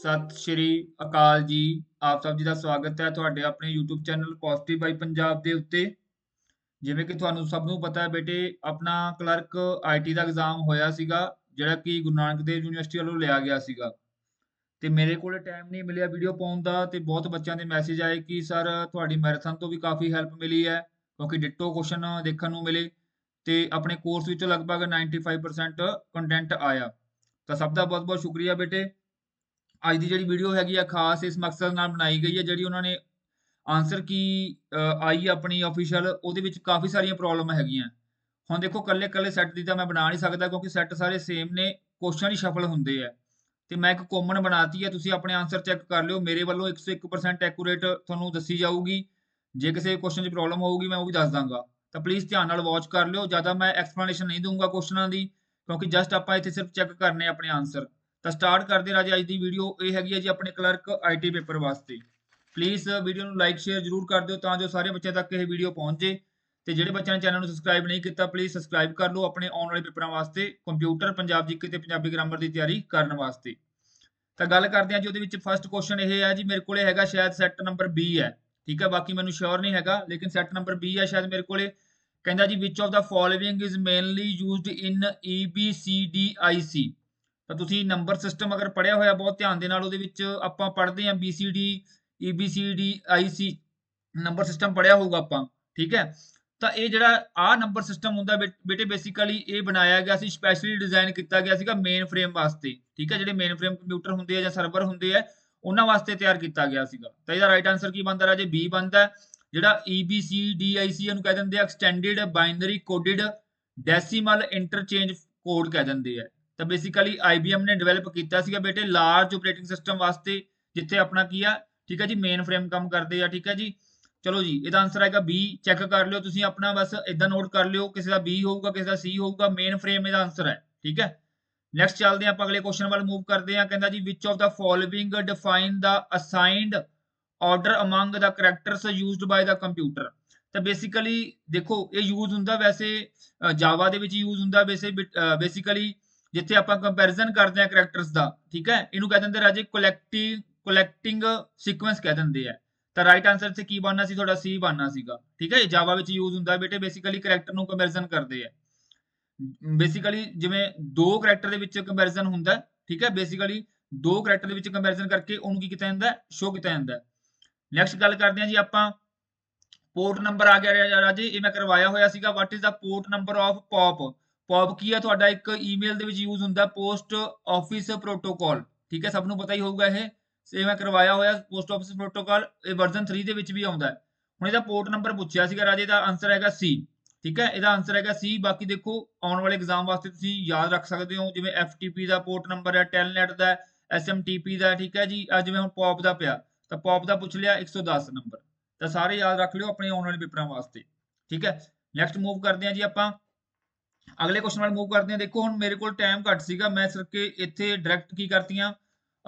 ਸਤਿ ਸ਼੍ਰੀ ਅਕਾਲ ਜੀ। ਆਪ ਸਭ ਜੀ ਦਾ ਸਵਾਗਤ ਹੈ ਤੁਹਾਡੇ ਆਪਣੇ YouTube ਚੈਨਲ ਪੋਜ਼ਿਟਿਵ ਬਾਈ ਪੰਜਾਬ ਦੇ ਉੱਤੇ। ਜਿਵੇਂ ਕਿ ਤੁਹਾਨੂੰ ਸਭ ਨੂੰ ਪਤਾ ਹੈ ਬੇਟੇ, ਆਪਣਾ ਕਲਰਕ ਆਈਟੀ ਦਾ ਐਗਜ਼ਾਮ ਹੋਇਆ ਸੀਗਾ, ਜਿਹੜਾ ਕਿ ਗੁਰੂ ਨਾਨਕ ਦੇਵ ਯੂਨੀਵਰਸਿਟੀ ਵੱਲੋਂ ਲਿਆ ਗਿਆ ਸੀਗਾ। ਤੇ ਮੇਰੇ ਕੋਲ ਟਾਈਮ ਨਹੀਂ ਮਿਲਿਆ ਵੀਡੀਓ ਪਾਉਣ ਦਾ, ਤੇ ਬਹੁਤ ਬੱਚਿਆਂ ਦੇ ਮੈਸੇਜ ਆਏ ਕਿ ਸਰ ਤੁਹਾਡੀ ਮੈਰਾਥਨ ਤੋਂ ਵੀ ਕਾਫੀ ਹੈਲਪ ਮਿਲੀ ਹੈ, ਕਿਉਂਕਿ ਡਿਟੋ ਕੁਐਸਚਨ ਦੇਖਣ ਨੂੰ ਮਿਲੇ ਤੇ ਆਪਣੇ ਕੋਰਸ ਵਿੱਚ ਲਗਭਗ 95% ਕੰਟੈਂਟ ਆਇਆ। ਤਾਂ ਸਭ ਦਾ ਬਹੁਤ ਬਹੁਤ ਸ਼ੁਕਰੀਆ ਬੇਟੇ। ਅੱਜ ਦੀ ਜਿਹੜੀ ਵੀਡੀਓ ਹੈਗੀ ਆ ਖਾਸ ਇਸ ਮਕਸਦ ਨਾਲ ਬਣਾਈ ਗਈ ਹੈ, ਜਿਹੜੀ ਉਹਨਾਂ ਨੇ ਆਨਸਰ ਕੀ ਆਈ ਆਪਣੀ ਅਫੀਸ਼ੀਅਲ, ਉਹਦੇ ਵਿੱਚ ਕਾਫੀ ਸਾਰੀਆਂ ਪ੍ਰੋਬਲਮ ਹੈਗੀਆਂ। ਹੁਣ ਦੇਖੋ ਕੱਲੇ ਕੱਲੇ ਸੈੱਟ ਦੀ ਤਾਂ ਮੈਂ ਬਣਾ ਨਹੀਂ ਸਕਦਾ, ਕਿਉਂਕਿ ਸੈੱਟ ਸਾਰੇ ਸੇਮ ਨੇ, ਕੁਐਸਚਨ ਹੀ ਸ਼ਫਲ ਹੁੰਦੇ ਆ। ਤੇ ਮੈਂ ਇੱਕ ਕਾਮਨ ਬਣਾਤੀ ਹੈ, ਤੁਸੀਂ ਆਪਣੇ ਆਨਸਰ ਚੈੱਕ ਕਰ ਲਿਓ। ਮੇਰੇ ਵੱਲੋਂ 101% ਐਕੂਰੇਟ ਤੁਹਾਨੂੰ ਦੱਸੀ ਜਾਊਗੀ। ਜੇ ਕਿਸੇ ਕੁਐਸਚਨ 'ਚ ਪ੍ਰੋਬਲਮ ਹੋਊਗੀ ਮੈਂ ਉਹ ਵੀ ਦੱਸ ਦਾਂਗਾ। ਤਾਂ ਪਲੀਜ਼ ਧਿਆਨ ਨਾਲ ਵਾਚ ਕਰ ਲਿਓ। ਜ਼ਿਆਦਾ ਮੈਂ ਐਕਸਪਲੇਨੇਸ਼ਨ ਨਹੀਂ ਦਊਂਗਾ ਕੁਐਸਚਨਾਂ ਦੀ, ਕਿਉਂਕਿ ਜਸਟ ਆਪਾਂ ਇੱਥੇ ਸਿਰਫ ਚੈੱਕ ਕਰਨੇ ਆਪਣੇ ਆਨਸਰ। ਤਾਂ ਸਟਾਰਟ ਕਰਦੇ ਰਾਜੇ। ਅੱਜ ਦੀ ਵੀਡੀਓ ਇਹ ਹੈਗੀ ਹੈ ਜੀ ਆਪਣੇ ਕਲਰਕ ਆਈਟੀ ਪੇਪਰ ਵਾਸਤੇ। ਪਲੀਜ਼ ਵੀਡੀਓ ਨੂੰ ਲਾਈਕ ਸ਼ੇਅਰ ਜ਼ਰੂਰ ਕਰ ਦਿਓ, ਤਾਂ ਜੋ ਸਾਰੇ ਬੱਚਿਆਂ ਤੱਕ ਇਹ ਵੀਡੀਓ ਪਹੁੰਚ ਜੇ। ਤੇ ਜਿਹੜੇ ਬੱਚਿਆਂ ਨੇ ਚੈਨਲ ਨੂੰ ਸਬਸਕ੍ਰਾਈਬ ਨਹੀਂ ਕੀਤਾ, ਪਲੀਜ਼ ਸਬਸਕ੍ਰਾਈਬ ਕਰ ਲਓ ਆਪਣੇ ਆਉਣ ਵਾਲੇ ਪੇਪਰਾਂ ਵਾਸਤੇ, ਕੰਪਿਊਟਰ, ਪੰਜਾਬ ਜੀਕੇ ਤੇ ਪੰਜਾਬੀ ਗ੍ਰਾਮਰ ਦੀ ਤਿਆਰੀ ਕਰਨ ਵਾਸਤੇ। ਤਾਂ ਗੱਲ ਕਰਦੇ ਹਾਂ ਜੀ, ਉਹਦੇ ਵਿੱਚ ਫਸਟ ਕੁਐਸਚਨ ਇਹ ਹੈ ਜੀ, ਮੇਰੇ ਕੋਲੇ ਹੈਗਾ ਸ਼ਾਇਦ ਸੈੱਟ ਨੰਬਰ 20 ਹੈ, ਠੀਕ ਹੈ, ਬਾਕੀ ਮੈਨੂੰ ਸ਼ੋਰ ਨਹੀਂ ਹੈਗਾ, ਲੇਕਿਨ ਸੈੱਟ ਨੰਬਰ 20 ਹੈ ਸ਼ਾਇਦ ਮੇਰੇ ਕੋਲੇ। ਕਹਿੰਦਾ ਜੀ which of the following is mainly used in EBCDIC। ਤਾਂ ਤੁਸੀਂ ਨੰਬਰ ਸਿਸਟਮ ਅਗਰ ਪੜ੍ਹਿਆ ਹੋਇਆ ਬਹੁਤ ਧਿਆਨ ਦੇ ਨਾਲ, ਉਹਦੇ ਵਿੱਚ ਆਪਾਂ ਪੜ੍ਹਦੇ ਹਾਂ BCD EBCDIC ਨੰਬਰ ਸਿਸਟਮ ਪੜ੍ਹਿਆ ਹੋਊਗਾ ਆਪਾਂ, ਠੀਕ ਹੈ। ਤਾਂ ਇਹ ਜਿਹੜਾ ਆਹ ਨੰਬਰ ਸਿਸਟਮ ਹੁੰਦਾ ਬੇਟੇ, ਬੇਸਿਕਲੀ ਇਹ ਬਣਾਇਆ ਗਿਆ ਸੀ, ਸਪੈਸ਼ਲੀ ਡਿਜ਼ਾਈਨ ਕੀਤਾ ਗਿਆ ਸੀਗਾ ਮੇਨ ਫਰੇਮ ਵਾਸਤੇ, ਠੀਕ ਹੈ। ਜਿਹੜੇ ਮੇਨ ਫਰੇਮ ਕੰਪਿਊਟਰ ਹੁੰਦੇ ਆ ਜਾਂ ਸਰਵਰ ਹੁੰਦੇ ਆ, ਉਹਨਾਂ ਵਾਸਤੇ ਤਿਆਰ ਕੀਤਾ ਗਿਆ ਸੀਗਾ। ਤਾਂ ਇਹਦਾ ਰਾਈਟ ਆਨਸਰ ਕੀ ਬਣਦਾ ਰਾਜੇ? B ਬਣਦਾ। ਜਿਹੜਾ EBCDIC ਇਹਨੂੰ ਕਹਿ ਦਿੰਦੇ ਆ extended binary coded decimal interchange code ਕਹਿ ਦਿੰਦੇ ਆ। ਤਾਂ ਬੇਸਿਕਲੀ IBM ਨੇ ਡਿਵੈਲਪ ਕੀਤਾ ਸੀਗਾ ਬੇਟੇ ਲਾਰਜ ਆਪਰੇਟਿੰਗ ਸਿਸਟਮ ਵਾਸਤੇ, ਜਿੱਥੇ ਆਪਣਾ ਕੀ ਆ, ਠੀਕ ਹੈ ਜੀ, ਮੇਨ ਫਰੇਮ ਕੰਮ ਕਰਦੇ ਆ, ਠੀਕ ਹੈ ਜੀ। ਚਲੋ ਜੀ, ਇਹਦਾ ਆਨਸਰ ਆਏਗਾ B। ਚੈੱਕ ਕਰ ਲਿਓ ਤੁਸੀਂ ਆਪਣਾ, ਬਸ ਇਦਾਂ ਨੋਟ ਕਰ ਲਿਓ, ਕਿਸੇ ਦਾ B ਹੋਊਗਾ, ਕਿਸੇ ਦਾ C ਹੋਊਗਾ। ਮੇਨ ਫਰੇਮ ਇਹਦਾ ਆਨਸਰ ਹੈ, ਠੀਕ ਹੈ। ਨੈਕਸਟ ਚੱਲਦੇ ਹਾਂ ਆਪਾਂ, ਅਗਲੇ ਕੁਐਸਚਨ ਵੱਲ ਮੂਵ ਕਰਦੇ ਹਾਂ। ਕਹਿੰਦਾ ਜੀ which of the following define the assigned order among the characters used by the computer. ਤਾਂ ਬੇਸਿਕਲੀ ਦੇਖੋ, ਇਹ ਯੂਜ਼ ਹੁੰਦਾ ਵੈਸੇ ਜਾਵਾ ਦੇ ਵਿੱਚ ਯੂਜ਼ ਹੁੰਦਾ ਵੈਸੇ, ਬੇਸਿਕਲੀ ਜਿੱਥੇ ਆਪਾਂ ਕੰਪੈਰੀਜ਼ਨ ਕਰਦੇ ਆ ਕਰੈਕਟਰਸ ਦਾ, ਠੀਕ ਹੈ, ਇਹਨੂੰ ਕਹਿ ਦਿੰਦੇ ਰਾਜੇ ਕਲੈਕਟਿੰਗ ਸੀਕੁਐਂਸ ਕਹਿ ਦਿੰਦੇ ਆ। ਤਾਂ ਰਾਈਟ ਆਨਸਰ ਇੱਥੇ ਕੀ ਬਣਨਾ ਸੀ ਤੁਹਾਡਾ? C ਬਣਨਾ ਸੀਗਾ, ਠੀਕ ਹੈ। ਜਾਵਾ ਵਿੱਚ ਯੂਜ਼ ਹੁੰਦਾ ਬੇਟੇ, ਬੇਸਿਕਲੀ ਕਰੈਕਟਰ ਨੂੰ ਕੰਪੈਰੀਜ਼ਨ ਕਰਦੇ ਆ। ਬੇਸਿਕਲੀ ਜਿਵੇਂ ਦੋ ਕਰੈਕਟਰ ਦੇ ਵਿੱਚ ਕੰਪੈਰੀਜ਼ਨ ਹੁੰਦਾ, ਠੀਕ ਹੈ, ਬੇਸਿਕਲੀ ਦੋ ਕਰੈਕਟਰ ਦੇ ਵਿੱਚ ਕੰਪੈਰੀਜ਼ਨ ਕਰਕੇ ਉਹਨੂੰ ਕੀ ਕੀਤਾ ਜਾਂਦਾ? ਸ਼ੋ ਕੀਤਾ ਜਾਂਦਾ। ਨੈਕਸਟ ਗੱਲ ਕਰਦੇ ਹਾਂ ਜੀ ਆਪਾਂ, ਪੋਰਟ ਨੰਬਰ ਆ ਗਿਆ ਰਾਜੇ, ਇਹ ਮੈਂ ਕਰਵਾਇਆ ਹੋਇਆ ਸੀਗਾ। What is the port number of POP? POP ਕੀ ਹੈ ਤੁਹਾਡਾ? ਇੱਕ ਈਮੇਲ ਦੇ ਵਿੱਚ ਯੂਜ਼ ਹੁੰਦਾ, ਪੋਸਟ ਆਫਿਸ ਪ੍ਰੋਟੋਕਾਲ, ਠੀਕ ਹੈ, ਸਭ ਨੂੰ ਪਤਾ ਹੀ ਹੋਊਗਾ ਇਹ। ਇਹ ਮੈਂ ਕਰਵਾਇਆ ਹੋਇਆ ਪੋਸਟ ਆਫਿਸ ਪ੍ਰੋਟੋਕਾਲ, ਇਹ ਵਰਜ਼ਨ 3 ਦੇ ਵਿੱਚ ਵੀ ਆਉਂਦਾ। ਹੁਣ ਇਹਦਾ ਪੋਰਟ ਨੰਬਰ ਪੁੱਛਿਆ ਸੀਗਾ ਰਾਜੇ, ਦਾ ਆਨਸਰ ਹੈਗਾ C, ਠੀਕ ਹੈ, ਇਹਦਾ ਆਨਸਰ ਹੈਗਾ C। ਬਾਕੀ ਦੇਖੋ ਆਉਣ ਵਾਲੇ ਐਗਜ਼ਾਮ ਵਾਸਤੇ ਤੁਸੀਂ ਯਾਦ ਰੱਖ ਸਕਦੇ ਹੋ, ਜਿਵੇਂ FTP ਦਾ ਪੋਰਟ ਨੰਬਰ ਹੈ, ਟੈਲਨੈਟ ਦਾ, SMTP ਦਾ, ਠੀਕ ਹੈ ਜੀ। ਜਿਵੇਂ ਹੁਣ ਪੌਪ ਦਾ ਪਿਆ, ਤਾਂ ਪੌਪ ਦਾ ਪੁੱਛ ਲਿਆ 110 ਨੰਬਰ। ਤਾਂ ਸਾਰੇ ਯਾਦ ਰੱਖ ਲਿਓ ਆਪਣੇ ਆਉਣ ਵਾਲੇ ਪੇਪਰਾਂ ਵਾਸਤੇ, ਠੀਕ ਹੈ। ਨੈਕਸਟ ਮੂਵ ਕਰਦੇ ਹਾਂ ਜੀ ਆਪਾਂ, ਅਗਲੇ ਕੁਐਸਚਨ ਵੱਲ ਮੂਵ ਕਰਦੇ ਹਾਂ। ਦੇਖੋ ਹੁਣ ਮੇਰੇ ਕੋਲ ਟਾਈਮ ਘੱਟ ਸੀਗਾ, ਮੈਂ ਸਿਰਫ ਕਿ ਇੱਥੇ ਡਾਇਰੈਕਟ ਕੀ ਕਰਤੀਆਂ,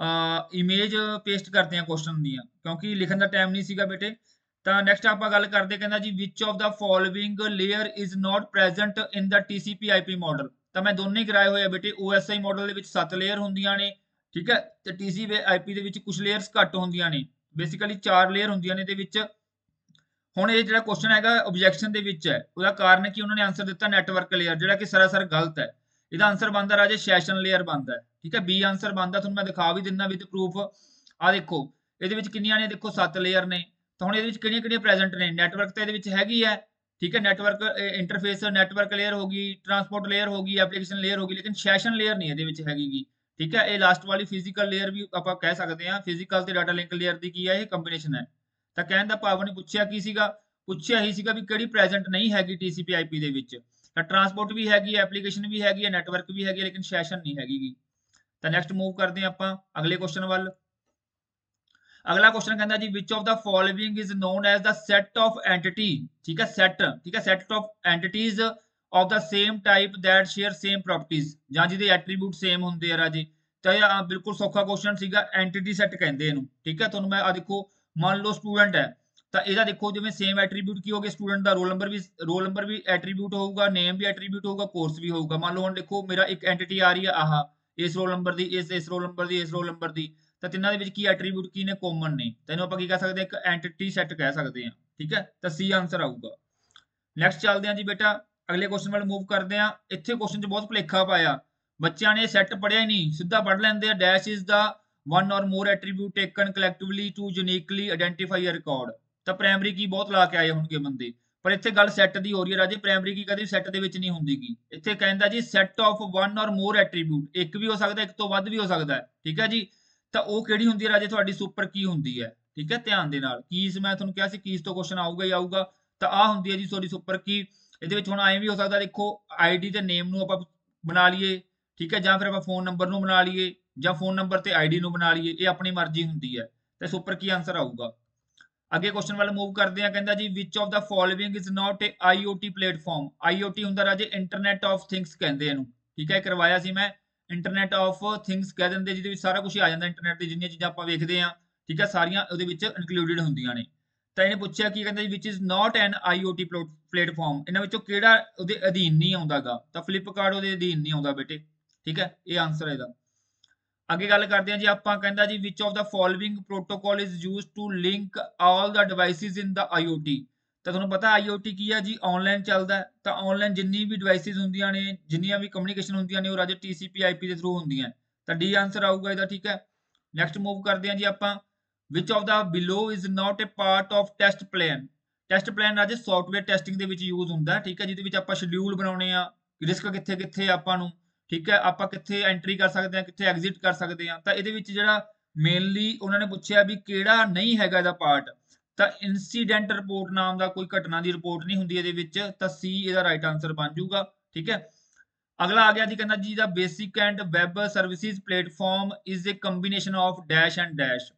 ਇਮੇਜ ਪੇਸਟ ਕਰਤੀਆਂ ਕੁਐਸਚਨ ਦੀਆਂ, ਕਿਉਂਕਿ ਲਿਖਣ ਦਾ ਟਾਈਮ ਨਹੀਂ ਸੀਗਾ ਬੇਟੇ। ਤਾਂ ਨੈਕਸਟ ਆਪਾਂ ਗੱਲ ਕਰਦੇ, ਕਹਿੰਦਾ ਜੀ which of the following layer is not present in the TCP/IP model. ਤਾਂ ਮੈਂ ਦੋਨੇ ਹੀ ਕਰਾਏ ਹੋਏ ਆ ਬੇਟੇ। OSI ਮਾਡਲ ਦੇ ਵਿੱਚ 7 ਲੇਅਰ ਹੁੰਦੀਆਂ ਨੇ, ਠੀਕ ਹੈ, ਤੇ TCP/IP ਦੇ ਵਿੱਚ ਕੁਝ ਲੇਅਰਸ ਘੱਟ ਹੁੰਦੀਆਂ ਨੇ, ਬੇਸਿਕਲੀ 4 ਲੇਅਰ ਹੁੰਦੀਆਂ ਨੇ ਇਹਦੇ ਵਿੱਚ। ਹੁਣ ਇਹ ਜਿਹੜਾ ਕੁਐਸਚਨ ਹੈਗਾ ਆਬਜੈਕਸ਼ਨ ਦੇ ਵਿੱਚ ਹੈ, ਉਹਦਾ ਕਾਰਨ ਕੀ ਉਹਨਾਂ ਨੇ ਆਨਸਰ ਦਿੱਤਾ ਨੈਟਵਰਕ ਲੇਅਰ, ਜਿਹੜਾ ਕਿ ਸਰਾਸਰ ਗਲਤ ਹੈ। ਇਹਦਾ ਆਨਸਰ ਬਣਦਾ ਰਾਜੇ ਸੈਸ਼ਨ ਲੇਅਰ ਬਣਦਾ, ਠੀਕ ਹੈ। B ਆਨਸਰ ਬਣਦਾ, ਤੁਹਾਨੂੰ ਮੈਂ ਦਿਖਾ ਵੀ ਦਿੰਦਾ ਵਿਦ ਪ੍ਰੂਫ। ਆ ਦੇਖੋ ਇਹਦੇ ਵਿੱਚ ਕਿੰਨੀਆਂ ਨੇ? ਦੇਖੋ 7 ਲੇਅਰ ਨੇ। ਤਾਂ ਹੁਣ ਇਹਦੇ ਵਿੱਚ ਕਿਹੜੀਆਂ ਕਿਹੜੀਆਂ ਪ੍ਰੈਜ਼ੈਂਟ ਨੇ? ਨੈਟਵਰਕ ਤਾਂ ਇਹਦੇ ਵਿੱਚ ਹੈਗੀ ਹੈ, ਠੀਕ ਹੈ, ਨੈਟਵਰਕ ਇੰਟਰਫੇਸ, ਨੈਟਵਰਕ ਲੇਅਰ ਹੋ ਗਈ, ਟਰਾਂਸਪੋਰਟ ਲੇਅਰ ਹੋ ਗਈ, ਐਪਲੀਕੇਸ਼ਨ ਲੇਅਰ ਹੋ ਗਈ, ਲੇਕਿਨ ਸੈਸ਼ਨ ਲੇਅਰ ਨਹੀਂ ਇਹਦੇ ਵਿੱਚ ਹੈਗੀ, ਠੀਕ ਹੈ। ਇਹ ਲਾਸਟ ਵਾਲੀ ਫਿਜ਼ੀਕਲ ਲੇਅਰ ਵੀ ਆਪਾਂ ਕਹਿ ਸਕਦੇ ਹਾਂ, ਫਿਜ਼ੀਕਲ ਤੇ ਡਾਟਾ ਲਿੰਕ ਲੇਅਰ ਦੀ ਕੀ ਹੈ, ਇਹ ਕੰਬੀਨੇਸ਼ਨ ਹੈ। ਤਾਂ ਕਹਿਣ ਦਾ ਭਾਵ ਨਹੀਂ, ਪੁੱਛਿਆ ਕੀ ਸੀਗਾ? ਪੁੱਛਿਆ ਹੀ ਸੀਗਾ ਵੀ ਕਿਹੜੀ ਪ੍ਰੈਜ਼ੈਂਟ ਨਹੀਂ ਹੈਗੀ TCP/IP ਦੇ ਵਿੱਚ। ਤਾਂ ਟਰਾਂਸਪੋਰਟ ਵੀ ਹੈਗੀ ਹੈ, ਐਪਲੀਕੇਸ਼ਨ ਵੀ ਹੈਗੀ ਹੈ, ਨੈਟਵਰਕ ਵੀ ਹੈਗੀ ਹੈ, ਲੇਕਿਨ ਸੈਸ਼ਨ ਨਹੀਂ ਹੈਗੀ। ਤਾਂ ਨੈਕਸਟ ਮੂਵ ਕਰਦੇ ਹਾਂ ਆਪਾਂ ਅਗਲੇ ਕੁਐਸਚਨ ਵੱਲ। ਅਗਲਾ ਕੁਐਸਚਨ ਕਹਿੰਦਾ ਜੀ which of the following is known as the set of entity, ਠੀਕ ਹੈ, ਸੈਟ, ਠੀਕ ਹੈ, set of entities of the same type that share same properties, ਜਾਂ ਜਿਹਦੇ ਐਟਰੀਬਿਊਟ ਸੇਮ ਹੁੰਦੇ ਆ ਰਾਜੇ। ਤਾਂ ਇਹ ਬਿਲਕੁਲ ਸੌਖਾ ਕੁਐਸਚਨ ਸੀਗਾ, ਐਂਟੀਟੀ ਸੈਟ ਕਹਿੰਦੇ ਇਹਨੂੰ, ਠੀਕ ਹੈ। ਤੁਹਾਨੂੰ ਮੈਂ ਆ ਦੇਖੋ, ਮੰਨ ਲਓ ਸਟੂਡੈਂਟ ਹੈ, ਤਾਂ ਇਹਦਾ ਦੇਖੋ ਜਿਵੇਂ ਸੇਮ ਐਟਰੀਬਿਊਟ ਕੀ ਹੋਗੇ ਸਟੂਡੈਂਟ ਦਾ? ਰੋਲ ਨੰਬਰ ਵੀ ਐਟਰੀਬਿਊਟ ਹੋਊਗਾ, ਨੇਮ ਵੀ ਐਟਰੀਬਿਊਟ ਹੋਊਗਾ, ਕੋਰਸ ਵੀ ਹੋਊਗਾ। ਮੰਨ ਲਓ ਹੁਣ ਦੇਖੋ ਮੇਰਾ ਇੱਕ ਐਂਟੀਟੀ ਆ ਰਹੀ ਹੈ ਆਹ, ਇਸ ਰੋਲ ਨੰਬਰ ਦੀ, ਇਸ ਰੋਲ ਨੰਬਰ ਦੀ, ਇਸ ਰੋਲ ਨੰਬਰ ਦੀ। ਤਾਂ ਤਿੰਨਾਂ ਦੇ ਵਿੱਚ ਕੀ ਐਟਰੀਬਿਊਟ ਕੀ ਨੇ, ਕਾਮਨ ਨੇ, ਤਾਂ ਇਹਨੂੰ ਆਪਾਂ ਕੀ ਕਹਿ ਸਕਦੇ ਹਾਂ, ਇੱਕ ਐਂਟੀਟੀ ਸੈੱਟ ਕਹਿ ਸਕਦੇ ਹਾਂ। ਠੀਕ ਹੈ, ਤਾਂ ਸੀ ਆਨਸਰ ਆਊਗਾ। ਨੈਕਸਟ ਚੱਲਦੇ ਹਾਂ ਜੀ ਬੇਟਾ, ਅਗਲੇ ਕੁਐਸਚਨ ਵੱਲ ਮੂਵ ਕਰਦੇ ਹਾਂ। ਇੱਥੇ ਕੁਐਸਚਨ 'ਚ ਬਹੁਤ ਭੁਲੇਖਾ ਪਾਇਆ ਬੱਚਿਆਂ ਨੇ, ਸੈੱਟ ਪੜਿਆ ਹੀ ਨਹੀਂ, ਸਿੱਧਾ ਪੜ ਲੈਂਦੇ ਆ dash is the one or more attribute taken collectively to uniquely identify a record। ਤਾਂ ਪ੍ਰਾਇਮਰੀ ਕੀ ਬਹੁਤ ਲਾ ਕੇ ਆਏ ਹੋਣਗੇ ਬੰਦੇ, ਪਰ ਇੱਥੇ ਗੱਲ ਸੈੱਟ ਦੀ ਹੋ ਰਹੀ ਹੈ ਰਾਜੇ, ਪ੍ਰਾਇਮਰੀ ਕੀ ਕਦੇ ਸੈੱਟ ਦੇ ਵਿੱਚ ਨਹੀਂ ਹੁੰਦੀਗੀ। ਇੱਥੇ ਕਹਿੰਦਾ ਜੀ set of one or more attribute, ਇੱਕ ਵੀ ਹੋ ਸਕਦਾ, ਇੱਕ ਤੋਂ ਵੱਧ ਵੀ ਹੋ ਸਕਦਾ ਹੈ। ਠੀਕ ਹੈ ਜੀ, ਤਾਂ ਉਹ ਕਿਹੜੀ ਹੁੰਦੀ ਹੈ ਰਾਜੇ, ਤੁਹਾਡੀ ਸੁਪਰ ਕੀ ਹੁੰਦੀ ਹੈ। ਠੀਕ ਹੈ, ਧਿਆਨ ਦੇ ਨਾਲ, ਕੀਜ਼ ਮੈਂ ਤੁਹਾਨੂੰ ਕਿਹਾ ਸੀ ਕੀਜ਼ ਤੋਂ ਕੁਐਸਚਨ ਆਊਗਾ ਹੀ ਆਊਗਾ, ਤਾਂ ਆਹ ਹੁੰਦੀ ਹੈ ਜੀ ਤੁਹਾਡੀ ਸੁਪਰ ਕੀ। ਇਹਦੇ ਵਿੱਚ ਹੁਣ ਐਂ ਵੀ ਹੋ ਸਕਦਾ, ਦੇਖੋ ਆਈਡੀ ਤੇ ਨੇਮ ਨੂੰ ਆਪਾਂ ਬਣਾ ਲਈਏ, ਠੀਕ ਹੈ, ਜਾਂ ਫਿਰ ਆਪਾਂ ਫੋਨ ਨੰਬਰ ਨੂੰ ਬਣਾ ਲਈਏ, ਜਾਂ ਫੋਨ ਨੰਬਰ ਤੇ ਆਈਡੀ ਨੂੰ ਬਣਾ ਲਈਏ, ਇਹ ਆਪਣੀ ਮਰਜ਼ੀ ਹੁੰਦੀ ਹੈ। ਤੇ ਸੁਪਰ ਕੀ ਆਨਸਰ ਆਊਗਾ। ਅੱਗੇ ਕੁਐਸਚਨ ਵੱਲ ਮੂਵ ਕਰਦੇ ਆ, ਕਹਿੰਦਾ ਜੀ which of the following is not A IoT platform. IoT ਹੁੰਦਾ ਰਾਜੇ ਇੰਟਰਨੈਟ ਆਫ ਥਿੰਗਸ ਕਹਿੰਦੇ ਇਹਨੂੰ। ਠੀਕ ਹੈ, ਕਰਵਾਇਆ ਸੀ ਮੈਂ, ਇੰਟਰਨੈਟ ਆਫ ਥਿੰਗਸ ਕਹਿ ਦਿੰਦੇ, ਜਿਹਦੇ ਵਿੱਚ ਸਾਰਾ ਕੁਝ ਆ ਜਾਂਦਾ, ਇੰਟਰਨੈਟ ਦੀ ਜਿੰਨੀਆਂ ਚੀਜ਼ਾਂ ਆਪਾਂ ਵੇਖਦੇ ਆ, ਠੀਕ ਹੈ, ਸਾਰੀਆਂ ਉਹਦੇ ਵਿੱਚ ਇਨਕਲੂਡਡ ਹੁੰਦੀਆਂ ਨੇ। ਤਾਂ ਇਹਨੇ ਪੁੱਛਿਆ ਕੀ, ਕਹਿੰਦਾ ਜੀ which is not an IoT platform, ਇਹਨਾਂ ਵਿੱਚੋਂ ਕਿਹੜਾ ਉਹਦੇ ਅਧੀਨ ਨਹੀਂ ਆਉਂਦਾਗਾ, ਤਾਂ ਫਲਿੱਪਕਾਰਟ ਉਹਦੇ ਅਧੀਨ ਨਹੀਂ ਆਉਂਦਾ ਬੇਟੇ। ਠੀਕ ਹੈ, ਇਹ ਆਨਸਰ ਹੈ ਇਹਦਾ। ਅੱਗੇ ਗੱਲ ਕਰਦੇ ਹਾਂ ਜੀ ਆਪਾਂ, ਕਹਿੰਦਾ ਜੀ which of the following protocol is used to link all the devices in the IoT। ਤਾਂ ਤੁਹਾਨੂੰ ਪਤਾ IoT ਕੀ ਹੈ ਜੀ, ਆਨਲਾਈਨ ਚੱਲਦਾ, ਤਾਂ ਆਨਲਾਈਨ ਜਿੰਨੀ ਵੀ ਡਿਵਾਈਸਿਸ ਹੁੰਦੀਆਂ ਨੇ, ਜਿੰਨੀਆਂ ਵੀ ਕਮਿਊਨੀਕੇਸ਼ਨ ਹੁੰਦੀਆਂ ਨੇ, ਉਹ ਰਾਜੇ TCP IP ਦੇ ਥਰੂ ਹੁੰਦੀਆਂ, ਤਾਂ ਡੀ ਆਨਸਰ ਆਊਗਾ ਇਹਦਾ। ਠੀਕ ਹੈ, ਨੈਕਸਟ ਮੂਵ ਕਰਦੇ ਹਾਂ ਜੀ ਆਪਾਂ, ਵਿਚ of the below is not A part of test plan. Test plan ਰਾਜੇ ਸੌਫਟਵੇਅਰ ਟੈਸਟਿੰਗ ਦੇ ਵਿੱਚ ਯੂਜ਼ ਹੁੰਦਾ, ਠੀਕ ਹੈ, ਜਿਹਦੇ ਵਿੱਚ ਆਪਾਂ ਸ਼ਡਿਊਲ ਬਣਾਉਣੇ ਆ, ਰਿਸਕ ਕਿੱਥੇ ਕਿੱਥੇ ਆਪਾਂ ਨੂੰ, ਠੀਕ ਹੈ, ਆਪਾਂ ਕਿੱਥੇ ਐਂਟਰੀ ਕਰ ਸਕਦੇ ਹਾਂ, ਕਿੱਥੇ ਐਗਜ਼ਿਟ ਕਰ ਸਕਦੇ ਹਾਂ। ਤਾਂ ਇਹਦੇ ਵਿੱਚ ਜਿਹੜਾ ਮੇਨਲੀ ਉਹਨਾਂ ਨੇ ਪੁੱਛਿਆ ਵੀ ਕਿਹੜਾ ਨਹੀਂ ਹੈਗਾ ਇਹਦਾ ਪਾਰਟ, ਤਾਂ ਇਨਸੀਡੈਂਟ ਰਿਪੋਰਟ ਨਾਮ ਦਾ ਕੋਈ ਘਟਨਾ ਦੀ ਰਿਪੋਰਟ ਨਹੀਂ ਹੁੰਦੀ ਇਹਦੇ ਵਿੱਚ, ਤਾਂ ਸੀ ਇਹਦਾ ਰਾਈਟ ਆਨਸਰ ਬਣ ਜਾਊਗਾ। ਠੀਕ ਹੈ, ਅਗਲਾ ਆ ਗਿਆ ਜੀ, ਕਹਿੰਦਾ ਜੀ the basic and web services platform is a combination of dash and dash.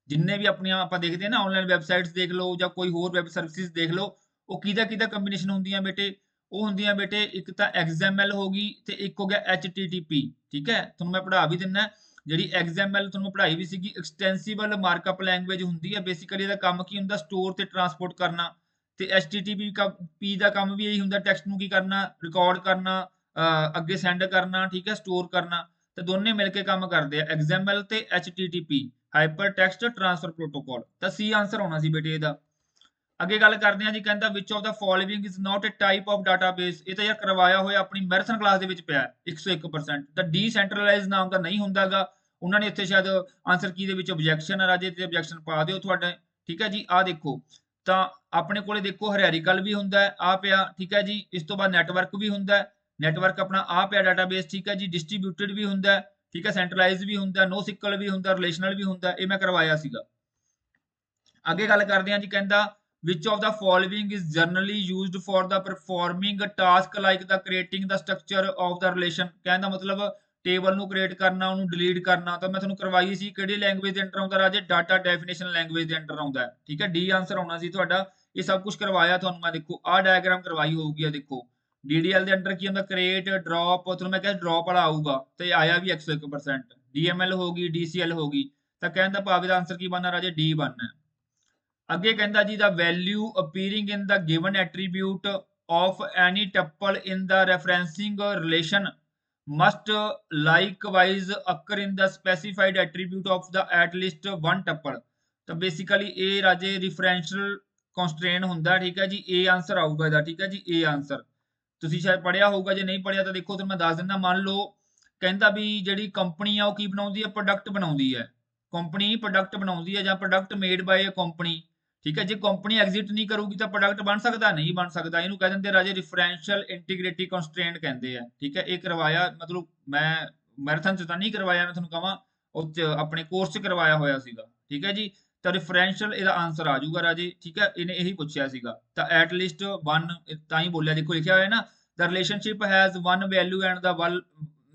ਜਿੰਨੇ ਵੀ ਆਪਣੀਆਂ ਆਪਾਂ ਦੇਖਦੇ ਹਾਂ ਨਾ, ਆਨਲਾਈਨ ਵੈਬਸਾਈਟਸ ਦੇਖ ਲਓ ਜਾਂ ਕੋਈ ਹੋਰ ਵੈਬ ਸਰਵਿਸਿਜ਼ ਦੇਖ ਲਓ, ਉਹ ਕਿਹਦਾ ਕਿਹਦਾ ਕੰਬੀਨੇਸ਼ਨ ਹੁੰਦੀਆਂ ਬੇਟੇ, ਉਹ ਹੁੰਦੀਆਂ ਬੇਟੇ ਇੱਕ ਤਾਂ XML ਹੋ ਗਈ ਤੇ ਇੱਕ ਹੋ ਗਿਆ HTTP। ਠੀਕ ਹੈ, ਤੁਹਾਨੂੰ ਮੈਂ ਪੜ੍ਹਾ ਵੀ ਦਿੰਦਾ, ਜਿਹੜੀ XML ਤੁਹਾਨੂੰ ਪੜ੍ਹਾਈ ਵੀ ਸੀਗੀ, ਐਕਸਟੈਂਸੀਬਲ ਮਾਰਕਅਪ ਲੈਂਗੁਏਜ ਹੁੰਦੀ ਹੈ। ਬੇਸਿਕਲੀ ਇਹਦਾ ਕੰਮ ਕੀ ਹੁੰਦਾ, ਸਟੋਰ ਤੇ ਟਰਾਂਸਪੋਰਟ ਕਰਨਾ, ਤੇ HTTP ਦਾ ਕੰਮ ਵੀ ਇਹੀ ਹੁੰਦਾ, ਟੈਕਸਟ ਨੂੰ ਕੀ ਕਰਨਾ, ਰਿਕਾਰਡ ਕਰਨਾ, ਅੱਗੇ ਸੈਂਡ ਕਰਨਾ, ਠੀਕ ਹੈ, ਸਟੋਰ ਕਰਨਾ। ਤੇ ਦੋਨੇ ਮਿਲ ਕੇ ਕੰਮ ਕਰਦੇ ਆ, XML ਤੇ HTTP, hyper text transfer protocol. ਤਾਂ ਸੀ ਆਨਸਰ ਹੋਣਾ ਸੀ ਬੇਟੇ ਇਹਦਾ। ਅੱਗੇ ਗੱਲ ਕਰਦੇ ਹਾਂ ਜੀ, ਕਹਿੰਦਾ which of the following is not A type of database. ਇਹ ਤਾਂ ਯਾਰ ਕਰਵਾਇਆ ਹੋਇਆ ਆਪਣੀ ਮੈਰਾਥਨ ਕਲਾਸ ਦੇ ਵਿੱਚ ਪਿਆ 101%। ਤਾਂ ਡੀਸੈਂਟਰਲਾਈਜ਼ ਨਾਮ ਦਾ ਨਹੀਂ ਹੁੰਦਾਗਾ, ਉਹਨਾਂ ਨੇ ਇੱਥੇ ਸ਼ਾਇਦ ਆਨਸਰ ਕੀ ਦੇ ਵਿੱਚ ਆਬਜੈਕਸ਼ਨ ਹੈ ਰਾਜੇ, ਤੇ ਆਬਜੈਕਸ਼ਨ ਪਾ ਦਿਓ ਤੁਹਾਡੇ। ਠੀਕ ਹੈ ਜੀ, ਆਹ ਦੇਖੋ, ਤਾਂ ਆਪਣੇ ਕੋਲੇ ਦੇਖੋ ਹਰਿਆਰੀਕਲ ਵੀ ਹੁੰਦਾ ਹੈ, ਆ ਪਿਆ, ਠੀਕ ਹੈ ਜੀ, ਇਸ ਤੋਂ ਬਾਅਦ ਨੈਟਵਰਕ ਵੀ ਹੁੰਦਾ ਹੈ, ਨੈਟਵਰਕ ਆਪਣਾ ਆ ਪਿਆ ਡਾਟਾਬੇਸ, ਠੀਕ ਹੈ ਜੀ, ਡਿਸਟ੍ਰੀਬਿਊਟਡ ਵੀ ਹੁੰਦਾ, ਠੀਕ ਹੈ, ਸੈਂਟਰਲਾਈਜ਼ ਵੀ ਹੁੰਦਾ, ਨੋ ਸਿਕਲ ਵੀ ਹੁੰਦਾ, ਰਿਲੇਸ਼ਨਲ ਵੀ ਹੁੰਦਾ, ਇਹ ਮੈਂ ਕਰਵਾਇਆ ਸੀਗਾ। ਅੱਗੇ ਗੱਲ ਕਰਦੇ ਹਾਂ ਜੀ, ਕਹਿੰਦਾ which of the following is generally used for the performing a task like the creating the structure of the relation। ਕਹਿੰਦਾ ਮਤਲਬ ਟੇਬਲ ਨੂੰ ਕ੍ਰੀਏਟ ਕਰਨਾ, ਉਹਨੂੰ ਡਿਲੀਟ ਕਰਨਾ। ਤਾਂ ਮੈਂ ਤੁਹਾਨੂੰ ਕਰਵਾਈ ਸੀ, ਕਿਹੜੀ ਲੈਂਗੁਏਜ ਦੇ ਅੰਡਰ ਆਉਂਦਾ ਰਾਜੇ, ਡਾਟਾ ਡੈਫੀਨੇਸ਼ਨ ਲੈਂਗੁਏਜ ਦੇ ਅੰਡਰ ਆਉਂਦਾ। ਠੀਕ ਹੈ, ਡੀ ਆਨਸਰ ਆਉਣਾ ਸੀ ਤੁਹਾਡਾ। ਇਹ ਸਭ ਕੁਝ ਕਰਵਾਇਆ ਤੁਹਾਨੂੰ ਮੈਂ, ਦੇਖੋ ਆਹ ਡਾਇਗਰਾਮ ਕਰਵਾਈ ਹੋਊਗੀ, ਆ ਦੇਖੋ DDL ਦੇ ਅੰਡਰ ਕੀ ਹੁੰਦਾ, ਕ੍ਰੀਏਟ, ਡ੍ਰੌਪ, ਤੁਹਾਨੂੰ ਮੈਂ ਕਿਹਾ ਡ੍ਰੌਪ ਵਾਲਾ ਆਊਗਾ, ਤੇ ਆਇਆ ਵੀ 101%। DML ਹੋ ਗਈ, DCL ਹੋ ਗਈ, ਤਾਂ ਕਹਿੰਦਾ ਭਾਵੇਂ ਦਾ ਆਨਸਰ ਕੀ ਬਣਨਾ ਰਾਜੇ, ਡੀ ਬਣਨਾ। ਅੱਗੇ ਕਹਿੰਦਾ ਜੀ the value appearing in the given attribute of any tuple in the referencing relation must likewise occur in the specified attribute of the at least one tuple. ਤਾਂ ਬੇਸਿਕਲੀ ਇਹ ਰਾਜੇ ਰਿਫਰੈਂਸ਼ੀਅਲ ਕੰਸਟ੍ਰੇਨ ਹੁੰਦਾ। ਠੀਕ ਹੈ ਜੀ, ਇਹ ਆਨਸਰ ਆਊਗਾ ਇਹਦਾ। ਠੀਕ ਹੈ ਜੀ, ਇਹ ਆਨਸਰ ਤੁਸੀਂ ਸ਼ਾਇਦ ਪੜ੍ਹਿਆ ਹੋਊਗਾ, ਜੇ ਨਹੀਂ ਪੜ੍ਹਿਆ ਤਾਂ ਦੇਖੋ ਤੁਹਾਨੂੰ ਮੈਂ ਦੱਸ ਦਿੰਦਾ। ਮੰਨ ਲਓ ਕਹਿੰਦਾ ਵੀ ਜਿਹੜੀ ਕੰਪਨੀ ਆ ਉਹ ਕੀ ਬਣਾਉਂਦੀ ਹੈ, ਪ੍ਰੋਡਕਟ ਬਣਾਉਂਦੀ ਹੈ, ਕੰਪਨੀ ਪ੍ਰੋਡਕਟ ਬਣਾਉਂਦੀ ਹੈ ਜਾਂ ਪ੍ਰੋਡਕਟ ਮੇਡ ਬਾਏ ਅ ਕੰਪਨੀ। ਠੀਕ ਹੈ, ਜੇ ਕੰਪਨੀ ਐਗਜ਼ਿਟ ਨਹੀਂ ਕਰੂਗੀ ਤਾਂ ਪ੍ਰੋਡਕਟ ਬਣ ਸਕਦਾ, ਨਹੀਂ ਬਣ ਸਕਦਾ। ਇਹਨੂੰ ਕਹਿ ਦਿੰਦੇ ਰਾਜੇ ਰਿਫਰੈਂਸ਼ੀਅਲ ਇੰਟੀਗ੍ਰਿਟੀ ਕੰਸਟ੍ਰੇਂਟ ਕਹਿੰਦੇ ਆ। ਠੀਕ ਹੈ, ਇਹ ਕਰਵਾਇਆ, ਮਤਲਬ ਮੈਂ ਮੈਰਾਥਨ ਚ ਤਾਂ ਨਹੀਂ ਕਰਵਾਇਆ, ਮੈਂ ਤੁਹਾਨੂੰ ਕਹਾਂ ਉਹ ਚ ਆਪਣੇ ਕੋਰਸ ਚ ਕਰਵਾਇਆ ਹੋਇਆ ਸੀਗਾ। ਠੀਕ ਹੈ ਜੀ, ਤਾਂ ਰਿਫਰੈਂਸ਼ੀਅਲ ਇਹਦਾ ਆਨਸਰ ਆ ਜਾਊਗਾ ਰਾਜੇ। ਠੀਕ ਹੈ, ਇਹਨੇ ਇਹੀ ਪੁੱਛਿਆ ਸੀਗਾ, ਤਾਂ ਐਟ ਲੀਸਟ ਵਨ ਤਾਂ ਹੀ ਬੋਲਿਆ, ਦੇਖੋ ਲਿਖਿਆ ਹੋਇਆ ਨਾ, the relationship has one value and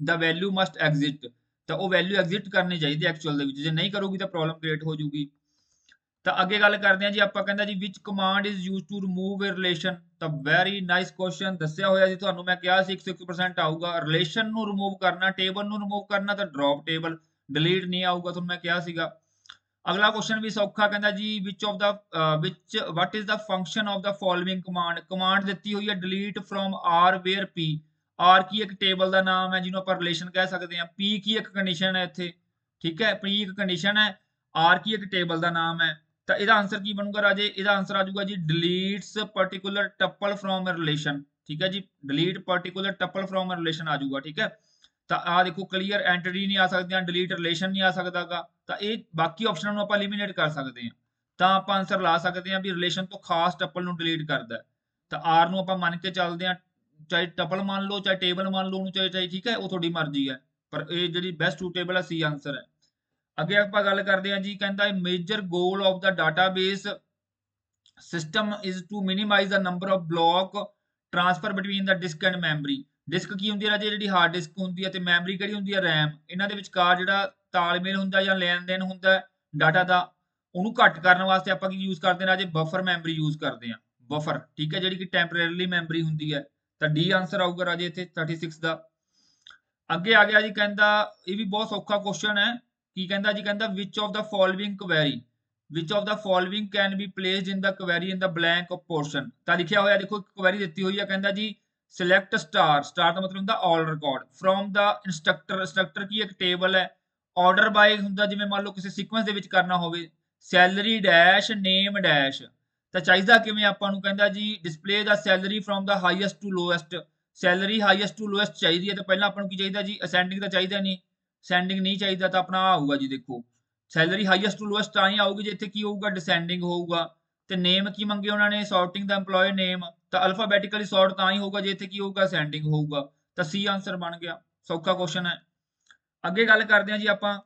the value must exit। ਤਾਂ ਉਹ ਵੈਲਿਊ ਐਗਜ਼ਿਟ ਕਰਨੀ ਚਾਹੀਦੀ ਐਕਚੁਅਲ ਦੇ ਵਿੱਚ, ਜੇ ਨਹੀਂ ਕਰੂਗੀ ਤਾਂ ਪ੍ਰੋਬਲਮ ਕ੍ਰੀਏਟ ਹੋ ਜਾਊਗੀ। ਤਾਂ ਅੱਗੇ ਗੱਲ ਕਰਦੇ ਹਾਂ ਜੀ ਆਪਾਂ, ਕਹਿੰਦਾ ਜੀ which command is used to remove a relation. ਤਾਂ ਵੈਰੀ ਨਾਈਸ ਕੁਐਸਚਨ, ਦੱਸਿਆ ਹੋਇਆ ਸੀ ਤੁਹਾਨੂੰ, ਮੈਂ ਕਿਹਾ ਸੀ 106% ਆਊਗਾ। ਰਿਲੇਸ਼ਨ ਨੂੰ ਰਿਮੂਵ ਕਰਨਾ, ਟੇਬਲ ਨੂੰ ਰਿਮੂਵ ਕਰਨਾ, ਤਾਂ ਡ੍ਰੌਪ ਟੇਬਲ, ਡਿਲੀਟ ਨਹੀਂ ਆਊਗਾ, ਤੁਹਾਨੂੰ ਮੈਂ ਕਿਹਾ ਸੀਗਾ। ਅਗਲਾ ਕੁਐਸਚਨ ਵੀ ਸੌਖਾ, ਕਹਿੰਦਾ ਜੀ which of the what is the function of the following command। Command ਦਿੱਤੀ ਹੋਈ ਹੈ delete from r where p। r ਕੀ ਇੱਕ ਟੇਬਲ ਦਾ ਨਾਮ ਹੈ ਜਿਹਨੂੰ ਆਪਾਂ ਰਿਲੇਸ਼ਨ ਕਹਿ ਸਕਦੇ ਹਾਂ, p ਕੀ ਇੱਕ ਕੰਡੀਸ਼ਨ ਹੈ ਇੱਥੇ, ठीक है, प्री एक कंडीशन है, आर की एक टेबल का नाम है। तो ਇਹਦਾ आंसर की बनूगा राजे, ਇਹਦਾ आंसर आ जाऊगा जी deletes particular tuple from a relation. ठीक है जी, delete particular tuple from a relation आ जाऊगा। ठीक है, तो आ देखो क्लीयर एंटिटी नहीं आ सकती, डिलीट रिलेशन नहीं आ सकता गा। तो ये बाकी ऑप्शनों ਨੂੰ ਆਪਾਂ एलिमिनेट कर सकते हैं। ਤਾਂ ਆਪਾਂ ਆਨਸਰ ਲਾ ਸਕਦੇ ਹਾਂ ਵੀ ਰਿਲੇਸ਼ਨ ਤੋਂ ਖਾਸ ਟਪਲ ਨੂੰ ਡਿਲੀਟ ਕਰਦਾ ਹੈ। ਤਾਂ ਆਰ ਨੂੰ ਆਪਾਂ ਮੰਨ ਕੇ ਚੱਲਦੇ ਹਾਂ, ਚਾਹੇ ਟਪਲ ਮੰਨ ਲਓ ਚਾਹੇ ਟੇਬਲ ਮੰਨ ਲਓ ਉਹਨੂੰ, ਚਾਹੇ ਠੀਕ ਹੈ, ਉਹ ਤੁਹਾਡੀ ਮਰਜ਼ੀ ਹੈ, ਪਰ ਇਹ ਜਿਹੜੀ ਬੈਸਟ ਸੂਟੇਬਲ ਹੈ ਸੀ ਆਨਸਰ ਹੈ। ਅੱਗੇ ਆਪਾਂ ਗੱਲ ਕਰਦੇ ਹਾਂ ਜੀ, ਕਹਿੰਦਾ major goal of the database system is to minimize the number of block transfer between the disk and memory. Disk ਕੀ ਹੁੰਦੀ ਹੈ ਰਾਜੇ, ਜਿਹੜੀ ਹਾਰਡ ਡਿਸਕ ਹੁੰਦੀ ਹੈ, ਤੇ ਮੈਮਰੀ ਕਿਹੜੀ ਹੁੰਦੀ ਹੈ, ਰੈਮ। ਇਹਨਾਂ ਦੇ ਵਿਚਕਾਰ ਜਿਹੜਾ ਤਾਲਮੇਲ ਹੁੰਦਾ ਜਾਂ ਲੈਣ ਦੇਣ ਹੁੰਦਾ ਡਾਟਾ ਦਾ, ਉਹਨੂੰ ਘੱਟ ਕਰਨ ਵਾਸਤੇ ਆਪਾਂ ਕੀ ਯੂਜ਼ ਕਰਦੇ ਹਾਂ ਰਾਜੇ, ਬਫਰ ਮੈਮਰੀ ਯੂਜ਼ ਕਰਦੇ ਹਾਂ, ਬਫਰ। ਠੀਕ ਹੈ, ਜਿਹੜੀ ਕਿ ਟੈਂਪਰੇਰੀਲੀ ਮੈਮਰੀ ਹੁੰਦੀ ਹੈ। ਤਾਂ ਡੀ ਆਨਸਰ ਆਊਗਾ ਰਾਜੇ ਇੱਥੇ 36 ਦਾ। ਅੱਗੇ ਆ ਗਿਆ ਜੀ, ਕਹਿੰਦਾ ਇਹ ਵੀ ਬਹੁਤ ਸੌਖਾ ਕੁਐਸਚਨ ਹੈ। ਕੀ ਕਹਿੰਦਾ ਜੀ, ਕਹਿੰਦਾ which of the following query, which of the following can be placed in the query in the blank portion. ਤਾਂ ਲਿਖਿਆ ਹੋਇਆ ਦੇਖੋ, ਕੁਐਰੀ ਦਿੱਤੀ ਹੋਈ ਹੈ, ਕਹਿੰਦਾ ਜੀ ਸਿਲੈਕਟ ਸਟਾਰ, ਸਟਾਰ ਦਾ ਮਤਲਬ ਹੁੰਦਾ all record, from the instructor, instructor ਕੀ ਇੱਕ ਟੇਬਲ ਹੈ, ਆਰਡਰ ਬਾਈ ਹੁੰਦਾ ਜਿਵੇਂ ਮੰਨ ਲਓ ਕਿਸੇ ਸੀਕੁਐਂਸ ਦੇ ਵਿੱਚ ਕਰਨਾ ਹੋਵੇ, ਸੈਲਰੀ ਡੈਸ਼ ਨੇਮ ਡੈਸ਼। ਤਾਂ ਚਾਹੀਦਾ ਕਿਵੇਂ ਆਪਾਂ ਨੂੰ, ਕਹਿੰਦਾ ਜੀ display the salary from the highest to lowest, salary highest to lowest ਚਾਹੀਦੀ ਹੈ। ਤਾਂ ਪਹਿਲਾਂ ਆਪਾਂ ਨੂੰ ਕੀ ਚਾਹੀਦਾ ਜੀ, ਅਸੈਂਡਿੰਗ ਤਾਂ ਚਾਹੀਦਾ ਨਹੀਂ, ਸੈਂਡਿੰਗ ਨਹੀਂ ਚਾਹੀਦਾ, ਤਾਂ ਆਪਣਾ ਆਊਗਾ ਜੀ ਦੇਖੋ, ਸੈਲਰੀ ਹਾਈਐਸਟ ਟੂ ਲੋਐਸਟ ਤਾਂ ਹੀ ਆਊਗੀ ਜੇ ਇੱਥੇ ਕੀ ਹੋਊਗਾ, ਡਿਸੈਂਡਿੰਗ ਹੋਊਗਾ। ਤੇ ਨੇਮ ਕੀ ਮੰਗੇ ਉਹਨਾਂ ਨੇ, ਸੌਰਟਿੰਗ ਦਾ EMPLOYE ਨੇਮ, ਤਾਂ ਅਲਫਾਬੈਟਿਕਲੀ ਸੌਰਟ ਤਾਂ ਹੀ ਹੋਊਗਾ ਜੇ ਇੱਥੇ ਕੀ ਹੋਊਗਾ, ਅਸੈਂਡਿੰਗ ਹੋਊਗਾ। ਤਾਂ ਸੀ ਆਨਸਰ ਬਣ ਗਿਆ, ਸੌਖਾ ਕੁਐਸਚਨ ਹੈ। ਅੱਗੇ ਗੱਲ ਕਰਦੇ ਹਾਂ ਜੀ ਆਪਾਂ,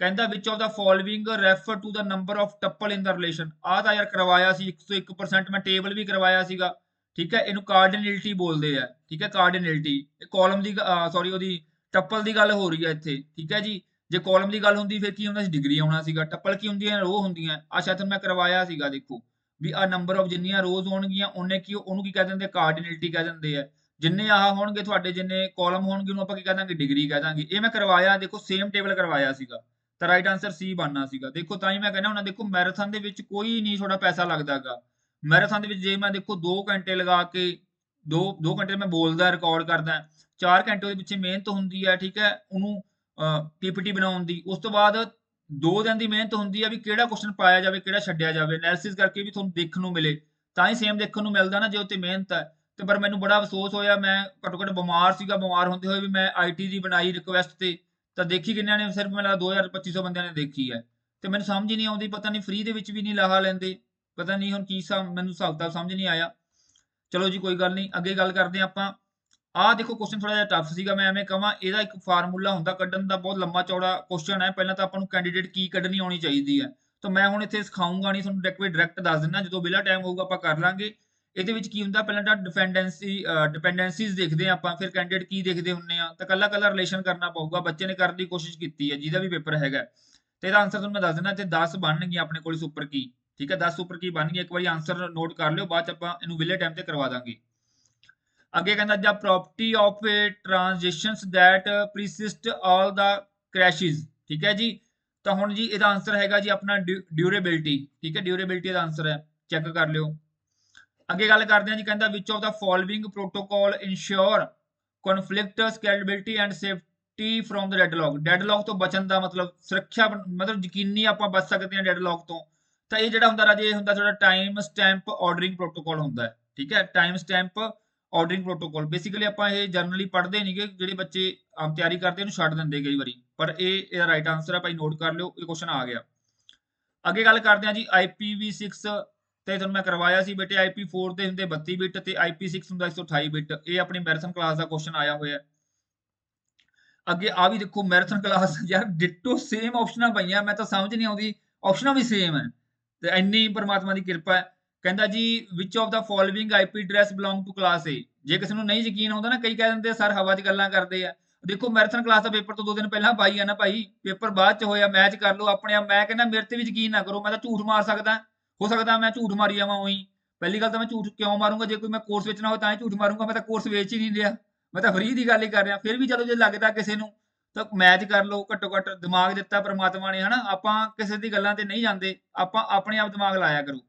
ਕਹਿੰਦਾ which of the following refer to the number of tuple in the relation. ਆਹ ਤਾਂ ਯਾਰ ਕਰਵਾਇਆ ਸੀ 101%, ਮੈਂ ਟੇਬਲ ਵੀ ਕਰਵਾਇਆ ਸੀਗਾ। ਠੀਕ ਹੈ, ਇਹਨੂੰ ਕਾਰਡੀਨੈਲਿਟੀ ਬੋਲਦੇ ਆ। ਠੀਕ ਹੈ, ਕਾਰਡੀਨੈਲਿਟੀ, ਇਹ ਕਾਲਮ ਦੀ ਸੌਰੀ ਉਹਦੀ ਟੱਪਲ ਦੀ ਗੱਲ ਹੋ ਰਹੀ ਹੈ ਇੱਥੇ। ਠੀਕ ਹੈ ਜੀ, ਜੇ ਕਾਲਮ ਦੀ ਗੱਲ ਹੁੰਦੀ ਫਿਰ ਕੀ ਹੁੰਦਾ ਸੀ, ਡਿਗਰੀ ਆਉਣਾ ਸੀਗਾ। ਟੱਪਲ ਕੀ ਹੁੰਦੀਆਂ, ਰੋ ਹੁੰਦੀਆਂ। ਆ ਸ਼ਾਇਦ ਮੈਂ ਕਰਵਾਇਆ ਸੀਗਾ, ਦੇਖੋ ਵੀ ਆ ਨੰਬਰ ਆਫ ਜਿੰਨੀਆਂ ਰੋਜ਼ ਹੋਣਗੀਆਂ ਉਹਨੇ ਕੀ, ਉਹਨੂੰ ਕੀ ਕਹਿ ਦਿੰਦੇ, ਕਾਰਡੀਨੈਲਿਟੀ ਕਹਿ ਦਿੰਦੇ ਆ। ਜਿੰਨੇ ਆਹ ਹੋਣਗੇ ਤੁਹਾਡੇ, ਜਿੰਨੇ ਕਾਲਮ ਹੋਣਗੇ ਉਹਨੂੰ ਆਪਾਂ ਕੀ ਕਹਿ ਦਾਂਗੇ, ਡਿਗਰੀ ਕਹਿ ਦਾਂਗੇ। ਇਹ ਮੈਂ ਕਰਵਾਇਆ, ਦੇਖੋ ਸੇਮ ਟੇਬਲ ਕਰਵਾਇਆ ਸੀਗਾ। ਤਾਂ ਰਾਈਟ ਆਨਸਰ ਸੀ ਬਣਨਾ ਸੀਗਾ। ਦੇਖੋ ਤਾਂ ਹੀ ਮੈਂ ਕਹਿੰਦਾ ਹੁੰਦਾ, ਦੇਖੋ ਮੈਰਾਥਨ ਦੇ ਵਿੱਚ ਕੋਈ ਨਹੀਂ ਥੋੜਾ ਪੈਸਾ ਲੱਗਦਾਗਾ। ਮੈਰਾਥਨ ਦੇ ਵਿੱਚ ਜੇ ਮੈਂ ਦੇਖੋ 2 ਘੰਟੇ ਲਗਾ ਕੇ, 2 ਘੰਟੇ ਮੈਂ ਬੋਲਦਾ ਰਿਕਾਰਡ ਕਰਦਾ, 4 ਘੰਟੇ ਉਹਦੇ ਪਿੱਛੇ ਮਿਹਨਤ ਹੁੰਦੀ ਹੈ। ਠੀਕ ਹੈ, ਉਹਨੂੰ ਪੀਪੀਟੀ ਬਣਾਉਣ ਦੀ, ਉਸ ਤੋਂ ਬਾਅਦ 2 ਦਿਨ ਦੀ ਮਿਹਨਤ ਹੁੰਦੀ ਹੈ ਵੀ ਕਿਹੜਾ ਕੁਐਸਚਨ ਪਾਇਆ ਜਾਵੇ, ਕਿਹੜਾ ਛੱਡਿਆ ਜਾਵੇ, ਐਨਾਲਿਸਿਸ ਕਰਕੇ ਵੀ ਤੁਹਾਨੂੰ ਦੇਖਣ ਨੂੰ ਮਿਲੇ, ਤਾਂ ਹੀ ਸੇਮ ਦੇਖਣ ਨੂੰ ਮਿਲਦਾ ਨਾ ਜੇ ਉੱਤੇ ਮਿਹਨਤ ਹੈ। ਤੇ ਪਰ ਮੈਨੂੰ ਬੜਾ ਅਫਸੋਸ ਹੋਇਆ, ਮੈਂ ਘੱਟੋ ਘੱਟ ਬਿਮਾਰ ਸੀਗਾ, ਬਿਮਾਰ ਹੁੰਦੇ ਹੋਏ ਵੀ ਮੈਂ ਆਈਟੀ ਦੀ ਬਣਾਈ ਰਿਕੁਐਸਟ ਤੇ, ਤਾਂ ਦੇਖੀ ਕਿੰਨਿਆਂ ਨੇ, ਸਿਰਫ ਮੇਰਾ 2250 ਬੰਦਿਆਂ ਨੇ ਦੇਖੀ ਹੈ। ਤੇ ਮੈਨੂੰ ਸਮਝ ਹੀ ਨਹੀਂ ਆਉਂਦੀ, ਪਤਾ ਨਹੀਂ ਫ੍ਰੀ ਦੇ ਵਿੱਚ ਵੀ ਨਹੀਂ ਲਾਹਾ ਲੈਂਦੇ, ਪਤਾ ਨਹੀਂ ਹੁਣ ਕੀ ਮੈਨੂੰ ਹਿਸਾਬ ਕਿਤਾਬ ਸਮਝ ਨਹੀਂ ਆਇਆ। ਚਲੋ ਜੀ ਕੋਈ ਗੱਲ ਨਹੀਂ, ਅੱਗੇ ਗੱਲ ਕਰਦੇ ਹਾਂ ਆਪਾਂ। ਆਹ ਦੇਖੋ ਕੁਐਸਚਨ ਥੋੜਾ ਜਿਹਾ ਟਫ ਸੀਗਾ, ਮੈਂ ਐਵੇਂ ਕਹਾਂ, ਇਹਦਾ ਇੱਕ ਫਾਰਮੂਲਾ ਹੁੰਦਾ ਕੱਢਣ ਦਾ, ਬਹੁਤ ਲੰਮਾ ਚੌੜਾ ਕੁਐਸਚਨ ਹੈ। ਪਹਿਲਾਂ ਤਾਂ ਆਪਾਂ ਨੂੰ ਕੈਂਡੀਡੇਟ ਕੀ ਕੱਢਣੀ ਆਉਣੀ ਚਾਹੀਦੀ ਹੈ, ਤਾਂ ਮੈਂ ਹੁਣ ਇੱਥੇ ਸਿਖਾਊਂਗਾ ਨਹੀਂ ਤੁਹਾਨੂੰ, ਡਾਇਰੈਕਟ ਦੱਸ ਦਿੰਦਾ, ਜਦੋਂ ਵਿਹਲਾ ਟਾਈਮ ਹੋਊਗਾ ਆਪਾਂ ਕਰ ਲਾਂਗੇ। ਇਹਦੇ ਵਿੱਚ ਕੀ ਹੁੰਦਾ, ਪਹਿਲਾਂ ਤਾਂ ਡਿਪੈਂਡੈਂਸੀਜ਼ ਦੇਖਦੇ ਹਾਂ ਆਪਾਂ, ਫਿਰ ਕੈਂਡੀਡੇਟ ਕੀ ਦੇਖਦੇ ਹੁੰਦੇ ਆ, ਤਾਂ ਕੱਲਾ ਕੱਲਾ ਰਿਲੇਸ਼ਨ ਕਰਨਾ ਪਊਗਾ। ਬੱਚੇ ਨੇ ਕਰਨ ਦੀ ਕੋਸ਼ਿਸ਼ ਕੀਤੀ ਹੈ, ਜਿਹਦਾ ਵੀ ਪੇਪਰ ਹੈਗਾ। ਤੇ ਇਹਦਾ ਆਨਸਰ ਤੁਹਾਨੂੰ ਮੈਂ ਦੱਸ ਦਿੰਦਾ, ਇੱਥੇ 10 ਬਣਨਗੀਆਂ ਆਪਣੇ ਕੋਲ ਸੁਪਰ ਕੀ। ਠੀਕ ਹੈ, 10 ਸੁਪਰ ਕੀ ਬਣ ਗਈ, ਇੱਕ ਵਾਰੀ ਆਨਸਰ ਨੋਟ ਕਰ ਲਿਓ, ਬਾਅਦ ਚ ਆਪਾਂ ਇਹਨੂੰ ਵਿਹਲੇ ਟਾਈਮ ਤੇ ਕਰਵਾ ਦਾਂਗੇ। ਅੱਗੇ ਕਹਿੰਦਾ ਜਾਂ ਪ੍ਰੋਪਰਟੀ ਆਫ ਟ੍ਰਾਂਜੈਕਸ਼ਨਸ ਦੈਟ ਪਰਸਿਸਟ ਆਲ ਦਾ ਕ੍ਰੈਸ਼ਿਸ। ਠੀਕ ਹੈ ਜੀ, ਤਾਂ ਹੁਣ ਜੀ ਇਹਦਾ ਆਨਸਰ ਹੈਗਾ ਜੀ ਆਪਣਾ ਡਿਊਰੇਬਿਲਿਟੀ। ਠੀਕ ਹੈ, ਡਿਊਰੇਬਿਲਿਟੀ ਦਾ ਆਨਸਰ ਹੈ, ਚੈੱਕ ਕਰ ਲਿਓ। ਅੱਗੇ ਗੱਲ ਕਰਦੇ ਹਾਂ ਜੀ, ਕਹਿੰਦਾ which of the following protocol ensure conflict scalability and safety from the deadlock. Deadlock ਤੋਂ ਬਚਣ ਦਾ ਮਤਲਬ ਸੁਰੱਖਿਆ, ਮਤਲਬ ਯਕੀਨੀ ਆਪਾਂ ਬਚ ਸਕਦੇ ਹਾਂ ਡੈਡਲੌਕ ਤੋਂ। ਤਾਂ ਇਹ ਜਿਹੜਾ ਹੁੰਦਾ ਰਾਜੇ, ਇਹ ਹੁੰਦਾ ਤੁਹਾਡਾ ਟਾਈਮ ਸਟੈਂਪ ਆਰਡਰਿੰਗ ਪ੍ਰੋਟੋਕਾਲ ਹੁੰਦਾ ਹੈ। ਠੀਕ ਹੈ, time stamp ordering protocol. Basically ਆਪਾਂ ਇਹ ਜਰਨਲੀ ਪੜ੍ਹਦੇ ਨਹੀਂਗੇ, ਜਿਹੜੇ ਬੱਚੇ ਆਮ ਤਿਆਰੀ ਕਰਦੇ ਇਹਨੂੰ ਛੱਡ ਦਿੰਦੇ ਕਈ ਵਾਰੀ, ਪਰ ਇਹ ਇਹਦਾ ਰਾਈਟ ਆਨਸਰ ਹੈ ਭਾਈ, ਨੋਟ ਕਰ ਲਿਓ, ਇਹ ਕੁਐਸਚਨ ਆ ਗਿਆ। ਅੱਗੇ ਗੱਲ ਕਰਦੇ ਹਾਂ ਜੀ IPv6 ਤੇ ਤੁਹਾਨੂੰ ਮੈਂ ਕਰਵਾਇਆ ਸੀ ਬੇਟੇ, IP4 ਦੇ ਹੁੰਦੇ 32 ਬਿਟ ਤੇ IP6 ਹੁੰਦਾ 128 ਬਿਟ। ਇਹ ਆਪਣੀ ਮੈਰਾਥਨ ਕਲਾਸ ਦਾ ਕੁਐਸਚਨ ਆਇਆ ਹੋਇਆ। ਅੱਗੇ ਆ ਵੀ ਦੇਖੋ ਮੈਰਾਥਨ ਕਲਾਸ, ਯਾਰ ਡਿਟੋ ਸੇਮ ਆਪਸ਼ਨਾਂ ਪਈਆਂ, ਮੈਂ ਤਾਂ ਸਮਝ ਨਹੀਂ ਆਉਂਦੀ, ਆਪਸ਼ਨਾਂ ਵੀ ਸੇਮ ਹੈ, ਤੇ ਇੰਨੀ ਪਰਮਾਤਮਾ ਦੀ ਕਿਰਪਾ ਹੈ। ਕਹਿੰਦਾ ਜੀ which of the following IP address belong to class A। ਜੇ ਕਿਸੇ ਨੂੰ ਨਹੀਂ ਯਕੀਨ ਆਉਂਦਾ ਨਾ, ਕਈ ਕਹਿ ਦਿੰਦੇ ਸਰ ਹਵਾ 'ਚ ਗੱਲਾਂ ਕਰਦੇ ਆ। ਦੇਖੋ ਮੈਰਾਥਨ ਕਲਾਸ ਦਾ ਪੇਪਰ ਤੋਂ 2 ਦਿਨ ਪਹਿਲਾਂ ਪਾਈ ਆ ਨਾ ਭਾਈ, ਪੇਪਰ ਬਾਅਦ 'ਚ ਹੋਇਆ, ਮੈਚ ਕਰ ਲਓ ਆਪਣੇ ਆਪ। ਮੈਂ ਕਹਿੰਦਾ ਮੇਰੇ ਤੇ ਵੀ ਯਕੀਨ ਨਾ ਕਰੋ, ਮੈਂ ਤਾਂ ਝੂਠ ਮਾਰ ਸਕਦਾ, ਹੋ ਸਕਦਾ ਮੈਂ ਝੂਠ ਮਾਰੀ ਜਾਵਾਂ ਉਹੀ। ਪਹਿਲੀ ਗੱਲ ਤਾਂ ਮੈਂ ਝੂਠ ਕਿਉਂ ਮਾਰੂੰਗਾ, ਜੇ ਕੋਈ ਮੈਂ ਕੋਰਸ ਵੇਚਣਾ ਹੋਵੇ ਤਾਂ ਹੀ ਝੂਠ ਮਾਰੂੰਗਾ, ਮੈਂ ਤਾਂ ਕੋਰਸ ਵੇਚ ਹੀ ਨਹੀਂ ਰਿਹਾ, ਮੈਂ ਤਾਂ ਫ੍ਰੀ ਦੀ ਗੱਲ ਹੀ ਕਰ ਰਿਹਾ। ਫਿਰ ਵੀ ਚਲੋ ਜੇ ਲੱਗਦਾ ਕਿਸੇ ਨੂੰ ਤਾਂ ਮੈਚ ਕਰ ਲਓ, ਘੱਟੋ ਘੱਟ ਦਿਮਾਗ ਦਿੱਤਾ ਪ੍ਰਮਾਤਮਾ ਨੇ, ਹਨਾ। ਆਪਾਂ ਕਿਸੇ ਦੀ ਗੱਲਾਂ ਤੇ ਨਹੀਂ ਜਾਂਦੇ, ਆਪਾਂ ਆਪਣੇ ਆਪ ਦਿਮਾਗ ਲਾਇਆ ਕਰੋ।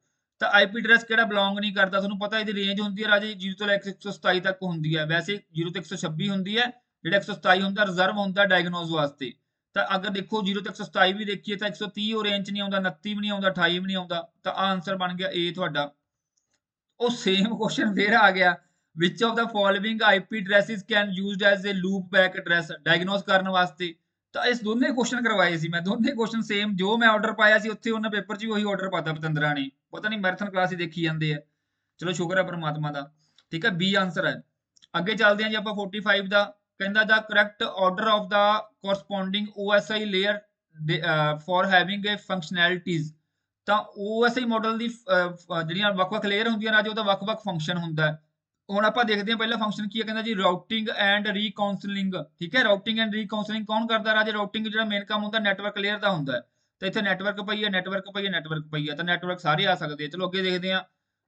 ਤਾਂ IP ਐਡਰੈਸ ਕਿਹੜਾ ਬਿਲੋਂਗ ਨਹੀਂ ਕਰਦਾ, ਤੁਹਾਨੂੰ ਪਤਾ ਇਹਦੀ ਰੇਂਜ ਹੁੰਦੀ ਹੈ ਰਾਜੇ 0 ਤੋਂ ਲੈ ਕੇ 127 ਤੱਕ ਹੁੰਦੀ ਹੈ। ਵੈਸੇ 0 ਤੋਂ 126 ਹੁੰਦੀ ਹੈ, ਜਿਹੜਾ 127 ਹੁੰਦਾ ਰਿਜ਼ਰਵ ਹੁੰਦਾ ਡਾਇਗਨੋਜ਼ ਵਾਸਤੇ। ਤਾਂ ਅਗਰ ਦੇਖੋ 0 ਤੋਂ 127 ਵੀ ਦੇਖੀਏ ਤਾਂ 130 ਉਹ ਰੇਂਜ 'ਚ ਨਹੀਂ ਆਉਂਦਾ, 29 ਵੀ ਨਹੀਂ ਆਉਂਦਾ, 28 ਵੀ ਨਹੀਂ ਆਉਂਦਾ, ਤਾਂ ਆਂਸਰ ਬਣ ਗਿਆ A ਤੁਹਾਡਾ। ਉਹ ਸੇਮ ਕੁਐਸਚਨ ਫਿਰ ਆ ਗਿਆ, which of the following IP addresses can used as a loop back address diagnose ਕਰਨ ਵਾਸਤੇ। ਤਾਂ ਇਸ ਦੋਨੇ ਕੁਐਸਚਨ ਕਰਵਾਏ ਸੀ ਮੈਂ, ਦੋਨੇ ਕੁਐਸਚਨ ਸੇਮ, ਜੋ ਮੈਂ ਆਰਡਰ ਪਾਇਆ ਸੀ ਉੱਥੇ ਉਹਨਾਂ ਪੇਪਰ 'ਚ ਵੀ ਉਹੀ ਆਰਡਰ ਪਾਤਾ ਪਤੰਦਰਾ ਨੇ, ਪਤਾ ਨਹੀਂ ਮੈਰਾਥਨ ਕਲਾਸ ਹੀ ਦੇਖੀ ਜਾਂਦੇ ਆ। ਚਲੋ ਸ਼ੁਕਰ ਹੈ ਪਰਮਾਤਮਾ ਦਾ। ਠੀਕ ਹੈ, ਬੀ ਆਂਸਰ ਹੈ। ਅੱਗੇ ਚੱਲਦੇ ਹਾਂ ਜੀ ਆਪਾਂ 45 ਦਾ। ਕਹਿੰਦਾ the correct order of the corresponding OSI layer for having a functionalities. ਤਾਂ OSI ਮਾਡਲ ਦੀ ਜਿਹੜੀਆਂ ਵੱਖ-ਵੱਖ ਲੇਅਰ ਹੁੰਦੀਆਂ ਰਾਜੇ, ਉਹਦਾ ਵੱਖ-ਵੱਖ ਫੰਕਸ਼ਨ ਹੁੰਦਾ ਹੈ। ਹੁਣ ਆਪਾਂ ਦੇਖਦੇ ਹਾਂ ਪਹਿਲਾ ਫੰਕਸ਼ਨ ਕੀ ਹੈ। ਕਹਿੰਦਾ ਜੀ ਰਾਊਟਿੰਗ ਐਂਡ ਰੀਕਾਉਂਸਲਿੰਗ। ਠੀਕ ਹੈ, ਰਾਊਟਿੰਗ ਐਂਡ ਰੀਕਾਉਂਸਲਿੰਗ ਕੌਣ ਕਰਦਾ ਰਾਜੇ? ਰਾਊਟਿੰਗ ਜਿਹੜਾ ਮੇਨ ਕੰਮ ਹੁੰਦਾ ਨੈਟਵਰਕ ਲੇਅਰ ਦਾ ਹੁੰਦਾ ਹੈ। ਤਾਂ ਇੱਥੇ ਨੈਟਵਰਕ ਪਈ ਹੈ, ਨੈਟਵਰਕ ਪਈ ਹੈ, ਨੈਟਵਰਕ ਪਈ ਹੈ, ਤਾਂ ਨੈਟਵਰਕ ਸਾਰੇ ਆ ਸਕਦੇ ਆ। ਚਲੋ ਅੱਗੇ ਦੇਖਦੇ ਹਾਂ।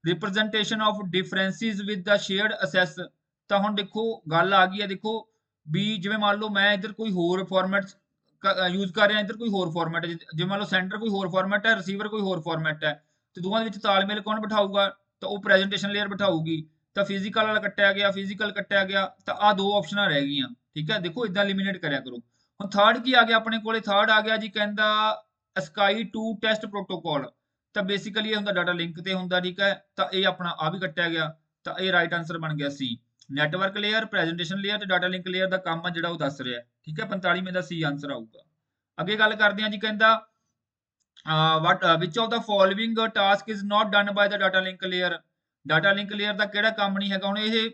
Representation of differences with the shared access. ਤਾਂ ਹੁਣ ਦੇਖੋ ਗੱਲ ਆ ਗਈ ਹੈ, ਦੇਖੋ ਵੀ ਜਿਵੇਂ ਮੰਨ ਲਓ ਮੈਂ ਇੱਧਰ ਕੋਈ ਹੋਰ ਫਾਰਮੈਟ ਯੂਜ਼ ਕਰ ਰਿਹਾ, ਇੱਧਰ ਕੋਈ ਹੋਰ ਫਾਰਮੈਟ ਹੈ। ਜਿਵੇਂ ਮੰਨ ਲਓ ਸੈਂਡਰ ਕੋਈ ਹੋਰ ਫਾਰਮੈਟ ਹੈ, ਰਿਸੀਵਰ ਕੋਈ ਹੋਰ ਫਾਰਮੈਟ ਹੈ, ਤੇ ਦੋਵਾਂ ਦੇ ਵਿੱਚ ਤਾਲਮੇਲ ਕੌਣ ਬਿਠਾਊਗਾ? ਤਾਂ ਉਹ ਪ੍ਰੈਜੈਂਟੇਸ਼ਨ ਲੇਅਰ ਬਿਠਾਊਗੀ। ਤਾਂ ਫਿਜ਼ੀਕਲ ਵਾਲਾ ਕੱਟਿਆ ਗਿਆ, ਫਿਜ਼ੀਕਲ ਕੱਟਿਆ ਗਿਆ, ਤਾਂ ਆਹ ਦੋ ਆਪਸ਼ਨਾਂ ਰਹਿ ਗਈਆਂ। ਠੀਕ ਹੈ, ਦੇਖੋ ਇਦਾਂ ਐਲੀਮੀਨੇਟ ਕਰਿਆ ਕਰੋ। ਹੁਣ ਥਰਡ ਕੀ ਆ ਗਿਆ ਆਪਣੇ ਕੋਲੇ? ਥਰਡ ਆ ਗਿਆ ਜੀ, ਕਹਿੰਦਾ ਸਕਾਈ 2 ਟੈਸਟ ਪ੍ਰੋਟੋਕਾਲ। ਤਾਂ ਬੇਸਿਕਲੀ ਇਹ ਹੁੰਦਾ ਡਾਟਾ ਲਿੰਕ ਤੇ ਹੁੰਦਾ। ਠੀਕ ਹੈ, ਤਾਂ ਇਹ ਆਪਣਾ ਆ ਵੀ ਕੱਟਿਆ ਗਿਆ, ਤਾਂ ਇਹ ਰਾਈਟ ਆਂਸਰ ਬਣ ਗਿਆ ਸੀ। ਨੈਟਵਰਕ ਲੇਅਰ, ਪ੍ਰੈਜੈਂਟੇਸ਼ਨ ਲੇਅਰ ਤੇ ਡਾਟਾ ਲਿੰਕ ਲੇਅਰ ਦਾ ਕੰਮ ਆ ਜਿਹੜਾ ਉਹ ਦੱਸ ਰਿਹਾ। ਠੀਕ ਹੈ, 45ਵੇਂ ਦਾ ਸੀ ਆਂਸਰ ਆਊਗਾ। ਅੱਗੇ ਗੱਲ ਕਰਦੇ ਹਾਂ ਜੀ। ਕਹਿੰਦਾ which of the following task is not done by the data link layer। Data link layer ਦਾ ਕਿਹੜਾ ਕੰਮ ਨਹੀਂ ਹੈਗਾ? ਹੁਣ ਇਹ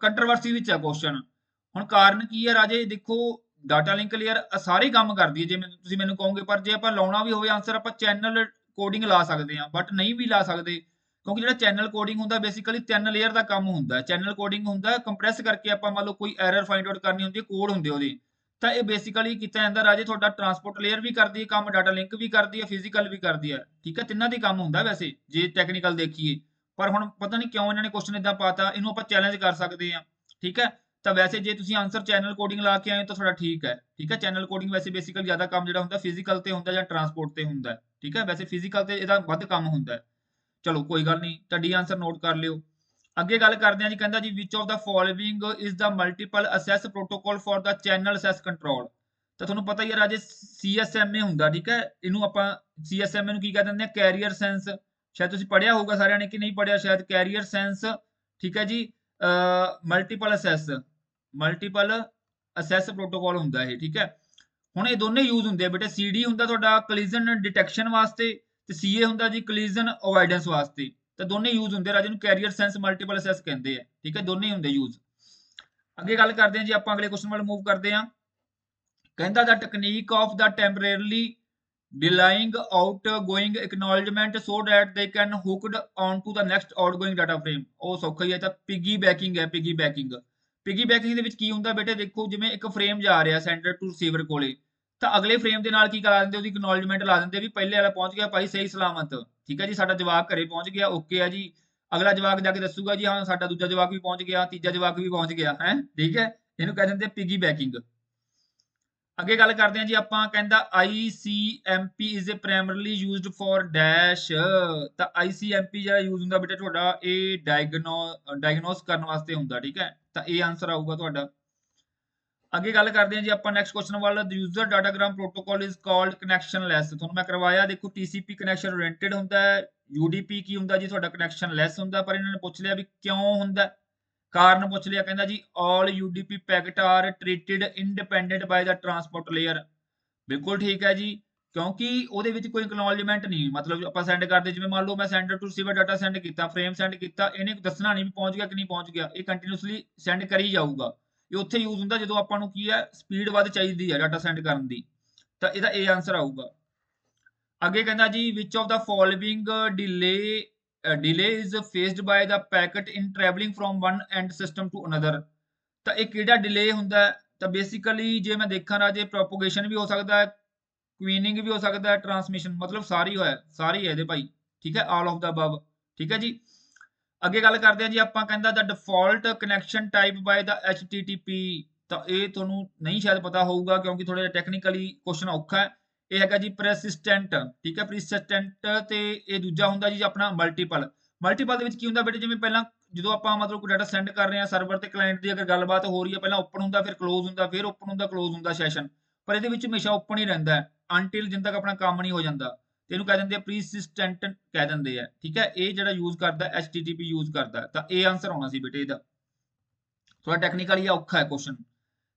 ਕੰਟਰੋਵਰਸੀ ਵਿੱਚ ਹੈ ਕੁਐਸਚਨ। ਹੁਣ ਕਾਰਨ ਕੀ ਹੈ ਰਾਜੇ? ਦੇਖੋ ਡਾਟਾ ਲਿੰਕ ਲੇਅਰ ਸਾਰੇ ਕੰਮ ਕਰਦੀ ਹੈ ਜੇ ਤੁਸੀਂ ਮੈਨੂੰ ਕਹੋਗੇ, ਪਰ ਜੇ ਆਪਾਂ ਲਾਉਣਾ ਵੀ ਹੋਵੇ ਆਂਸਰ, ਆਪਾਂ ਚੈਨਲ ਕੋਡਿੰਗ ਲਾ ਸਕਦੇ ਹਾਂ, ਬਟ ਨਹੀਂ ਵੀ ਲਾ ਸਕਦੇ, ਕਿਉਂਕਿ ਜਿਹੜਾ ਚੈਨਲ ਕੋਡਿੰਗ ਹੁੰਦਾ ਬੇਸਿਕਲੀ 3 ਲੇਅਰ ਦਾ ਕੰਮ ਹੁੰਦਾ। ਚੈਨਲ ਕੋਡਿੰਗ ਹੁੰਦਾ ਕੰਪਰੈਸ ਕਰਕੇ ਆਪਾਂ ਮੰਨ ਲਓ ਕੋਈ ਐਰਰ ਫਾਈਂਡ ਆਊਟ ਕਰਨੀ ਹੁੰਦੀ ਹੈ, ਕੋਡ ਹੁੰਦੇ ਉਹਦੇ। ਤਾਂ ਇਹ ਬੇਸਿਕਲੀ ਕੀਤਾ ਜਾਂਦਾ ਰਾਜੇ, ਤੁਹਾਡਾ ਟਰਾਂਸਪੋਰਟ ਲੇਅਰ ਵੀ ਕਰਦੀ ਹੈ ਕੰਮ, ਡਾਟਾ ਲਿੰਕ ਵੀ ਕਰਦੀ ਹੈ, ਫਿਜ਼ੀਕਲ ਵੀ ਕਰਦੀ ਹੈ। ਠੀਕ ਹੈ, ਤਿੰਨਾਂ ਦੇ ਕੰਮ ਹੁੰਦਾ ਵੈਸੇ ਜੇ ਟੈਕਨੀਕਲ ਦੇਖੀਏ, ਪਰ ਹੁਣ ਪਤਾ ਨਹੀਂ ਕਿਉਂ ਇਹਨਾਂ ਨੇ ਕੁਐਸਚਨ ਇਦਾਂ ਪਾਤਾ। ਇਹਨੂੰ ਆਪਾਂ ਚੈਲੰਜ ਕਰ ਸਕਦੇ ਹਾਂ। ਠੀਕ ਹੈ, ਤਾਂ ਵੈਸੇ ਜੇ ਤੁਸੀਂ ਆਂਸਰ ਚੈਨਲ ਕੋਡਿੰਗ ਲਾ ਕੇ ਆਏ ਹੋ ਤਾਂ ਤੁਹਾਡਾ ਠੀਕ ਹੈ। ਠੀਕ ਹੈ, ਚੈਨਲ ਕੋਡਿੰਗ ਵੈਸੇ ਬੇਸਿਕਲੀ ਜ਼ਿਆਦਾ ਕੰਮ ਜਿਹੜਾ ਹੁੰਦਾ ਫਿਜ਼ੀਕਲ ਤੇ ਹੁੰਦਾ ਜਾਂ ਟਰਾਂਸਪੋਰਟ ਤੇ ਹੁੰਦਾ। ਠੀਕ ਹੈ, ਵੈਸੇ ਫਿਜ਼ੀਕਲ ਤੇ ਇਹਦਾ ਵੱਧ ਕੰਮ ਹੁੰਦਾ। ਚਲੋ ਕੋਈ ਗੱਲ ਨਹੀਂ, ਤਾਂ ਡੀ ਆਂਸਰ ਨੋਟ ਕਰ ਲਿਓ। ਅੱਗੇ ਗੱਲ ਕਰਦੇ ਹਾਂ ਜੀ। ਕਹਿੰਦਾ ਜੀ which of the following is the multiple access protocol for the channel access control. ਤਾਂ ਤੁਹਾਨੂੰ ਪਤਾ ਹੀ ਹੈ ਰਾਜੇ CSMA ਹੁੰਦਾ। ਠੀਕ ਹੈ, ਇਹਨੂੰ ਆਪਾਂ CSMA ਨੂੰ ਕੀ ਕਹਿ ਦਿੰਦੇ ਆ? Carrier sense. ਸ਼ਾਇਦ ਤੁਸੀਂ ਪੜ੍ਹਿਆ ਹੋਊਗਾ ਸਾਰਿਆਂ ਨੇ, ਕਿ ਨਹੀਂ ਪੜ੍ਹਿਆ ਸ਼ਾਇਦ। Carrier sense. ਠੀਕ ਹੈ ਜੀ, ਮਲਟੀਪਲ ਅਸੈਸ ਪ੍ਰੋਟੋਕਾਲ ਹੁੰਦਾ ਇਹ। ਠੀਕ ਹੈ, ਹੁਣ ਇਹ ਦੋਨੇ ਯੂਜ਼ ਹੁੰਦੇ ਆ ਬੇਟੇ। CD ਹੁੰਦਾ ਤੁਹਾਡਾ ਕਲੀਜ਼ਨ ਡਿਟੈਕਸ਼ਨ ਵਾਸਤੇ, ਤੇ CA ਹੁੰਦਾ ਜੀ ਕਲੀਜ਼ਨ ਅਵੋਇਡੈਂਸ ਵਾਸਤੇ। ਤਾਂ ਦੋਨੇ ਯੂਜ਼ ਹੁੰਦੇ ਰਾਜੇ ਨੂੰ ਕੈਰੀਅਰ ਸੈਂਸ ਮਲਟੀਪਲ ਅਸੈਸ ਕਹਿੰਦੇ ਆ। ਠੀਕ ਹੈ, ਦੋਨੇ ਹੁੰਦੇ ਯੂਜ਼। ਅੱਗੇ ਗੱਲ ਕਰਦੇ ਹਾਂ ਜੀ, ਆਪਾਂ ਅਗਲੇ ਕੁਐਸਚਨ ਵੱਲ ਮੂਵ ਕਰਦੇ ਹਾਂ। ਕਹਿੰਦਾ the technique of the temporarily delaying outgoing acknowledgement so that they can hooked on to the next outgoing data frame। ਉਹ ਸੌਖਾ ਹੀ ਹੈ, ਤਾਂ ਪਿਗੀ ਬੈਕਿੰਗ ਹੈ। ਪਿਗੀ ਬੈਕਿੰਗ ਦੇ ਵਿੱਚ ਕੀ ਹੁੰਦਾ ਬੇਟੇ? ਦੇਖੋ ਜਿਵੇਂ ਇੱਕ ਫਰੇਮ ਜਾ ਰਿਹਾ ਸੈਂਡਰ ਟੂ ਰਿਸੀਵਰ ਕੋਲੇ, ਤਾਂ ਅਗਲੇ ਫਰੇਮ ਦੇ ਨਾਲ ਕੀ ਕਰਾ ਦਿੰਦੇ? ਉਹਦੀ ਐਕਨੋਲਜਮੈਂਟ ਲਾ ਦਿੰਦੇ ਵੀ ਪਹਿਲੇ ਵਾਲਾ ਪਹੁੰਚ ਗਿਆ ਭਾਈ ਸਹੀ ਸਲਾਮਤ। ਠੀਕ ਹੈ ਜੀ, ਸਾਡਾ ਜਵਾਕ ਘਰੇ ਪਹੁੰਚ ਗਿਆ, ਓਕੇ ਹੈ ਜੀ। ਅਗਲਾ ਜਵਾਕ ਜਾ ਕੇ ਦੱਸੂਗਾ ਜੀ ਹਾਂ ਸਾਡਾ ਦੂਜਾ ਜਵਾਕ ਵੀ ਪਹੁੰਚ ਗਿਆ, ਤੀਜਾ ਜਵਾਕ ਵੀ ਪਹੁੰਚ ਗਿਆ ਹੈ। ਠੀਕ ਹੈ, ਇਹਨੂੰ ਕਹਿ ਦਿੰਦੇ ਪਿਗੀ ਬੈਕਿੰਗ। ਅੱਗੇ ਗੱਲ ਕਰਦੇ ਹਾਂ ਜੀ ਆਪਾਂ। ਕਹਿੰਦਾ ICMP is primarily used for dash. ਤਾਂ ICMP ਜਿਹੜਾ ਯੂਜ਼ ਹੁੰਦਾ ਬੇਟਾ ਤੁਹਾਡਾ, ਇਹ ਡਾਇਗਨੋਸ ਕਰਨ ਵਾਸਤੇ ਹੁੰਦਾ। ਠੀਕ ਹੈ, ਤਾਂ ਇਹ ਆਂਸਰ ਆਊਗਾ ਤੁਹਾਡਾ। ਅੱਗੇ ਗੱਲ ਕਰਦੇ ਹਾਂ ਜੀ ਆਪਾਂ ਨੈਕਸਟ ਕੁਐਸਚਨ ਵੱਲ। User datagram protocol is called connectionless. ਤੁਹਾਨੂੰ ਮੈਂ ਕਰਵਾਇਆ, ਦੇਖੋ TCP ਕਨੈਕਸ਼ਨ ਓਰੀਐਂਟਡ ਹੁੰਦਾ ਹੈ, UDP ਕੀ ਹੁੰਦਾ ਜੀ ਤੁਹਾਡਾ ਕਨੈਕਸ਼ਨਲੈਸ ਹੁੰਦਾ। ਪਰ ਇਹਨਾਂ ਨੇ ਪੁੱਛ ਲਿਆ ਵੀ ਕਿਉਂ ਹੁੰਦਾ, ਕਾਰਨ ਪੁੱਛ ਲਿਆ। ਕਹਿੰਦਾ ਜੀ all UDP packet are treated independent by the transport layer. ਬਿਲਕੁਲ ਠੀਕ ਹੈ ਜੀ, ਕਿਉਂਕਿ ਉਹਦੇ ਵਿੱਚ ਕੋਈ ਐਕਨੋਲਜਮੈਂਟ ਨਹੀਂ, ਮਤਲਬ ਆਪਾਂ ਸੈਂਡ ਕਰਦੇ, ਜਿਵੇਂ ਮੰਨ ਲਓ ਮੈਂ sender to receiver data send ਕੀਤਾ, ਫਰੇਮ ਸੈਂਡ ਕੀਤਾ, ਇਹਨੇ ਦੱਸਣਾ ਨਹੀਂ ਵੀ ਪਹੁੰਚ ਗਿਆ ਕਿ ਨਹੀਂ ਪਹੁੰਚ ਗਿਆ। ਇਹ ਕੰਟੀਨਿਊਸਲੀ ਸੈਂਡ ਕਰੀ ਜਾਊਗਾ। ਇਹ ਉੱਥੇ ਯੂਜ਼ ਹੁੰਦਾ ਜਦੋਂ ਆਪਾਂ ਨੂੰ ਕੀ ਹੈ ਸਪੀਡ ਵੱਧ ਚਾਹੀਦੀ ਹੈ ਡਾਟਾ ਸੈਂਡ ਕਰਨ ਦੀ। ਤਾਂ ਇਹਦਾ A ਆਂਸਰ ਆਊਗਾ। ਅੱਗੇ ਕਹਿੰਦਾ ਜੀ which of the following delay is faced by the packet in traveling from one end system to another। ਤਾਂ ਇਹ ਕਿਹੜਾ ਡਿਲੇ ਹੁੰਦਾ? ਤਾਂ ਬੇਸਿਕਲੀ ਜੇ ਮੈਂ ਦੇਖਾਂ ਰਾਜੇ, ਪ੍ਰੋਪੋਗੇਸ਼ਨ ਵੀ ਹੋ ਸਕਦਾ ਹੈ, ਕੁਈਨਿੰਗ ਵੀ ਹੋ ਸਕਦਾ ਹੈ, ਟਰਾਂਸਮਿਸ਼ਨ, ਮਤਲਬ ਸਾਰੀ ਹੈ ਇਹਦੇ ਭਾਈ। ਠੀਕ ਹੈ, ਆਲ ਆਫ ਦਾ ਅਬਵ। ਠੀਕ ਹੈ ਜੀ। ਅੱਗੇ ਗੱਲ ਕਰਦੇ ਹਾਂ ਜੀ ਆਪਾਂ। ਕਹਿੰਦਾ the default connection type by the HTTP। ਤਾਂ ਇਹ ਤੁਹਾਨੂੰ ਨਹੀਂ ਸ਼ਾਇਦ ਪਤਾ ਹੋਊਗਾ ਕਿਉਂਕਿ ਥੋੜਾ ਜਿਹਾ ਟੈਕਨੀਕਲੀ ਕੁਐਸਚਨ ਔਖਾ ਹੈ। ਇਹ ਹੈਗਾ ਜੀ ਪ੍ਰੈਸਿਸਟੈਂਟ। ਠੀਕ ਹੈ, ਪ੍ਰੈਸਿਸਟੈਂਟ। ਤੇ ਇਹ ਦੂਜਾ ਹੁੰਦਾ ਜੀ ਆਪਣਾ ਮਲਟੀਪਲ। ਮਲਟੀਪਲ ਦੇ ਵਿੱਚ ਕੀ ਹੁੰਦਾ ਬੇਟੇ? ਜਿਵੇਂ ਪਹਿਲਾਂ ਜਦੋਂ ਆਪਾਂ ਮਤਲਬ ਕੋਈ ਡਾਟਾ ਸੈਂਡ ਕਰ ਰਹੇ ਹਾਂ ਸਰਵਰ ਤੇ ਕਲਾਇੰਟ ਦੀ ਅਗਰ ਗੱਲਬਾਤ ਹੋ ਰਹੀ ਹੈ, ਪਹਿਲਾਂ ਓਪਨ ਹੁੰਦਾ, ਫਿਰ ਕਲੋਜ਼ ਹੁੰਦਾ, ਫਿਰ ਓਪਨ ਹੁੰਦਾ, ਕਲੋਜ਼ ਹੁੰਦਾ ਸੈਸ਼ਨ। ਪਰ ਇਹਦੇ ਵਿੱਚ ਹਮੇਸ਼ਾ ਓਪਨ ਹੀ ਰਹਿੰਦਾ ਹੈ ਅੰਟਿਲ ਜਿੰਨ ਤੱਕ ਆਪਣਾ ਕੰਮ ਨਹੀਂ ਹੋ ਜਾਂਦਾ, ਤੇ ਇਹਨੂੰ ਕਹਿ ਦਿੰਦੇ ਆ ਪਰਸਿਸਟੈਂਟ ਕਹਿ ਦਿੰਦੇ ਆ। ਠੀਕ ਹੈ, ਇਹ ਜਿਹੜਾ ਯੂਜ਼ ਕਰਦਾ HTTP ਯੂਜ਼ ਕਰਦਾ, ਤਾਂ ਇਹ ਆਨਸਰ ਆਉਣਾ ਸੀ ਬੇਟੇ ਇਹਦਾ। ਥੋੜਾ ਟੈਕਨੀਕਲੀ ਔਖਾ ਹੈ ਕੁਐਸਚਨ।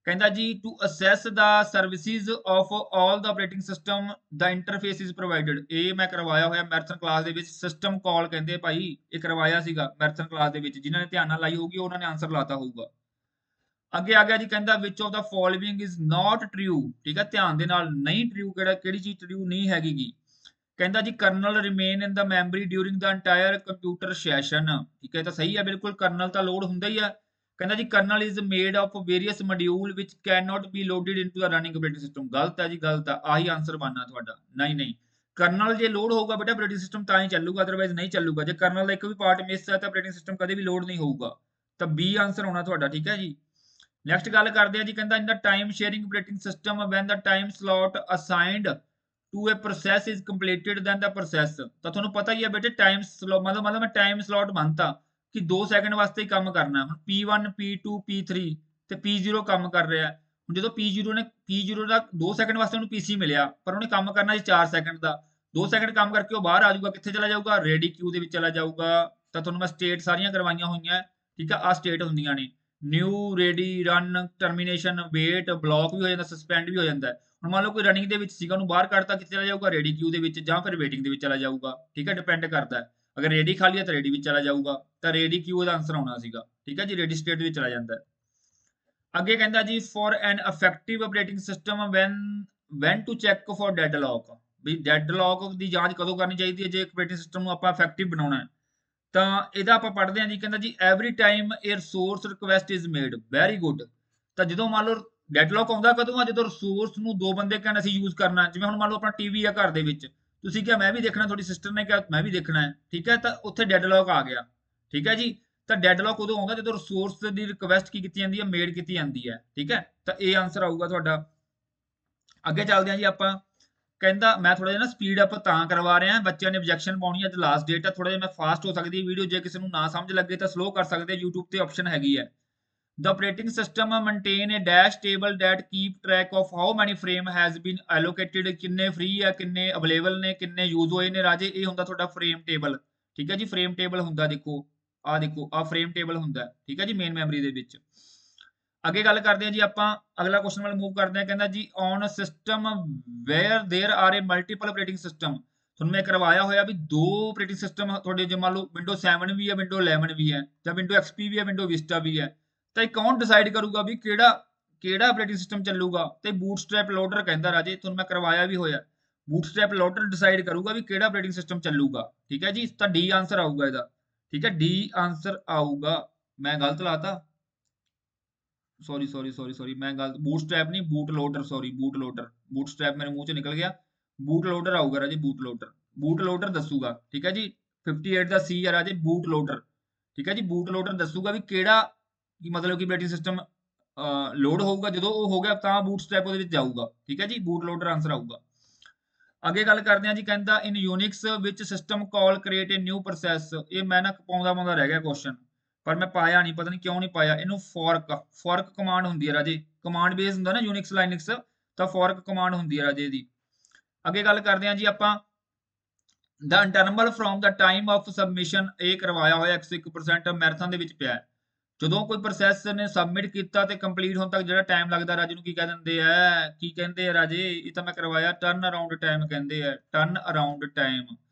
ਕਹਿੰਦਾ ਜੀ to access the services of all the operating system the interface is provided. ਇਹ ਮੈਂ ਕਰਵਾਇਆ ਹੋਇਆ ਮੈਰਾਥਨ ਕਲਾਸ ਦੇ ਵਿੱਚ, ਸਿਸਟਮ ਕਾਲ ਕਹਿੰਦੇ ਭਾਈ, ਇਹ ਕਰਵਾਇਆ ਸੀਗਾ ਮੈਰਾਥਨ ਕਲਾਸ ਦੇ ਵਿੱਚ। ਜਿਨ੍ਹਾਂ ਨੇ ਧਿਆਨ ਨਾਲ ਲਾਈ ਹੋਊਗੀ ਉਹਨਾਂ ਨੇ ਆਨਸਰ ਲਾਤਾ ਹੋਊਗਾ। ਅੱਗੇ ਆ ਗਿਆ ਜੀ, ਕਹਿੰਦਾ which of the following is not true. ਠੀਕ ਹੈ, ਧਿਆਨ ਦੇ ਨਾਲ, ਨਹੀਂ ਟਰੂ ਕਿਹੜੀ ਚੀਜ਼ ਟਰੂ ਨਹੀਂ ਹੈਗੀ। ਕਹਿੰਦਾ ਜੀ kernel remain in the memory during the entire computer session. ਠੀਕ ਹੈ, ਤਾਂ ਸਹੀ ਹੈ ਬਿਲਕੁਲ, ਕਰਨਲ ਤਾਂ ਲੋਡ ਹੁੰਦਾ ਹੀ ਆ। ਕਹਿੰਦਾ ਜੀ kernel is made of various module which can not be loaded into the running operating system. ਗਲਤ ਹੈ ਜੀ, ਗਲਤ ਆ, ਆਹੀ ਆਨਸਰ ਬਣਨਾ ਤੁਹਾਡਾ। ਨਹੀਂ, ਕਰਨਲ ਜੇ ਲੋਡ ਹੋਊਗਾ ਬੇਟਾ ਆਪਰੇਟਿੰਗ ਸਿਸਟਮ ਤਾਂ ਹੀ ਚੱਲੂਗਾ, ਅਦਰਵਾਈਜ਼ ਨਹੀਂ ਚੱਲੂਗਾ। ਜੇ ਕਰਨਲ ਦਾ ਇੱਕ ਵੀ ਪਾਰਟ ਮਿਸ ਹੈ ਤਾਂ ਆਪਰੇਟਿੰਗ ਸਿਸਟਮ ਕਦੇ ਵੀ ਲੋਡ ਨਹੀਂ ਹੋਊਗਾ। ਤਾਂ ਬੀ ਆਨਸਰ ਹੋਣਾ ਤੁਹਾਡਾ। ਠੀਕ ਹੈ ਜੀ, ਨੈਕਸਟ ਗੱਲ ਕਰਦੇ ਆ ਜੀ, ਕਹਿੰਦਾ in the time sharing operating system when the time slot assigned to a process is completed then the process. ਤਾਂ ਤੁਹਾਨੂੰ ਪਤਾ ਹੀ ਹੈ ਬੇਟੇ ਟਾਈਮ ਸਲੋਟ ਮਤਲਬ ਮੈਂ ਟਾਈਮ ਸਲੋਟ ਮੰਨਤਾ ਕਿ 2 ਸੈਕਿੰਡ ਵਾਸਤੇ ਹੀ ਕੰਮ ਕਰਨਾ। ਹੁਣ P1 P2 P3 ਤੇ P0 ਕੰਮ ਕਰ ਰਿਹਾ। ਹੁਣ ਜਦੋਂ P0 ਦਾ 2 ਸੈਕਿੰਡ ਵਾਸਤੇ ਉਹਨੂੰ PC ਮਿਲਿਆ, ਪਰ ਉਹਨੇ ਕੰਮ ਕਰਨਾ ਸੀ 4 ਸੈਕਿੰਡ ਦਾ। 2 ਸੈਕਿੰਡ ਕੰਮ ਕਰਕੇ ਉਹ ਬਾਹਰ ਆ ਜਾਊਗਾ, ਕਿੱਥੇ ਚਲਾ ਜਾਊਗਾ? ਰੈਡੀ ਕਿਊ ਦੇ ਵਿੱਚ ਚਲਾ ਜਾਊਗਾ। ਤਾਂ ਤੁਹਾਨੂੰ ਮੈਂ ਸਟੇਟ ਸਾਰੀਆਂ ਕਰਵਾਈਆਂ ਹੋਈਆਂ। ਠੀਕ ਆ, ਆਹ ਸਟੇਟ ਹੁੰਦੀਆਂ ਨੇ new, ready, run, termination, wait, block ਵੀ ਹੋ ਜਾਂਦਾ, ਸਸਪੈਂਡ ਵੀ ਹੋ ਜਾਂਦਾ। ਹੁਣ ਮੰਨ ਲਓ ਕੋਈ ਰਨਿੰਗ ਦੇ ਵਿੱਚ ਸੀਗਾ, ਉਹਨੂੰ ਬਾਹਰ ਕੱਢਤਾ, ਕਿੱਥੇ ਚਲਾ ਜਾਊਗਾ? ਰੈਡੀ ਕਿਊ ਦੇ ਵਿੱਚ ਜਾਂ ਫਿਰ ਵੇਟਿੰਗ ਦੇ ਵਿੱਚ ਚਲਾ ਜਾਊਗਾ। ਠੀਕ ਹੈ, ਡਿਪੈਂਡ ਕਰਦਾ। ਅਗਰ ਰੈਡੀ ਖਾਲੀ ਹੈ ਤਾਂ ਰੈਡੀ ਵਿੱਚ ਚਲਾ ਜਾਊਗਾ, ਤਾਂ ਰੈਡੀ ਕਿਊ ਦਾ ਆਨਸਰ ਆਉਣਾ ਸੀਗਾ। ਠੀਕ ਹੈ ਜੀ, ਰੈਡੀ ਸਟੇਟ ਦੇ ਵਿੱਚ ਚਲਾ ਜਾਂਦਾ। ਅੱਗੇ ਕਹਿੰਦਾ ਜੀ for an effective operating system when to check for deadlock. ਵੀ ਡੈਡਲੌਕ ਦੀ ਜਾਂਚ ਕਦੋਂ ਕਰਨੀ ਚਾਹੀਦੀ ਹੈ ਜੇ ਆਪਰੇਟਿੰਗ ਸਿਸਟਮ ਨੂੰ ਆਪਾਂ ਇਫੈਕਟਿਵ ਬਣਾਉਣਾ ਹੈ। ਤਾਂ ਇਹਦਾ ਆਪਾਂ ਪੜ੍ਹਦੇ ਹਾਂ ਜੀ, ਕਹਿੰਦਾ ਜੀ every time A resource request is made. Very good. ਤਾਂ ਜਦੋਂ ਮੰਨ ਲਓ ਡੈਡਲੌਕ ਆਉਂਦਾ ਕਦੋਂ ਆ? ਜਦੋਂ ਰਿਸੋਰਸ ਨੂੰ 2 ਬੰਦੇ ਕਹਿਣ ਅਸੀਂ ਯੂਜ਼ ਕਰਨਾ। ਜਿਵੇਂ ਹੁਣ ਮੰਨ ਲਓ ਆਪਣਾ ਟੀਵੀ ਆ ਘਰ ਦੇ ਵਿੱਚ, ਤੁਸੀਂ ਕਿਹਾ ਮੈਂ ਵੀ ਦੇਖਣਾ, ਤੁਹਾਡੀ ਸਿਸਟਰ ਨੇ ਕਿਹਾ ਮੈਂ ਵੀ ਦੇਖਣਾ ਹੈ। ਠੀਕ ਹੈ, ਤਾਂ ਉੱਥੇ ਡੈਡਲੌਕ ਆ ਗਿਆ। ਠੀਕ ਹੈ ਜੀ, ਤਾਂ ਡੈਡਲੌਕ ਉਦੋਂ ਆਉਂਦਾ ਜਦੋਂ ਰਿਸੋਰਸ ਦੀ ਰਿਕੁਐਸਟ ਕੀ ਕੀਤੀ ਜਾਂਦੀ ਹੈ? ਮੇਡ ਕੀਤੀ ਜਾਂਦੀ ਹੈ। ਠੀਕ ਹੈ, ਤਾਂ ਇਹ ਆਨਸਰ ਆਊਗਾ ਤੁਹਾਡਾ। ਅੱਗੇ ਚੱਲਦੇ ਹਾਂ ਜੀ ਆਪਾਂ। ਕਹਿੰਦਾ ਮੈਂ ਥੋੜਾ ਜਿਹਾ ਨਾ ਸਪੀਡ ਅਪ ਤਾਂ ਕਰਵਾ ਰਿਹਾ, ਬੱਚਿਆਂ ਨੇ ਆਬਜੈਕਸ਼ਨ ਪਾਉਣੀ ਹੈ, ਅੱਜ ਲਾਸਟ ਡੇਟ ਹੈ, ਥੋੜਾ ਜਿਹਾ ਮੈਂ ਫਾਸਟ ਹੋ ਸਕਦੀ ਹੈ ਵੀਡੀਓ। ਜੇ ਕਿਸੇ ਨੂੰ ਨਾ ਸਮਝ ਲੱਗੇ ਤਾਂ ਸਲੋ ਕਰ ਸਕਦੇ, YouTube ਤੇ ਆਪਸ਼ਨ ਹੈਗੀ ਹੈ। The operating system maintain a dash table that keep track of how many frame has been allocated। ਕਿੰਨੇ ਫ੍ਰੀ ਆ, ਕਿੰਨੇ ਅਵੇਲੇਬਲ ਨੇ, ਕਿੰਨੇ ਯੂਜ਼ ਹੋਏ ਨੇ ਰਾਜੇ। ਇਹ ਹੁੰਦਾ ਤੁਹਾਡਾ ਫਰੇਮ ਟੇਬਲ। ਠੀਕ ਹੈ ਜੀ, ਫਰੇਮ ਟੇਬਲ ਹੁੰਦਾ। ਦੇਖੋ ਆਹ ਫਰੇਮ ਟੇਬਲ ਹੁੰਦਾ। ਠੀਕ ਹੈ ਜੀ, ਮੇਨ ਮੈਮਰੀ ਦੇ ਵਿੱਚ। ਅੱਗੇ ਗੱਲ ਕਰਦੇ ਹਾਂ ਜੀ ਆਪਾਂ, ਅਗਲਾ ਕੁਐਸਚਨ ਵੱਲ ਮੂਵ ਕਰਦੇ ਹਾਂ। ਕਹਿੰਦਾ ਜੀ on system where there are a multiple operating system. ਤੁਹਾਨੂੰ ਮੈਂ ਕਰਵਾਇਆ ਹੋਇਆ ਵੀ 2 ਆਪਰੇਟਿੰਗ ਸਿਸਟਮ ਤੁਹਾਡੇ, ਜੇ ਮੰਨ ਲਓ ਵਿੰਡੋ 7 ਵੀ ਹੈ, ਵਿੰਡੋ 11 ਵੀ ਹੈ, ਜਾਂ ਵਿੰਡੋ XP ਵੀ ਹੈ, ਵਿੰਡੋ ਵਿਸਟਾ ਵੀ ਹੈ। ਤਾਂ ਇਹ ਕੌਣ ਡਿਸਾਈਡ ਕਰੂਗਾ ਵੀ ਕਿਹੜਾ ਆਪਰੇਟਿੰਗ ਸਿਸਟਮ ਚੱਲੂਗਾ? ਤੇ ਬੂਟਸਟ੍ਰੈਪ ਲੋਡਰ ਕਹਿੰਦਾ ਰਾਜੇ, ਤੁਹਾਨੂੰ ਮੈਂ ਕਰਵਾਇਆ ਵੀ ਹੋਇਆ। ਬੂਟਸਟ੍ਰੈਪ ਲੋਡਰ ਡਿਸਾਈਡ ਕਰੂਗਾ ਵੀ ਕਿਹੜਾ ਆਪਰੇਟਿੰਗ ਸਿਸਟਮ ਚੱਲੂਗਾ। ਠੀਕ ਹੈ ਜੀ, ਤਾਂ ਡੀ ਆਨਸਰ ਆਊਗਾ ਇਹਦਾ। ਠੀਕ ਹੈ, ਡੀ ਆਨਸਰ ਆਊਗਾ। ਮੈਂ ਗਲਤ ਲਾਤਾ, ਸੌਰੀ ਮੈਂ ਗਲਤ, ਬੂਟਸਟ੍ਰੈਪ ਨਹੀਂ, boot loader, sorry boot loader. Bootstrap ਮੇਰੇ ਮੂੰਹ ਚ ਨਿਕਲ ਗਿਆ। ਬੂਟ ਲੋਡਰ ਆਊਗਾ ਰਾਜੇ, ਬੂਟ ਲੋਡਰ ਦੱਸੂਗਾ। ਠੀਕ ਹੈ ਜੀ, 58 ਦਾ ਸੀ ਆ ਰਾਜੇ, ਬੂਟ ਲੋਡਰ। ਠੀਕ ਹੈ ਜੀ, ਬੂਟ ਲੋਡਰ ਦੱਸੂਗਾ ਵੀ ਕਿਹੜਾ ਮਤਲਬ ਕਿ ਆਪਰੇਟਿੰਗ ਸਿਸਟਮ ਲੋਡ ਹੋਊਗਾ। ਜਦੋਂ ਉਹ ਹੋ ਗਿਆ ਤਾਂ ਬੂਟਸਟ੍ਰੈਪ ਉਹਦੇ ਵਿੱਚ ਜਾਊਗਾ। ਠੀਕ ਹੈ ਜੀ, ਬੂਟ ਲੋਡਰ ਆਨਸਰ ਆਊਗਾ। ਅੱਗੇ ਗੱਲ ਕਰਦੇ ਹਾਂ ਜੀ, ਕਹਿੰਦਾ ਇਨ ਯੂਨਿਕਸ ਵਿੱਚ ਸਿਸਟਮ ਕਾਲ ਕ੍ਰੀਏਟ ਏ ਨਿਊ ਪ੍ਰੋਸੈਸ। ਇਹ ਮੈਂ ਨਾ ਪਾਉਂਦਾ ਰਹਿ ਗਿਆ ਕੁਐਸਚਨ, ਪਰ ਮੈਂ ਪਾਇਆ ਨਹੀਂ, ਪਤਾ ਨਹੀਂ ਕਿਉਂ ਨਹੀਂ ਪਾਇਆ। ਇਹਨੂੰ ਫੋਰਕ ਕਮਾਂਡ ਹੁੰਦੀ ਹੈ ਰਾਜੇ, ਕਮਾਂਡ ਬੇਸ ਹੁੰਦਾ ਨਾ ਯੂਨਿਕਸ ਲਾਈਨਕਸ, ਤਾਂ ਫੋਰਕ ਕਮਾਂਡ ਹੁੰਦੀ ਹੈ ਰਾਜੇ ਇਹਦੀ। ਅੱਗੇ ਗੱਲ ਕਰਦੇ ਹਾਂ ਜੀ ਆਪਾਂ, the interval from the time of submission. ਇਹ ਕਰਵਾਇਆ ਹੋਇਆ 101% ਮੈਰਾਥਨ ਦੇ ਵਿੱਚ ਪਿਆ। ਜਦੋਂ ਕੋਈ ਪ੍ਰੋਸੈਸ ਨੇ ਸਬਮਿਟ ਕੀਤਾ ਤੇ ਕੰਪਲੀਟ ਹੋਣ ਤੱਕ ਜਿਹੜਾ ਟਾਈਮ ਲੱਗਦਾ ਰਾਜੇ ਨੂੰ ਕੀ ਕਹਿੰਦੇ ਆ ਰਾਜੇ? ਇਹ ਤਾਂ ਮੈਂ ਕਰਵਾਇਆ, ਟਰਨ ਅਰਾਊਂਡ ਟਾਈਮ ਕਹਿੰਦੇ ਆ। ਟਰਨ ਅਰਾਊਂਡ ਟਾਈਮ,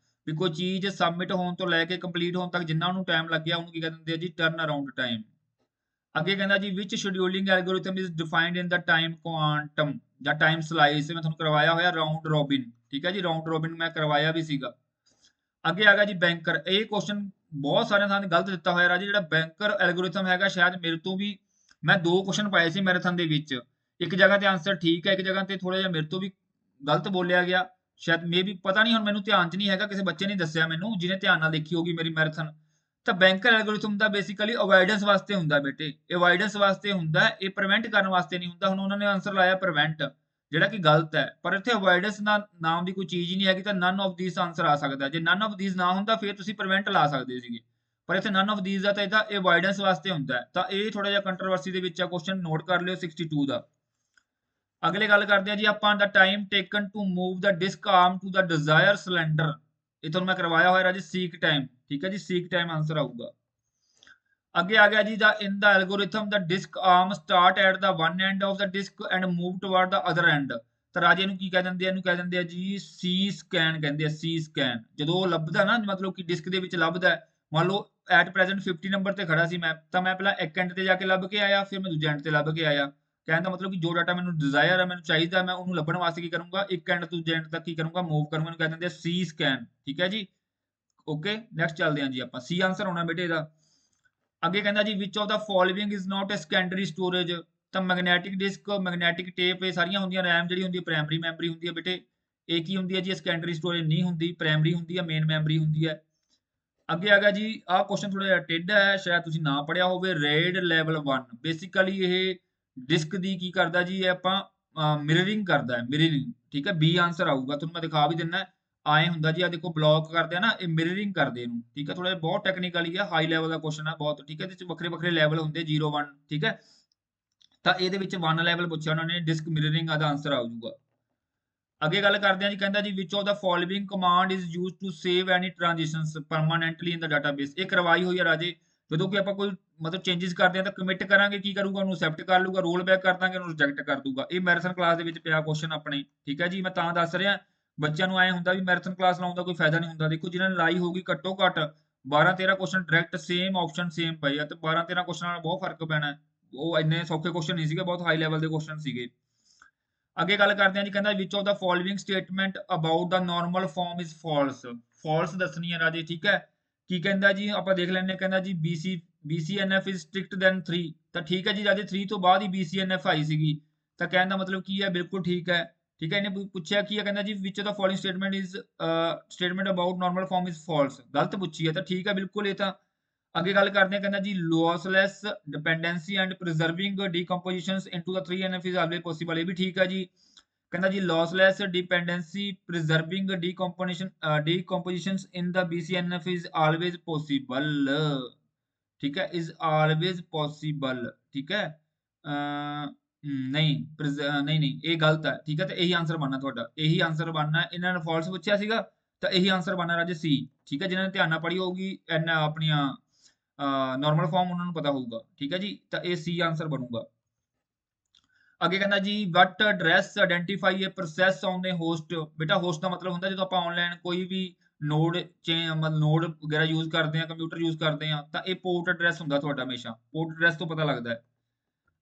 ਵੀ ਕੋਈ ਚੀਜ਼ ਸਬਮਿਟ ਹੋਣ ਤੋਂ ਲੈ ਕੇ ਕੰਪਲੀਟ ਹੋਣ ਤੱਕ ਜਿੰਨਾ ਉਹਨੂੰ ਟਾਈਮ ਲੱਗਿਆ ਉਹਨੂੰ ਕੀ ਕਹਿੰਦੇ ਆ ਜੀ? Turn around time. ਅੱਗੇ ਕਹਿੰਦਾ ਜੀ which scheduling algorithm is defined in the time quantum ਜਾਂ ਟਾਈਮ ਸਲਾਈਸ। ਮੈਂ ਤੁਹਾਨੂੰ ਕਰਵਾਇਆ ਹੋਇਆ ਰਾਉਂਡ ਰੋਬਿਨ। ਠੀਕ ਹੈ ਜੀ, ਰਾਉਂਡ ਰੋਬਿਨ ਮੈਂ ਕਰਵਾਇਆ ਵੀ ਸੀਗਾ। ਅੱਗੇ ਆ ਗਿਆ ਜੀ ਬੈਂਕਰ। ਇਹ ਕੁਐਸਚਨ ਬਹੁਤ ਸਾਰਿਆਂ ਥਾਂ ਤੇ ਗਲਤ ਦਿੱਤਾ ਹੋਇਆ ਰਾਜੇ। ਜਿਹੜਾ ਬੈਂਕਰ ਐਲਗੋਰਿਥਮ ਹੈਗਾ, ਸ਼ਾਇਦ ਮੇਰੇ ਤੋਂ ਵੀ ਮੈਂ 2 ਕੁਐਸਚਨ ਪਾਏ ਸੀ ਮੈਰਾਥਨ ਦੇ ਵਿੱਚ। ਇੱਕ ਜਗ੍ਹਾ ਤੇ ਆਨਸਰ ਠੀਕ ਹੈ, ਇੱਕ ਜਗ੍ਹਾ ਤੇ ਥੋੜਾ ਜਿਹਾ ਮੇਰੇ ਤੋਂ ਵੀ ਗਲਤ ਬੋਲਿਆ ਗਿਆ। ਸ਼ਾਇਦ ਮੇ ਵੀ, ਪਤਾ ਨਹੀਂ, ਹੁਣ ਮੈਨੂੰ ਧਿਆਨ 'ਚ ਨਹੀਂ ਹੈਗਾ, ਕਿਸੇ ਬੱਚੇ ਨੇ ਦੱਸਿਆ ਮੈਨੂੰ ਜਿਹਨੇ ਧਿਆਨ ਨਾਲ ਦੇਖੀ ਹੋਗੀ ਮੇਰੀ ਮੈਰਾਥਨ। ਤਾਂ ਬੈਂਕਰ ਐਲਗੋਰਿਥਮ ਦਾ ਬੇਸਿਕਲੀ ਅਵੋਇਡੈਂਸ ਵਾਸਤੇ ਹੁੰਦਾ ਬੇਟੇ, ਅਵੋਇਡੈਂਸ ਵਾਸਤੇ ਹੁੰਦਾ, ਇਹ ਪ੍ਰੀਵੈਂਟ ਕਰਨ ਵਾਸਤੇ ਨਹੀਂ ਹੁੰਦਾ। ਹੁਣ ਉਹਨਾਂ ਨੇ ਆਨਸਰ ਲਾਇਆ ਪ੍ਰੀਵੈਂਟ, ਜਿਹੜਾ ਕਿ ਗਲਤ ਹੈ। ਪਰ ਇੱਥੇ ਅਵੋਇਡੈਂਸ ਨਾਮ ਦੀ ਕੋਈ ਚੀਜ਼ ਹੀ ਨਹੀਂ ਹੈਗੀ, ਤਾਂ ਨਨ ਆਫ ਥੀਸ ਆਨਸਰ ਆ ਸਕਦਾ। ਜੇ ਨਨ ਆਫ ਥੀਸ ਨਾ ਹੁੰਦਾ ਫਿਰ ਤੁਸੀਂ ਪ੍ਰੀਵੈਂਟ ਲਾ ਸਕਦੇ ਸੀਗੇ, ਪਰ ਇੱਥੇ ਨਨ ਆਫ ਥੀਸ ਦਾ ਤਾਂ ਇਹਦਾ ਅਵੋਇਡੈਂਸ ਵਾਸਤੇ ਹੁੰਦਾ। ਤਾਂ ਇਹ ਥੋੜਾ ਜਿਹਾ ਕੰਟਰੋਵਰਸੀ ਦੇ ਵਿੱਚ ਆ ਕੁਐਸਚਨ, ਨੋਟ ਕਰ ਲਿਓ 62 ਦਾ। ਅਗਲੇ ਗੱਲ ਕਰਦੇ ਆ ਜੀ ਆਪਾਂ the time taken to move the disk arm to the desire cylinder. ਇਹ ਤੁਹਾਨੂੰ ਮੈਂ ਕਰਵਾਇਆ ਹੋਇਆ ਰਾਜੀ ਸੀਕ ਟਾਈਮ, ਠੀਕ ਹੈ ਜੀ, ਸੀਕ ਟਾਈਮ ਆਂਸਰ ਆਊਗਾ। ਅੱਗੇ ਆ ਗਿਆ ਜੀ the in the algorithm the disk arm start at the one end of the disk and move toward the other end. ਤਾਂ ਰਾਜੇ ਨੂੰ ਕੀ ਕਹਿ ਦਿੰਦੇ ਆ, ਇਹਨੂੰ ਕਹਿ ਦਿੰਦੇ ਆ ਜੀ ਸੀ ਸਕੈਨ ਕਹਿੰਦੇ ਆ, ਸੀ ਸਕੈਨ। ਜਦੋਂ ਉਹ ਲੱਭਦਾ ਨਾ, ਮਤਲਬ ਕਿ ਡਿਸਕ ਦੇ ਵਿੱਚ ਲੱਭਦਾ, ਮੰਨ ਲਓ ਐਟ ਪ੍ਰੈਜ਼ੈਂਟ 50 ਨੰਬਰ ਤੇ ਖੜਾ ਸੀ ਮੈਂ, ਤਾਂ ਮੈਂ ਪਹਿਲਾਂ ਇੱਕ ਐਂਡ ਤੇ ਜਾ ਕੇ ਲੱਭ ਕੇ ਆਇਆ, ਫਿਰ ਮੈਂ ਦੂਜੇ ਐਂਡ ਤੇ ਲੱਭ ਕੇ ਆਇਆ। ਕਹਿਣ ਦਾ ਮਤਲਬ ਕਿ ਜੋ ਡਾਟਾ ਮੈਨੂੰ ਡਿਜ਼ਾਇਰ ਹੈ, ਮੈਨੂੰ ਚਾਹੀਦਾ, ਮੈਂ ਉਹਨੂੰ ਲੱਭਣ ਵਾਸਤੇ ਕੀ ਕਰੂੰਗਾ, ਇੱਕ ਐਂਡ ਤੋਂ ਦੂਜੇ ਐਂਡ ਤੱਕ ਕੀ ਕਰੂੰਗਾ, ਮੂਵ ਕਰੂੰਗਾ। ਇਹਨੂੰ ਕਹਿ ਦਿੰਦੇ ਆ ਸੀ ਸਕੈਨ, ਠੀਕ ਹੈ ਜੀ। ਓਕੇ, ਨੈਕਸਟ ਚੱਲਦੇ ਹਾਂ ਜੀ ਆਪਾਂ। ਸੀ ਆਂਸਰ ਹੋਣਾ ਬੇਟੇ ਇਹਦਾ। ਅੱਗੇ ਕਹਿੰਦਾ ਜੀ which of the following is not a secondary storage. ਤਾਂ ਮੈਗਨੈਟਿਕ ਡਿਸਕ, ਮੈਗਨੈਟਿਕ ਟੇਪ, ਇਹ ਸਾਰੀਆਂ ਹੁੰਦੀਆਂ। ਰੈਮ ਜਿਹੜੀ ਹੁੰਦੀ ਹੈ ਪ੍ਰਾਇਮਰੀ ਮੈਮਰੀ ਹੁੰਦੀ ਹੈ ਬੇਟੇ। ਇਹ ਕੀ ਹੁੰਦੀ ਹੈ ਜੀ, ਸੈਕੰਡਰੀ ਸਟੋਰੇਜ ਨਹੀਂ ਹੁੰਦੀ, ਪ੍ਰਾਇਮਰੀ ਹੁੰਦੀ ਹੈ, ਮੇਨ ਮੈਮਰੀ ਹੁੰਦੀ ਹੈ। ਅੱਗੇ ਆ ਗਿਆ ਜੀ, ਆਹ ਕੁਐਸਚਨ ਥੋੜਾ ਜਿਹਾ ਟੇਢਾ ਹੈ, ਸ਼ਾਇਦ ਤੁਸੀਂ ਨਾ ਪੜਿਆ ਹੋਵੇ। ਰੇਡ ਲੈਵਲ 1 ਬੇਸਿਕਲੀ ਇਹ ਡਿਸਕ ਦੀ ਕੀ ਕਰਦਾ ਜੀ, ਇਹ ਆਪਾਂ ਮਿਰਰਿੰਗ ਕਰਦਾ ਹੈ, ਮਿਰਰਿੰਗ, ਠੀਕ ਹੈ। ਬੀ ਆਂਸਰ ਆਊਗਾ, ਤੁਹਾਨੂੰ ਮੈਂ ਦਿਖਾ ਵੀ ਦਿੰਦਾ। ਆਏ ਹੁੰਦਾ ਜੀ, ਆ ਦੇਖੋ ਬਲੌਕ ਕਰਦੇ ਆ ਨਾ, ਇਹ ਮਿਰਰਿੰਗ ਕਰਦੇ ਇਹਨੂੰ, ਠੀਕ ਹੈ। ਥੋੜਾ ਜਿਹਾ ਬਹੁਤ ਟੈਕਨੀਕਲੀ ਹੈ, ਹਾਈ ਲੈਵਲ ਦਾ ਕੁਐਸਚਨ ਹੈ ਬਹੁਤ, ਠੀਕ ਹੈ। ਇਹਦੇ ਚ ਵੱਖਰੇ ਵੱਖਰੇ ਲੈਵਲ ਹੁੰਦੇ 0 1, ਠੀਕ ਹੈ। ਤਾਂ ਇਹਦੇ ਵਿੱਚ 1 ਲੈਵਲ ਪੁੱਛਿਆ ਉਹਨਾਂ ਨੇ, ਡਿਸਕ ਮਿਰਰਿੰਗ ਦਾ ਆਂਸਰ ਆ ਜਾਊਗਾ। ਅੱਗੇ ਗੱਲ ਕਰਦੇ ਹਾਂ ਜੀ, ਕਹਿੰਦਾ ਜੀ which of the following command is used to save any transitions permanently in the database. ਇਹ ਕਰਵਾਈ ਹੋਈ ਹੈ ਰਾਜੇ। ਜਦੋਂ ਕਿ ਆਪਾਂ ਕੋਈ ਮਤਲਬ ਚੇਂਜਸ ਕਰਦੇ ਹਾਂ ਤਾਂ ਕਮਿਟ ਕਰਾਂਗੇ, ਕੀ ਕਰੂਗਾ, ਉਹਨੂੰ ਅਸੈਪਟ ਕਰ ਲੂਗਾ, ਰੋਲ ਬੈਕ ਕਰ ਦਾਂਗੇ, ਉਹਨੂੰ ਰਿਜੈਕਟ ਕਰ ਦੂਗਾ। ਇਹ ਮੈਰਾਥਨ ਕਲਾਸ ਦੇ ਵਿੱਚ ਪਿਆ ਕੁਐਸਚਨ ਆਪਣੇ, ਠੀਕ ਹੈ ਜੀ। ਮੈਂ ਤਾਂ ਦੱਸ ਰਿਹਾ, ਬੱਚਿਆਂ ਨੂੰ ਐ ਹੁੰਦਾ ਵੀ ਮੈਰਾਥਨ ਕਲਾਸ ਲਾਉਣ ਦਾ ਕੋਈ ਫਾਇਦਾ ਨਹੀਂ ਹੁੰਦਾ। ਦੇਖੋ ਜਿਨ੍ਹਾਂ ਨੇ ਲਾਈ ਹੋਊਗੀ ਘੱਟੋ ਘੱਟ 12 13 question direct same option same ਪਏ ਆ, ਤੇ 12 13 ਕੁਐਸਚਨ ਨਾਲ ਬਹੁਤ ਫਰਕ ਪੈਣਾ। ਉਹ ਇੰਨੇ ਸੌਖੇ ਕੁਐਸਚਨ ਨਹੀਂ ਸੀਗੇ, ਬਹੁਤ ਹਾਈ ਲੈਵਲ ਦੇ ਕੁਐਸਚਨ ਸੀਗੇ। ਅੱਗੇ ਗੱਲ ਕਰਦੇ ਹਾਂ ਜੀ, ਕਹਿੰਦਾ which of the following statement about the normal form is false. False ਦੱਸਣੀ ਹੈ ਰਾਜੇ, ਠੀਕ ਹੈ। ਕੀ ਕਹਿੰਦਾ ਜੀ, ਆਪਾਂ ਦੇਖ ਲੈਂਦੇ ਹਾਂ। ਕਹਿੰਦਾ ਜੀ BCNF ਇਜ਼ ਸਟ੍ਰਿਕਟ ਦੈਨ 3। ਤਾਂ ਠੀਕ ਹੈ ਜੀ ਰਾਜੇ, 3 ਤੋਂ ਬਾਅਦ ਹੀ BCNF ਆਈ ਸੀਗੀ। ਤਾਂ ਕਹਿਣ ਦਾ ਮਤਲਬ ਕੀ ਹੈ, ਬਿਲਕੁਲ ਠੀਕ ਹੈ, ਠੀਕ ਹੈ। ਇਹਨੇ ਪੁੱਛਿਆ ਕੀ ਹੈ, ਕਹਿੰਦਾ ਜੀ which of the following statement is statement about normal form is false. ਗਲਤ ਪੁੱਛੀ ਹੈ, ਤਾਂ ਠੀਕ ਹੈ ਬਿਲਕੁਲ ਇਹ ਤਾਂ। ਅੱਗੇ ਗੱਲ ਕਰਦੇ ਹਾਂ, ਕਹਿੰਦਾ ਜੀ lossless dependency and preserving decompositions into the 3NF is always possible. ਇਹ ਵੀ ਠੀਕ ਹੈ ਜੀ। ਕਹਿੰਦਾ ਜੀ lossless dependency preserving decompositions in the BCNF is always possible, ठीक है, is always possible, ठीक है। ਨਹੀਂ ਨਹੀਂ ਨਹੀਂ, ਇਹ ਗਲਤ ਹੈ, ਠੀਕ ਹੈ। ਤੇ ਇਹੀ ਆਨਸਰ ਬਣਨਾ ਤੁਹਾਡਾ, ਇਹੀ ਆਨਸਰ ਬਣਨਾ। ਇਹਨਾਂ ਨੇ ਫਾਲਸ ਪੁੱਛਿਆ ਸੀਗਾ, ਤਾਂ ਇਹੀ ਆਨਸਰ ਬਣਨਾ ਰਾਜੇ ਸੀ, ਠੀਕ ਹੈ। ਜਿਨ੍ਹਾਂ ਨੇ ਧਿਆਨ ਨਾਲ ਪੜ੍ਹੀ ਹੋਊਗੀ ਇਹਨਾਂ ਆਪਣੀਆਂ ਨਾਰਮਲ ਫਾਰਮ, ਉਹਨਾਂ ਨੂੰ ਪਤਾ ਹੋਊਗਾ, ਠੀਕ ਹੈ ਜੀ। ਤਾਂ ਇਹ ਸੀ ਆਨਸਰ ਬਣੂਗਾ। ਅੱਗੇ ਕਹਿੰਦਾ ਜੀ what address identify a process on the host. ਬੇਟਾ ਹੋਸਟ ਦਾ ਮਤਲਬ ਹੁੰਦਾ ਜਦੋਂ ਆਪਾਂ ਆਨਲਾਈਨ ਕੋਈ ਵੀ ਨੋਡ ਨੋਡ ਵਗੈਰਾ ਯੂਜ਼ ਕਰਦੇ ਆ, ਕੰਪਿਊਟਰ ਯੂਜ਼ ਕਰਦੇ ਆ, ਤਾਂ ਇਹ ਪੋਰਟ ਐਡਰੈਸ ਹੁੰਦਾ ਤੁਹਾਡਾ। ਹਮੇਸ਼ਾ ਪੋਰਟ ਐਡਰੈਸ ਤੋਂ ਪਤਾ ਲੱਗਦਾ ਹੈ।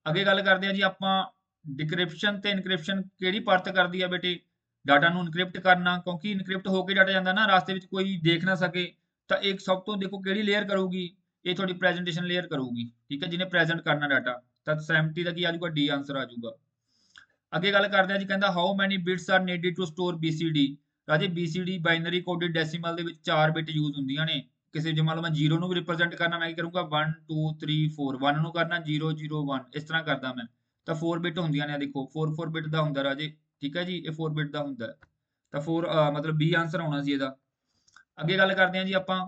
ਅੱਗੇ ਗੱਲ ਕਰਦੇ ਆ ਜੀ ਆਪਾਂ, ਡਿਕ੍ਰਿਪਸ਼ਨ ਤੇ ਇਨਕ੍ਰਿਪਸ਼ਨ ਕਿਹੜੀ ਪਰਤ ਕਰਦੀ ਆ ਬੇਟੇ, ਡਾਟਾ ਨੂੰ ਇਨਕ੍ਰਿਪਟ ਕਰਨਾ। ਕਿਉਂਕਿ ਇਨਕ੍ਰਿਪਟ ਹੋ ਕੇ ਡਾਟਾ ਜਾਂਦਾ ਨਾ, ਰਾਸਤੇ ਵਿੱਚ ਕੋਈ ਦੇਖ ਨਾ ਸਕੇ। ਤਾਂ ਇੱਕ ਸਭ ਤੋਂ ਦੇਖੋ ਕਿਹੜੀ ਲੇਅਰ ਕਰੂਗੀ, ਇਹ ਤੁਹਾਡੀ ਪ੍ਰੈਜੈਂਟੇਸ਼ਨ ਲੇਅਰ ਕਰੂਗੀ, ਠੀਕ ਹੈ, ਜਿਹਨੇ ਪ੍ਰੈਜ਼ੈਂਟ ਕਰਨਾ ਡਾਟਾ। ਤਾਂ 70 ਦਾ ਕੀ ਆ ਜਾਊਗਾ, ਡੀ ਆਂਸਰ ਆ ਜਾਊਗਾ। ਅੱਗੇ ਗੱਲ ਕਰਦੇ ਆ ਜੀ, ਕਹਿੰਦਾ how many bits are needed to store BCD। ਰਾਜੇ BCD ਬਾਈਨਰੀ ਕੋਡਡ ਡੈਸੀਮਲ ਦੇ ਵਿੱਚ 4 ਬਿਟ ਯੂਜ਼ ਹੁੰਦੀਆਂ ਨੇ। ਕਿਸੇ ਜੇ ਮੰਨ ਲਓ ਮੈਂ 0 ਨੂੰ ਵੀ ਰਿਪਰੈਜ਼ੈਂਟ ਕਰਨਾ, ਮੈਂ ਕੀ ਕਰੂੰਗਾ 1 2 3 4, 1 ਨੂੰ ਕਰਨਾ 0 0 1, ਇਸ ਤਰ੍ਹਾਂ ਕਰਦਾ ਮੈਂ। ਤਾਂ 4 ਬਿਟ ਹੁੰਦੀਆਂ ਨੇ, ਦੇਖੋ 4 ਬਿਟ ਦਾ ਹੁੰਦਾ ਰਾਜੇ, ਠੀਕ ਹੈ ਜੀ। ਇਹ 4 ਬਿਟ ਦਾ ਹੁੰਦਾ। ਤਾਂ 4 ਮਤਲਬ ਬੀ ਆਂਸਰ ਆਉਣਾ ਸੀ ਇਹਦਾ। ਅੱਗੇ ਗੱਲ ਕਰਦੇ ਹਾਂ ਜੀ ਆਪਾਂ,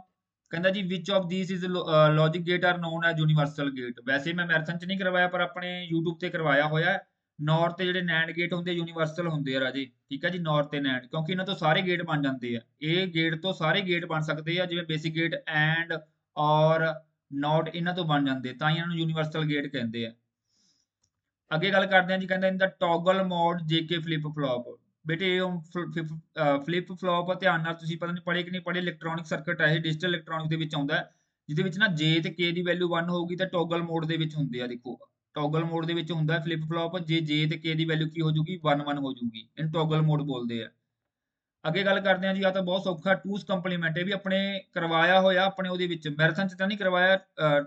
ਕਹਿੰਦਾ ਜੀ which of this is logic gate are known as universal gate. ਵੈਸੇ ਮੈਂ ਮੈਰਾਥਨ ਚ ਨਹੀਂ ਕਰਵਾਇਆ, ਪਰ ਆਪਣੇ YouTube ਤੇ ਕਰਵਾਇਆ ਹੋਇਆ। ਨੌਰ ਤੇ ਜਿਹੜੇ ਨੈਂਡ ਗੇਟ ਹੁੰਦੇ ਯੂਨੀਵਰਸਲ ਹੁੰਦੇ ਆ ਰਾਜੇ, ਠੀਕ ਹੈ ਜੀ। ਨੌਰ ਤੇ ਨੈਂਡ, ਕਿਉਂਕਿ ਇਹਨਾਂ ਤੋਂ ਸਾਰੇ ਗੇਟ ਬਣ ਜਾਂਦੇ ਆ। ਇਹ ਗੇਟ ਤੋਂ ਸਾਰੇ ਗੇਟ ਬਣ ਸਕਦੇ ਆ, ਜਿਵੇਂ ਬੇਸਿਕ ਗੇਟ ਐਂਡ ਔਰ ਨੋਟ, ਇਹਨਾਂ ਤੋਂ ਬਣ ਜਾਂਦੇ, ਤਾਂ ਹੀ ਇਹਨਾਂ ਨੂੰ ਯੂਨੀਵਰਸਲ ਗੇਟ ਕਹਿੰਦੇ ਆ। ਅੱਗੇ ਗੱਲ ਕਰਦੇ ਆ ਜੀ, ਕਹਿੰਦਾ in the toggle mode JK flip flop. ਬੇਟੇ ਫਲਿਪ ਫਲॉप ਧਿਆਨ ਨਾਲ ਤੁਸੀਂ ਪਤਾ ਨਹੀਂ ਪੜ੍ਹੇ ਕਿ ਨਹੀਂ ਪੜ੍ਹੇ, ਇਲੈਕਟ੍ਰੋਨਿਕ ਸਰਕਟ ਹੈ ਇਹ, ਡਿਜੀਟਲ ਇਲੈਕਟ੍ਰੋਨਿਕ ਦੇ ਵਿੱਚ ਆਉਂਦਾ, ਜਿਹਦੇ ਵਿੱਚ ਨਾ J ਤੇ K ਦੀ ਵੈਲਿਊ 1 ਹੋਊਗੀ ਤਾਂ ਟੌਗਲ ਮੋਡ ਦੇ ਵਿੱਚ ਹੁੰਦੇ ਆ। ਦੇਖੋ ਟੌਗਲ ਮੋਡ ਦੇ ਵਿੱਚ ਹੁੰਦਾ ਫਲਿਪ ਫਲॉप, ਜੇ J ਤੇ K ਦੀ ਵੈਲਿਊ ਕੀ ਹੋ ਜਾਊਗੀ, 1 1 ਹੋ ਜਾਊਗੀ, ਇਹਨੂੰ ਟੌਗਲ ਮੋਡ ਬੋਲਦੇ ਆ। ਅੱਗੇ ਗੱਲ ਕਰਦੇ ਆ ਜੀ, ਆ ਤਾਂ ਬਹੁਤ ਸੌਖਾ, ਟੂਸ ਕੰਪਲੀਮੈਂਟ। ਇਹ ਵੀ ਆਪਣੇ ਕਰਵਾਇਆ ਹੋਇਆ, ਆਪਣੇ ਉਹਦੇ ਵਿੱਚ ਮੈਰਾਥਨ ਚ ਤਾਂ ਨਹੀਂ ਕਰਵਾਇਆ,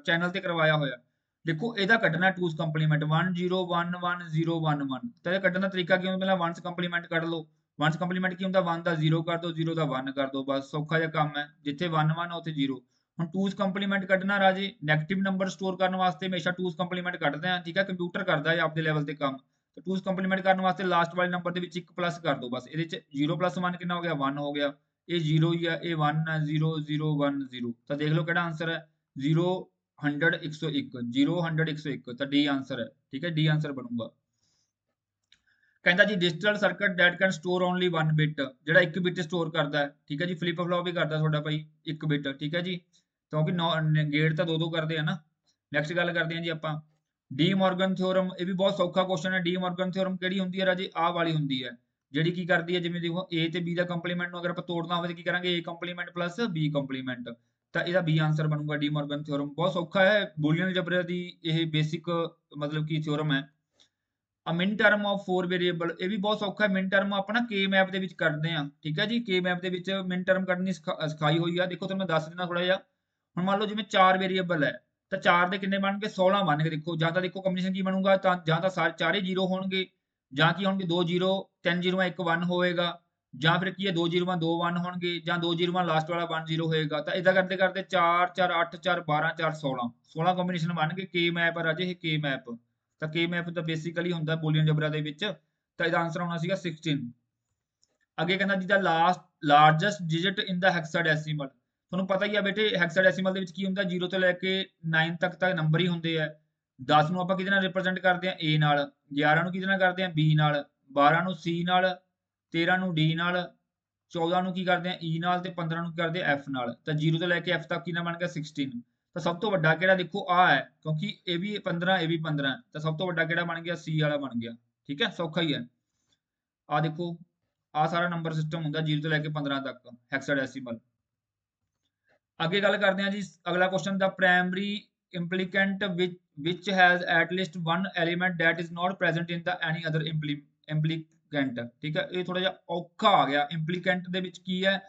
ਚੈਨਲ ਤੇ ਕਰਵਾਇਆ ਹੋਇਆ। ਦੇਖੋ ਇਹਦਾ ਕੱਢਣਾ ਟੂਸ ਕੰਪਲੀਮੈਂਟ 1 0 1 1 0 1 1। ਤਾਂ ਇਹ ਕੱਢਣ ਦਾ ਤਰੀਕਾ ਕੀ ਹੁੰਦਾ, ਪਹਿਲਾਂ 1s ਕੰਪਲੀਮੈਂਟ ਕੱਢ ਲਓ। 1s ਕੰਪਲੀਮੈਂਟ ਕੀ ਹੁੰਦਾ, 1 ਦਾ 0 ਕਰ ਦਿਓ, 0 ਦਾ 1 ਕਰ ਦਿਓ, ਬਸ ਸੌਖਾ ਜਿਹਾ ਕੰਮ ਹੈ। ਜਿੱਥੇ 1 1 ਉੱਥੇ 0। ਹੁਣ 2s ਕੰਪਲੀਮੈਂਟ ਕੱਢਣਾ ਰਾਜੇ, ਨੈਗੇਟਿਵ ਨੰਬਰ ਸਟੋਰ ਕਰਨ ਵਾਸਤੇ ਹਮੇਸ਼ਾ 2s ਕੰਪਲੀਮੈਂਟ ਕੱਢਦੇ ਆ, ਠੀਕ ਹੈ। ਕੰਪਿਊਟਰ ਕਰਦਾ ਹੈ ਆਪਦੇ ਲੈਵਲ ਤੇ ਕੰਮ। ਤਾਂ 2s ਕੰਪਲੀਮੈਂਟ ਕਰਨ ਵਾਸਤੇ ਲਾਸਟ ਵਾਲੇ ਨੰਬਰ ਦੇ ਵਿੱਚ 1 ਪਲੱਸ ਕਰ ਦਿਓ, ਬਸ। ਇਹਦੇ ਚ 0 + 1 ਕਿੰਨਾ ਹੋ ਗਿਆ, 1 ਹੋ ਗਿਆ। ਇਹ 0 ਹੀ ਆ, ਇਹ 1 ਹੈ, 0 0 1 0। ਤਾਂ ਦੇਖ ਲਓ ਕਿਹੜਾ ਆਂਸਰ ਹੈ, 0 100 101, 0 100 101। ਤਾਂ ਡੀ ਆਂਸਰ ਹੈ, ਠੀਕ ਹੈ, ਡੀ ਆਂਸਰ ਬਣੂਗਾ। ਕਹਿੰਦਾ ਜੀ digital circuit that can store only 1 bit, ਜਿਹੜਾ 1 ਬਿਟ ਸਟੋਰ ਕਰਦਾ ਹੈ, ਠੀਕ ਹੈ ਜੀ। ਫਲਿਪ ਫਲॉप ਵੀ ਕਰਦਾ ਤੁਹਾਡਾ ਭਾਈ 1 ਬਿਟ, ਠੀਕ ਹੈ ਜੀ, ਕਿਉਂਕਿ ਗੇਟ ਤਾਂ ਦੋ ਕਰਦੇ ਆ ਨਾ। ਨੈਕਸਟ ਗੱਲ ਕਰਦੇ ਹਾਂ ਜੀ ਆਪਾਂ ਡੀ ਮੋਰਗਨ ਥਿਓਰਮ। ਇਹ ਵੀ ਬਹੁਤ ਸੌਖਾ ਕੁਐਸਚਨ ਹੈ। ਡੀ ਮੋਰਗਨ ਥਿਓਰਮ ਕਿਹੜੀ ਹੁੰਦੀ ਹੈ ਰਾਜੇ? ਆਹ ਵਾਲੀ ਹੁੰਦੀ ਹੈ, ਜਿਹੜੀ ਕੀ ਕਰਦੀ ਹੈ, ਜਿਵੇਂ ਦੇਖੋ a ਤੇ b ਦਾ ਕੰਪਲੀਮੈਂਟ ਨੂੰ ਅਗਰ ਆਪਾਂ ਤੋੜਨਾ ਹੋਵੇ ਤਾਂ ਕੀ ਕਰਾਂਗੇ? a compliment plus b compliment, ਤਾਂ ਇਹਦਾ b ਆਂਸਰ ਬਣੂਗਾ। ਡੀ ਮੋਰਗਨ ਥਿਓਰਮ ਬਹੁਤ ਸੌਖਾ ਹੈ, ਬੂਲੀਅਨ ਅਲਜਬਰਾ ਦੀ ਇਹ ਬੇਸਿਕ ਮਤਲਬ ਕੀ ਥਿਓਰਮ ਹੈ। ਮਿਨ ਟਰਮ ਆਫ 4 ਵੇਰੀਏਬਲ, ਇਹ ਵੀ ਬਹੁਤ ਸੌਖਾ ਹੈ। ਮਿਨ ਟਰਮ ਆਪਾਂ ਨਾ ਕੇ ਮੈਪ ਦੇ ਵਿੱਚ ਕੱਢਦੇ ਆ, ਠੀਕ ਹੈ ਜੀ। ਕੇ ਮੈਪ ਦੇ ਵਿੱਚ ਮਿਨ ਟਰਮ ਕੱਢਣੀ ਸਿਖਾਈ ਹੋਈ ਆ। ਦੇਖੋ ਤੁਹਾਨੂੰ ਮੈਂ ਦੱਸ ਦਿੰਦਾ ਥੋੜਾ ਜਿਹਾ। ਹੁਣ ਮੰਨ ਲਓ ਜਿਵੇਂ 4 ਵੇਰੀਏਬਲ ਹੈ, ਤਾਂ 4 ਦੇ ਕਿੰਨੇ ਬਣਨਗੇ? 16 ਬਣਨਗੇ। ਦੇਖੋ ਜਾਂ ਤਾਂ ਦੇਖੋ ਕੰਬੀਨੇਸ਼ਨ ਕੀ ਬਣੂਗਾ, ਤਾਂ ਜਾਂ ਤਾਂ ਸਾਰੇ ਚਾਰੇ 0 ਹੋਣਗੇ, ਜਾਂ ਕੀ ਹੋਣਗੇ 2 0, 3 0 1 1 ਹੋਏਗਾ, ਜਾਂ ਫਿਰ ਕੀ ਹੈ 2 0 2 1 ਹੋਣਗੇ, ਜਾਂ 2 0 ਲਾਸਟ ਵਾਲਾ 1 0 ਹੋਏਗਾ। ਤਾਂ ਇਦਾਂ ਕਰਦੇ ਕਰਦੇ 4 4 8 4 12 4 16 ਕੰਬੀਨੇਸ਼ਨ ਬਣਨਗੇ। ਕੇ ਮੈਪ ਆ ਰਾਜੇ, ਇਹ ਕੇ ਮੈਪ। ਤਾਂ ਕੇ ਮੈਪ ਤਾਂ ਬੇਸਿਕਲੀ ਹੁੰਦਾ ਬੂਲੀਅਨ ਅਲਜਬਰਾ ਦੇ ਵਿੱਚ। ਤਾਂ ਇਹਦਾ ਆਂਸਰ ਆਉਣਾ ਸੀਗਾ 16। ਅੱਗੇ ਕਹਿੰਦਾ ਜੀ ਦਾ ਲਾਰਜੈਸਟ ਡਿਜਿਟ ਇਨ ਦਾ ਹੈਕਸਾਡੈਸੀਮਲ। ਤੁਹਾਨੂੰ ਪਤਾ ਹੀ ਆ ਬੇਟੇ ਹੈਕਸਾਡੈਸੀਮਲ ਦੇ ਵਿੱਚ ਕੀ ਹੁੰਦਾ, 0 ਤੋਂ ਲੈ ਕੇ 9 ਤੱਕ ਨੰਬਰ ਹੀ ਹੁੰਦੇ ਆ। 10 ਨੂੰ ਆਪਾਂ ਕਿਹਦੇ ਨਾਲ ਰਿਪਰੈਜ਼ੈਂਟ ਕਰਦੇ ਆ? A ਨਾਲ। 11 ਨੂੰ ਕਿਹਦੇ ਨਾਲ ਕਰਦੇ ਆ? B ਨਾਲ। 12 ਨੂੰ C ਨਾਲ। 13 ਨੂੰ D ਨਾਲ। 14 ਨੂੰ ਕੀ ਕਰਦੇ ਆ? E ਨਾਲ। ਤੇ 15 ਨੂੰ ਕੀ ਕਰਦੇ ਆ? F ਨਾਲ। ਤਾਂ 0 ਤੋਂ ਲੈ ਕੇ F ਤੱਕ ਕਿੰਨਾ ਬਣ ਗਿਆ? 16। ਤਾਂ ਸਭ ਤੋਂ ਵੱਡਾ ਕਿਹੜਾ? ਦੇਖੋ ਆ ਹੈ, ਕਿਉਂਕਿ ਇਹ ਵੀ 15 ਇਹ ਵੀ 15, ਤਾਂ ਸਭ ਤੋਂ ਵੱਡਾ ਕਿਹੜਾ ਬਣ ਗਿਆ? C ਵਾਲਾ ਬਣ ਗਿਆ, ਠੀਕ ਹੈ, ਸੌਖਾ ਹੀ ਹੈ। ਆ ਦੇਖੋ ਆ ਸਾਰਾ ਨੰਬਰ ਸਿਸਟਮ ਹੁੰਦਾ 0 ਤੋਂ ਲੈ ਕੇ 15 ਤੱਕ ਹੈਕਸਾਡੈਸੀਮਲ। ਅੱਗੇ ਗੱਲ ਕਰਦੇ ਹਾਂ ਜੀ, ਅਗਲਾ question the primary implicant which has at least one element that is not present in the any other implicant, ਠੀਕ ਹੈ। ਇਹ ਥੋੜਾ ਜਿਹਾ ਔਖਾ ਆ ਗਿਆ। ਇੰਪਲੀਕੈਂਟ ਦੇ ਵਿੱਚ ਕੀ ਹੈ?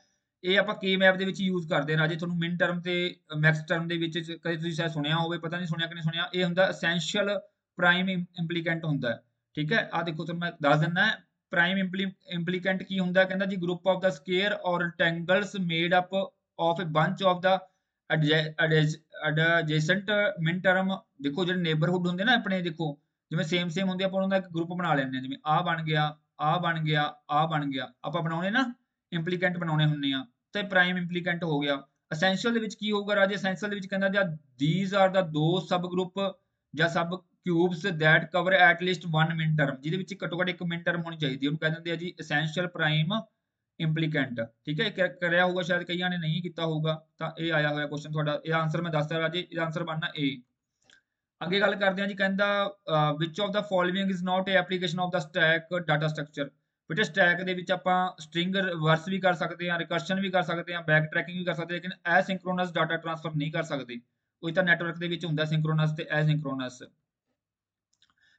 ਇਹ ਆਪਾਂ ਕੇ ਮੈਪ ਦੇ ਵਿੱਚ ਯੂਜ਼ ਕਰਦੇ ਹਾਂ ਰਾਜੇ। ਤੁਹਾਨੂੰ ਮਿਨ ਟਰਮ ਤੇ ਮੈਕਸ ਟਰਮ ਦੇ ਵਿੱਚ ਕਦੇ ਤੁਸੀਂ ਸ਼ਾਇਦ ਸੁਣਿਆ ਹੋਵੇ, ਪਤਾ ਨਹੀਂ ਸੁਣਿਆ ਕਿ ਨਹੀਂ ਸੁਣਿਆ। ਇਹ ਹੁੰਦਾ ਐਸੈਂਸ਼ੀਅਲ ਪ੍ਰਾਈਮ ਇੰਪਲੀਕੈਂਟ ਹੁੰਦਾ, ਠੀਕ ਹੈ। ਆ ਦੇਖੋ ਤੁਹਾਨੂੰ ਮੈਂ ਦੱਸ ਦਿੰਦਾ ਪ੍ਰਾਈਮ ਇੰਪਲੀਕੈਂਟ ਕੀ ਹੁੰਦਾ। ਕਹਿੰਦਾ ਜੀ group of the square or rectangles made up of a bunch of the adjacent min term. ਦੇਖੋ ਜਿਹੜੇ ਨੇਬਰਹੁੱਡ ਹੁੰਦੇ ਨਾ ਆਪਣੇ, ਦੇਖੋ ਜਿਵੇਂ ਸੇਮ ਹੁੰਦੇ, ਆਪਾਂ ਉਹਨਾਂ ਦਾ ਇੱਕ ਗਰੁੱਪ ਬਣਾ ਲੈਂਦੇ ਹਾਂ। ਜਿਵੇਂ ਆਹ ਬਣ ਗਿਆ, ਆਹ ਬਣ ਗਿਆ, ਆਹ ਬਣ ਗਿਆ, ਆਪਾਂ ਬਣਾਉਣੇ ਨਾ ਇੰਪਲੀਕੈਂਟ ਬਣਾਉਣੇ ਹੁੰਦੇ ਆ, ਤੇ ਪ੍ਰਾਈਮ ਇੰਪਲੀਕੈਂਟ ਹੋ ਗਿਆ। ਐਸੈਂਸ਼ੀਅਲ ਦੇ ਵਿੱਚ ਕੀ ਹੋਊਗਾ ਰਾਜੇ? ਐਸੈਂਸ਼ੀਅਲ ਦੇ ਵਿੱਚ ਕਹਿੰਦਾ ਜਾਂ these are the ਦੋ ਸਬ ਗਰੁੱਪ ਜਾਂ ਸਬ cubes that cover at least one min term, ਜਿਹਦੇ ਵਿੱਚ ਘੱਟੋ ਘੱਟ ਇੱਕ ਮਿਨ ਟਰਮ ਹੋਣੀ ਚਾਹੀਦੀ ਹੈ, ਉਹਨੂੰ ਕਹਿ ਦਿੰਦੇ ਆ ਜੀ ਐਸੈਂਸ਼ੀਅਲ ਪ੍ਰਾਈਮ ਇੰਪਲੀਕੈਂਟ, ਠੀਕ ਹੈ। ਕਰਿਆ ਹੋਊਗਾ ਸ਼ਾਇਦ, ਕਈਆਂ ਨੇ ਨਹੀਂ ਕੀਤਾ ਹੋਊਗਾ। ਤਾਂ ਇਹ ਆਇਆ ਹੋਇਆ ਕੁਐਸਚਨ ਤੁਹਾਡਾ। ਇਹਦਾ ਆਂਸਰ ਮੈਂ ਦੱਸਦਾ ਰਾਜੇ, ਇਹਦਾ ਆਂਸਰ ਬਣਨਾ A। ਅੱਗੇ ਗੱਲ ਕਰਦੇ ਹਾਂ ਜੀ, ਕਹਿੰਦਾ which of the following is not a application of the stack data structure। ਬੇਟੇ ਸਟੈਕ ਦੇ ਵਿੱਚ ਆਪਾਂ ਸਟ੍ਰਿੰਗ ਰਿਵਰਸ ਵੀ ਕਰ ਸਕਦੇ ਹਾਂ, ਰਿਕਰਸ਼ਨ ਵੀ ਕਰ ਸਕਦੇ ਹਾਂ, ਬੈਕ ਟਰੈਕਿੰਗ ਵੀ ਕਰ ਸਕਦੇ ਹਾਂ, ਲੇਕਿਨ ਐਸਿੰਕਰੋਨਸ ਡਾਟਾ ਟ੍ਰਾਂਸਫਰ ਨਹੀਂ ਕਰ ਸਕਦੇ। ਕੋਈ ਤਾਂ ਨੈਟਵਰਕ ਦੇ ਵਿੱਚ ਹੁੰਦਾ ਸਿੰਕਰੋਨਸ ਤੇ ਐਸਿੰਕਰੋਨਸ।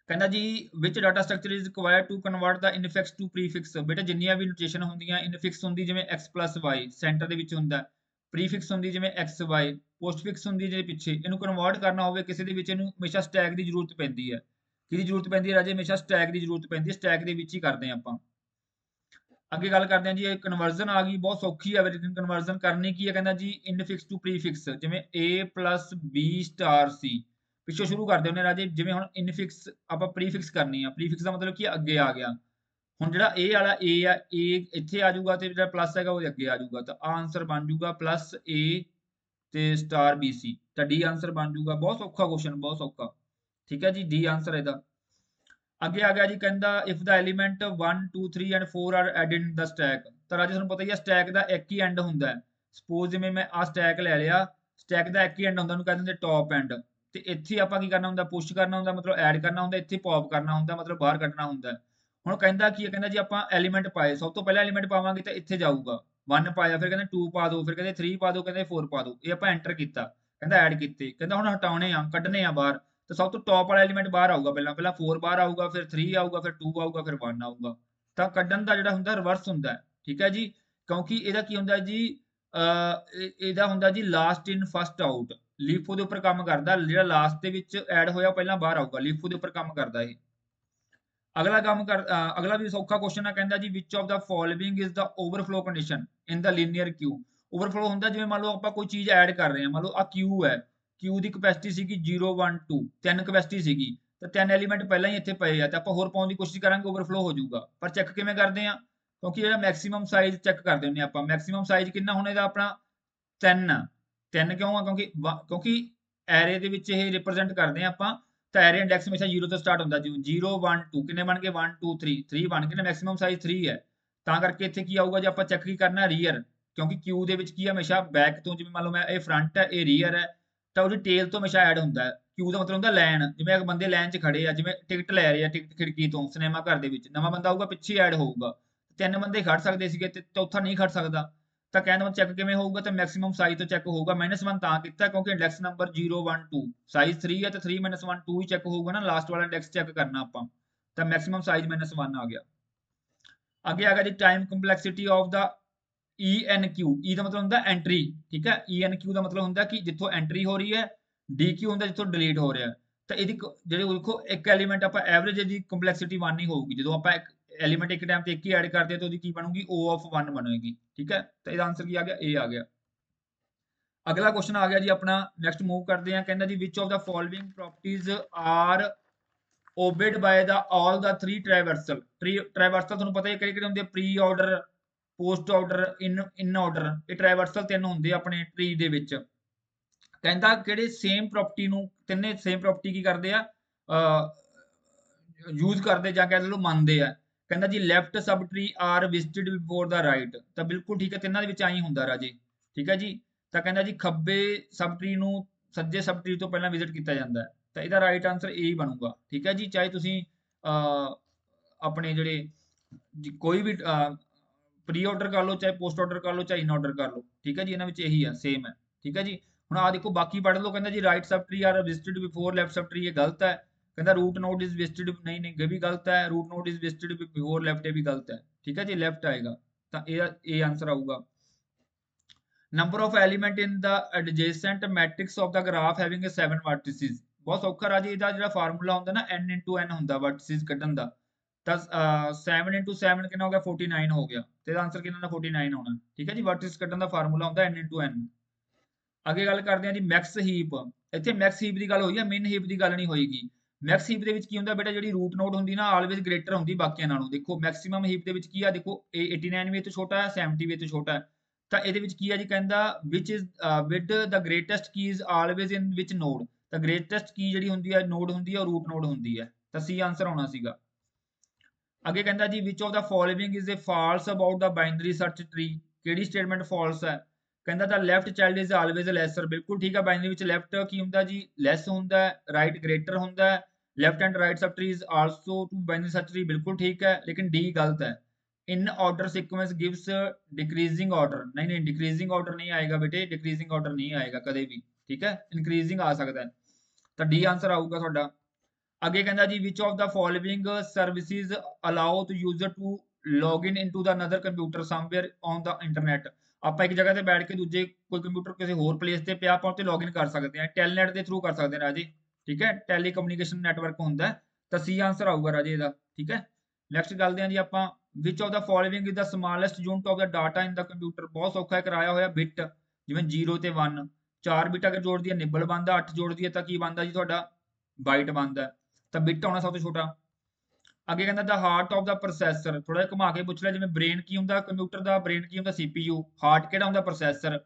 ਕਹਿੰਦਾ ਜੀ which data structure is required to convert the infix to prefix। ਬੇਟਾ ਜਿੰਨੀਆਂ ਵੀ ਨੋਟੇਸ਼ਨ ਹੁੰਦੀਆਂ, ਇਨਫਿਕਸ ਹੁੰਦੀ ਜਿਵੇਂ x plus y ਸੈਂਟਰ ਦੇ ਵਿੱਚ ਹੁੰਦਾ, ਪ੍ਰੀਫਿਕਸ ਹੁੰਦੀ ਜਿਵੇਂ x y, ਪੋਸਟਫਿਕਸ ਹੁੰਦੀ ਜਿਹਦੇ ਪਿੱਛੇ। ਇਹਨੂੰ ਕਨਵਰਟ ਕਰਨਾ ਹੋਵੇ ਕਿਸੇ ਦੇ ਵਿੱਚ, ਇਹਨੂੰ ਹਮੇਸ਼ਾ ਸਟੈਕ ਦੀ ਜ਼ਰੂਰਤ ਪੈਂਦੀ ਹੈ। ਕਿਹਦੀ ਜ਼ਰੂਰਤ ਪੈਂਦੀ ਹੈ ਰਾਜੇ? ਹਮੇਸ਼ਾ ਸਟੈਕ ਦੀ ਜ਼ਰੂਰਤ ਪੈਂਦੀ ਹੈ। ਸਟੈਕ ਦੇ ਵਿੱਚ ਹੀ ਕਰਦੇ ਹਾਂ ਆਪਾਂ। ਅੱਗੇ ਗੱਲ ਕਰਦੇ ਹਾਂ ਜੀ, ਇਹ ਕਨਵਰਜ਼ਨ ਆ ਗਈ, ਬਹੁਤ ਸੌਖੀ ਹੈ। ਕਨਵਰਜ਼ਨ ਕਰਨੀ ਕੀ ਹੈ? ਕਹਿੰਦਾ ਜੀ ਇਨਫਿਕਸ ਟੂ ਪ੍ਰੀਫਿਕਸ, ਜਿਵੇਂ a plus b star c, ਪਿੱਛੋਂ ਸ਼ੁਰੂ ਕਰਦੇ ਹੁੰਦੇ ਰਾਜੇ। ਜਿਵੇਂ ਹੁਣ ਇਨਫਿਕਸ ਆਪਾਂ ਪ੍ਰੀਫਿਕਸ ਕਰਨੀ ਆ, ਪ੍ਰੀਫਿਕਸ ਦਾ ਮਤਲਬ ਕੀ ਅੱਗੇ ਆ ਗਿਆ। ਹੁਣ ਜਿਹੜਾ a ਵਾਲਾ a ਆ, a ਇੱਥੇ ਆ ਜਾਊਗਾ, ਤੇ ਜਿਹੜਾ ਪਲੱਸ ਹੈਗਾ ਉਹ ਅੱਗੇ ਆ ਜਾਊਗਾ। ਤਾਂ ਆਂਸਰ ਬਣ ਜਾਊਗਾ ਪਲੱਸ a ਤੇ ਸਟਾਰ bc। ਤਾਂ ਡੀ ਆਂਸਰ ਬਣ ਜਾਊਗਾ। ਬਹੁਤ ਸੌਖਾ ਕੁਐਸਚਨ, ਬਹੁਤ ਸੌਖਾ, ਠੀਕ ਹੈ ਜੀ, ਡੀ ਆਂਸਰ ਇਹਦਾ। ਅੱਗੇ ਆ ਗਿਆ ਜੀ, ਕਹਿੰਦਾ if the element 1 2 3 and 4 are added in the stack. ਤਾਂ ਰਾਜੇ ਤੁਹਾਨੂੰ ਪਤਾ ਹੀ ਹੈ ਸਟੈਕ ਦਾ ਇੱਕ ਹੀ ਐਂਡ ਹੁੰਦਾ ਹੈ। ਸਪੋਜ਼ ਜਿਵੇਂ ਮੈਂ ਆ ਸਟੈਕ ਲੈ ਲਿਆ, ਸਟੈਕ ਦਾ ਇੱਕ ਹੀ ਐਂਡ ਹੁੰਦਾ, ਉਹਨੂੰ ਕਹਿੰਦੇ ਨੇ ਟੌਪ ਐਂਡ। ਤੇ ਇੱਥੇ ਆਪਾਂ ਕੀ ਕਰਨਾ ਹੁੰਦਾ? ਪੁਸ਼ ਕਰਨਾ ਹੁੰਦਾ, ਮਤਲਬ ਐਡ ਕਰਨਾ ਹੁੰਦਾ। ਇੱਥੇ ਪੌਪ ਕਰਨਾ ਹੁੰਦਾ, ਮਤਲਬ ਬਾਹਰ ਕੱਢਣਾ ਹੁੰਦਾ। ਹੁਣ ਕਹਿੰਦਾ ਕੀ ਹੈ? ਕਹਿੰਦਾ ਜੀ ਆਪਾਂ ਐਲੀਮੈਂਟ ਪਾਏ, ਸਭ ਤੋਂ ਪਹਿਲਾਂ ਐਲੀਮੈਂਟ ਪਾਵਾਂਗੇ ਤਾਂ ਇੱਥੇ ਜਾਊਗਾ। 1 ਪਾਇਆ, ਫਿਰ ਕਹਿੰਦੇ 2 ਪਾ ਦਿਓ, ਫਿਰ ਕਹਿੰਦੇ 3 ਪਾ ਦਿਓ, ਕਹਿੰਦੇ 4 ਪਾ ਦਿਓ। ਇਹ ਆਪਾਂ ਐਂਟਰ ਕੀਤਾ, ਕਹਿੰਦਾ ਐਡ ਕੀਤੇ, ਕਹਿੰਦਾ ਹੁਣ ਹਟਾਉਣੇ ਆ, ਕੱਢਣੇ ਆ ਬਾਹਰ। ਤਾਂ ਸਭ ਤੋਂ ਟੌਪ ਵਾਲਾ ਐਲੀਮੈਂਟ ਬਾਹਰ ਆਊਗਾ। ਪਹਿਲਾਂ 4 ਬਾਹਰ ਆਊਗਾ, ਫਿਰ 3 ਆਊਗਾ, ਫਿਰ 2 ਆਊਗਾ, ਫਿਰ 1 ਆਊਗਾ। ਤਾਂ ਕੱਢਣ ਦਾ ਜਿਹੜਾ ਹੁੰਦਾ ਰਿਵਰਸ ਹੁੰਦਾ, ਠੀਕ ਹੈ ਜੀ। ਕਿਉਂਕਿ ਇਹਦਾ ਕੀ ਹੁੰਦਾ ਜੀ, ਇਹਦਾ ਹੁੰਦਾ ਜੀ ਲਾਸਟ ਇਨ ਫਸਟ ਆਊਟ। ਲੀਫੋ ਦੇ ਉੱਪਰ ਕੰਮ ਕਰਦਾ, ਜਿਹੜਾ ਲਾਸਟ ਦੇ ਵਿੱਚ ਐਡ ਹੋਇਆ ਪਹਿਲਾਂ ਬਾਹਰ ਆਊਗਾ। ਲੀਫੋ ਦੇ ਉੱਪਰ ਕੰਮ ਕਰਦਾ ਇਹ। ਅਗਲਾ ਵੀ ਸੌਖਾ ਕੁਐਸਚਨ ਆ। ਕਹਿੰਦਾ ਜੀ which of the following is the overflow condition in the linear queue। Overflow ਹੁੰਦਾ ਜਿਵੇਂ ਮੰਨ ਲਓ ਆਪਾਂ ਕੋਈ ਚੀਜ਼ ਐਡ ਕਰ ਰਹੇ ਹਾਂ, ਮੰਨ ਲਓ ਆ ਕਿਊ ਹੈ, ਕਿਊ ਦੀ ਕਪੈਸਿਟੀ ਸੀਗੀ 0 1 2, 3 ਕਪੈਸਿਟੀ ਸੀਗੀ, ਤਾਂ 3 ਐਲੀਮੈਂਟ ਪਹਿਲਾਂ ਹੀ ਇੱਥੇ ਪਏ ਆ, ਤੇ ਆਪਾਂ ਹੋਰ ਪਾਉਣ ਦੀ ਕੋਸ਼ਿਸ਼ ਕਰਾਂਗੇ, ਓਵਰਫਲੋ ਹੋ ਜਾਊਗਾ। ਪਰ ਚੈੱਕ ਕਿਵੇਂ ਕਰਦੇ ਆ? ਕਿਉਂਕਿ ਜਿਹੜਾ ਮੈਕਸਿਮਮ ਸਾਈਜ਼ ਚੈੱਕ ਕਰਦੇ ਹੁੰਦੇ ਆਪਾਂ, ਮੈਕਸਿਮਮ ਸਾਈਜ਼ ਕਿੰਨਾ ਹੋਣਾ ਇਹਦਾ? ਆਪਣਾ 3 ਆ। 3 ਕਿਉਂ ਆ? ਕਿਉਂਕਿ ਐਰੇ ਦੇ ਵਿੱਚ ਇਹ ਰਿਪਰੈਜ਼ੈਂਟ ਕਰਦੇ ਆ ਆਪਾਂ, ਤਾਂ ਐਰੇ ਇੰਡੈਕਸ ਹਮੇਸ਼ਾ 0 ਤੋਂ ਸਟਾਰਟ ਹੁੰਦਾ, ਜਿਵੇਂ 0 1 2 ਕਿੰਨੇ ਬਣ ਗਏ 1 2 3 3 ਬਣ ਗਏ ਨਾ, ਮੈਕਸਿਮਮ ਸਾਈਜ਼ 3 ਹੈ। ਤਾਂ ਕਰਕੇ ਇੱਥੇ ਕੀ ਆਊਗਾ, ਜੇ ਆਪਾਂ ਚੈੱਕ ਕੀ ਕਰਨਾ ਰੀਅਰ, ਕਿਉਂਕਿ ਕਿਊ ਦੇ ਵਿੱਚ ਕੀ ਹਮੇਸ਼ਾ ਬੈਕ ਤੋਂ, ਜਿਵੇਂ ਮੰਨ ਲਓ ਮੈਂ ਇਹ ਫਰੰਟ ਹੈ ਇਹ ਰੀਅਰ ਹੈ, ਤਾਂ ਉਹਦੀ ਟੇਲ ਤੋਂ ਹਮੇਸ਼ਾ ਐਡ ਹੁੰਦਾ ਹੈ। ਕਿਊ ਦਾ ਮਤਲਬ ਹੁੰਦਾ ਲਾਈਨ, ਜਿਵੇਂ ਇੱਕ ਬੰਦੇ ਲਾਈਨ 'ਚ ਖੜੇ ਆ, ਜਿਵੇਂ ਟਿਕਟ ਲੈ ਰਹੇ ਆ ਟਿਕਟ ਖਿੜਕੀ ਤੋਂ ਸਿਨੇਮਾ ਘਰ ਦੇ ਵਿੱਚ, ਨਵਾਂ ਬੰਦਾ ਆਊਗਾ ਪਿੱਛੇ ਐਡ ਹੋਊਗਾ, ਤਿੰਨ ਬੰਦੇ ਖੜ ਸਕਦੇ ਸੀਗੇ ਤੇ ਚੌਥਾ ਨਹੀਂ ਖੜ ਸਕਦਾ, ਤਾਂ ਕਹਿਣ ਦਾ ਮਤਲਬ ਚੈੱਕ ਕਿਵੇਂ ਹੋਊਗਾ, ਤਾਂ ਮੈਕਸਿਮਮ ਸਾਈਜ਼ ਤੋਂ ਚੈੱਕ ਹੋਊਗਾ। -1 ਤਾਂ ਕੀਤਾ ਕਿਉਂਕਿ ਇੰਡੈਕਸ ਨੰਬਰ 0 1 2 ਸਾਈਜ਼ 3 ਹੈ, ਤੇ 3 -1 2 ਹੀ ਚੈੱਕ ਹੋਊਗਾ ਨਾ, ਲਾਸਟ ਵਾਲਾ ਇੰਡੈਕਸ ਚੈੱਕ ਕਰਨਾ ਆਪਾਂ, ਤਾਂ ਮੈਕਸਿਮਮ ਸਾਈਜ਼ -1 ਆ ਗਿਆ। ਅੱਗੇ ਆ ਗਿਆ ਜੀ time complexity of the ENQ। E ਦਾ ਮਤਲਬ ਹੁੰਦਾ ਐਂਟਰੀ, ਠੀਕ ਹੈ। ENQ ਦਾ ਮਤਲਬ ਹੁੰਦਾ ਕਿ ਜਿੱਥੋਂ ਐਂਟਰੀ ਹੋ ਰਹੀ ਹੈ, DQ ਹੁੰਦਾ ਜਿੱਥੋਂ ਡਿਲੀਟ ਹੋ ਰਿਹਾ। ਤਾਂ ਇਹਦੀ ਜਿਹੜੇ ਦੇਖੋ ਇੱਕ ਐਲੀਮੈਂਟ ਆਪਾਂ ਐਵਰੇਜ ਦੀ ਕੰਪਲੈਕਸਿਟੀ 1 ਹੀ ਹੋਊਗੀ, ਜਦੋਂ ਆਪਾਂ ਇੱਕ ਐਲੀਮੈਂਟ ਇੱਕ ਟਾਈਮ ਤੇ ਇੱਕ ਹੀ ਐਡ ਕਰਦੇ ਹਾਂ ਤਾਂ ਉਹਦੀ ਕੀ ਬਣੂਗੀ, O of 1 ਬਣੇਗੀ, ਠੀਕ ਹੈ। ਤਾਂ ਇਹਦਾ ਆਂਸਰ ਕੀ ਆ ਗਿਆ, A ਆ ਗਿਆ। ਅਗਲਾ ਕੁਐਸਚਨ ਆ ਗਿਆ ਜੀ ਆਪਣਾ, ਨੈਕਸਟ ਮੂਵ ਕਰਦੇ ਹਾਂ। ਕਹਿੰਦਾ ਜੀ which of the following properties are obeyed by the all the three traversal ਤੁਹਾਨੂੰ ਪਤਾ ਹੈ ਕਿਹੜੇ ਕਿਹੜੇ ਹੁੰਦੇ ਆ, ਪ੍ਰੀ ਆਰਡਰ, ਪੋਸਟ ਆਰਡਰ, ਇਨ ਆਰਡਰ, ਇਹ ਟ੍ਰਾਈਵਰਸਲ ਤਿੰਨ ਹੁੰਦੇ ਆ ਆਪਣੇ ਟਰੀ ਦੇ ਵਿੱਚ। ਕਹਿੰਦਾ ਕਿਹੜੇ ਸੇਮ ਪ੍ਰੋਪਰਟੀ ਨੂੰ, ਤਿੰਨੇ ਸੇਮ ਪ੍ਰੋਪਰਟੀ ਕੀ ਕਰਦੇ ਆ, ਯੂਜ਼ ਕਰਦੇ ਜਾਂ ਕਹਿ ਲਓ ਮੰਨਦੇ ਆ। ਕਹਿੰਦਾ ਜੀ left sub tree are visited before the right, ਤਾਂ ਬਿਲਕੁਲ ਠੀਕ ਹੈ, ਤਿੰਨਾਂ ਦੇ ਵਿੱਚ ਆਈ ਹੁੰਦਾ ਰਾਜੇ, ਠੀਕ ਹੈ ਜੀ। ਤਾਂ ਕਹਿੰਦਾ ਜੀ ਖੱਬੇ ਸਬ ਟਰੀ ਨੂੰ ਸੱਜੇ ਸਬ ਟਰੀ ਤੋਂ ਪਹਿਲਾਂ ਵਿਜ਼ਿਟ ਕੀਤਾ ਜਾਂਦਾ ਹੈ, ਤਾਂ ਇਹਦਾ ਰਾਈਟ ਆਂਸਰ A ਹੀ ਬਣੂਗਾ, ਠੀਕ ਹੈ ਜੀ। ਚਾਹੇ ਤੁਸੀਂ ਆਪਣੇ ਜਿਹੜੇ ਕੋਈ ਵੀ ਪ੍ਰੀ ਆਰਡਰ ਕਰ ਲਓ, ਚਾਹੇ ਪੋਸਟ ਆਰਡਰ ਕਰ ਲਓ, ਚਾਹੇ ਇਨ ਆਰਡਰ ਕਰ ਲਓ, ਠੀਕ ਹੈ ਜੀ, ਇਹਨਾਂ ਵਿੱਚ ਇਹੀ ਆ, ਸੇਮ ਹੈ, ਠੀਕ ਹੈ ਜੀ। ਹੁਣ ਆ ਦੇਖੋ ਬਾਕੀ ਪੜ੍ਹ ਲਓ। ਕਹਿੰਦਾ ਜੀ right sub tree are visited before left sub tree, ਇਹ ਗਲਤ ਹੈ। ਕਹਿੰਦਾ रूट नोड इज विजिटेड, नहीं नहीं ये भी गलत है। Root node is visited before left, ये भी गलत है, ठीक है जी, लेफ्ट आएगा, तो ए आंसर आऊगा। Number of element in the adjacent matrix of the graph having 7 vertices, बहुत सौखा राजी, ਇਹਦਾ ਜਿਹੜਾ ਫਾਰਮੂਲਾ ਹੁੰਦਾ ਨਾ n into n ਹੁੰਦਾ वर्टिसेस ਕੱਢਣ ਦਾ, ਤਾਂ 7 into 7 ਕਿੰਨਾ ਹੋ ਗਿਆ, 49 ਹੋ ਗਿਆ, ਤੇ ਇਹਦਾ ਆਂਸਰ ਕਿੰਨਾ, 49 ਆਉਣਾ, ਠੀਕ ਹੈ ਜੀ। वर्टिसेस ਕੱਢਣ ਦਾ ਫਾਰਮੂਲਾ ਹੁੰਦਾ n into n। ਅੱਗੇ ਗੱਲ ਕਰਦੇ ਹਾਂ ਜੀ ਮੈਕਸ ਹੀਪ। ਇੱਥੇ ਮੈਕਸ ਹੀਪ ਦੀ ਗੱਲ ਹੋਈ ਹੈ, ਮਿਨ ਹੀਪ ਦੀ ਗੱਲ ਨਹੀਂ ਹੋਏਗੀ। ਮੈਕਸ ਹੀਪ ਦੇ ਵਿੱਚ ਕੀ ਹੁੰਦਾ ਬੇਟਾ, ਜਿਹੜੀ ਰੂਟ ਨੋਡ ਹੁੰਦੀ ਨਾ ਆਲਵੇਜ਼ ਗ੍ਰੇਟਰ ਹੁੰਦੀ ਬਾਕੀਆਂ ਨਾਲੋਂ। ਦੇਖੋ ਮੈਕਸਿਮਮ ਹੀਪ ਦੇ ਵਿੱਚ ਕੀ ਆ, ਦੇਖੋ ਇਹ 89 ਵੀ ਇਹ ਤੋਂ ਛੋਟਾ ਹੈ, 70 ਵੀ ਇਹ ਤੋਂ ਛੋਟਾ ਹੈ, ਤਾਂ ਇਹਦੇ ਵਿੱਚ ਕੀ ਆ ਜੀ, ਕਹਿੰਦਾ which is with the greatest key is always in which node, ਤਾਂ ਗ੍ਰੇਟੈਸਟ ਕੀ ਜਿਹੜੀ ਹੁੰਦੀ ਹੈ ਨੋਡ ਹੁੰਦੀ ਹੈ, ਉਹ ਰੂਟ ਨੋਡ ਹੁੰਦੀ ਹੈ, ਤਾਂ C ਆਂਸਰ ਆਉਣਾ ਸੀਗਾ। ਅੱਗੇ ਕਹਿੰਦਾ ਜੀ which of the following is a false about the binary search tree, ਕਿਹੜੀ ਸਟੇਟਮੈਂਟ ਫਾਲਸ ਹੈ। ਕਹਿੰਦਾ the left child is always lesser, ਬਿਲਕੁਲ ਠੀਕ ਹੈ। ਬਾਈਨਰੀ ਵਿੱਚ ਲੈਫਟ ਕੀ ਹੁੰਦਾ ਜੀ, ਲੈਸ ਹੁੰਦਾ ਹੈ, ਰਾਈਟ ਗ੍ਰੇਟਰ ਹੁੰਦਾ ਹੈ। Left and right sub tree is also to binary search tree, बिल्कुल ठीक है, लेकिन डी गलत है। In order sequence gives decreasing order, नहीं नहीं डिक्रीजिंग ऑर्डर नहीं आएगा बेटे, डिक्रीजिंग ऑर्डर नहीं आएगा कदे भी, ठीक है, इंक्रीजिंग आ सकता है, तो डी आंसर आऊगा ਤੁਹਾਡਾ। ਅੱਗੇ ਕਹਿੰਦਾ ਜੀ which of the following services allow to user to log in into the another computer somewhere on the internet, ਆਪਾਂ ਇੱਕ ਜਗ੍ਹਾ ਤੇ ਬੈਠ ਕੇ ਦੂਜੇ ਕੋਈ ਕੰਪਿਊਟਰ ਕਿਸੇ ਹੋਰ ਪਲੇਸ ਤੇ ਪਿਆ ਆਪਾਂ ਉੱਤੇ ਲੌਗਇਨ ਕਰ ਸਕਦੇ ਹਾਂ, ਟੈਲਨੈਟ ਦੇ ਥਰੂ ਕਰ ਸਕਦੇ ਹਾਂ ਰਾਜੇ, ਠੀਕ ਹੈ, ਟੈਲੀਕਮਿਊਨੀਕੇਸ਼ਨ ਨੈਟਵਰਕ ਹੁੰਦਾ, ਤਾਂ C ਆਂਸਰ ਆਊਗਾ ਰਾਜੇ ਇਹਦਾ, ਠੀਕ ਹੈ। ਨੈਕਸਟ ਕਰਦੇ ਹਾਂ ਜੀ ਆਪਾਂ, ਵਿਚ of the following is the smallest unit of the data in the computer, ਬਹੁਤ ਸੌਖਾ ਕਰਾਇਆ ਹੋਇਆ, ਬਿਟ, ਜਿਵੇਂ 0 ਤੇ 1, 4 ਬਿਟ ਅਗਰ ਜੋੜਦੀ ਹੈ ਨਿਬਲ ਬਣਦਾ, 8 ਜੋੜਦੀ ਹੈ ਤਾਂ ਕੀ ਬਣਦਾ ਜੀ ਤੁਹਾਡਾ, ਬਾਈਟ ਬਣਦਾ, ਤਾਂ ਬਿਟ ਆਉਣਾ ਸਭ ਤੋਂ ਛੋਟਾ। ਅੱਗੇ ਕਹਿੰਦਾ ਦਾ ਹਾਰਟ ਆਫ ਦਾ ਪ੍ਰੋਸੈਸਰ, ਥੋੜਾ ਜਿਹਾ ਘੁਮਾ ਕੇ ਪੁੱਛ ਲਿਆ, ਜਿਵੇਂ ਬ੍ਰੇਨ ਕੀ ਹੁੰਦਾ ਕੰਪਿਊਟਰ ਦਾ, ਬ੍ਰੇਨ ਕੀ ਹੁੰਦਾ CPU, ਹਾਰਟ ਕਿਹੜਾ ਹੁੰਦਾ ਪ੍ਰੋਸੈਸਰ।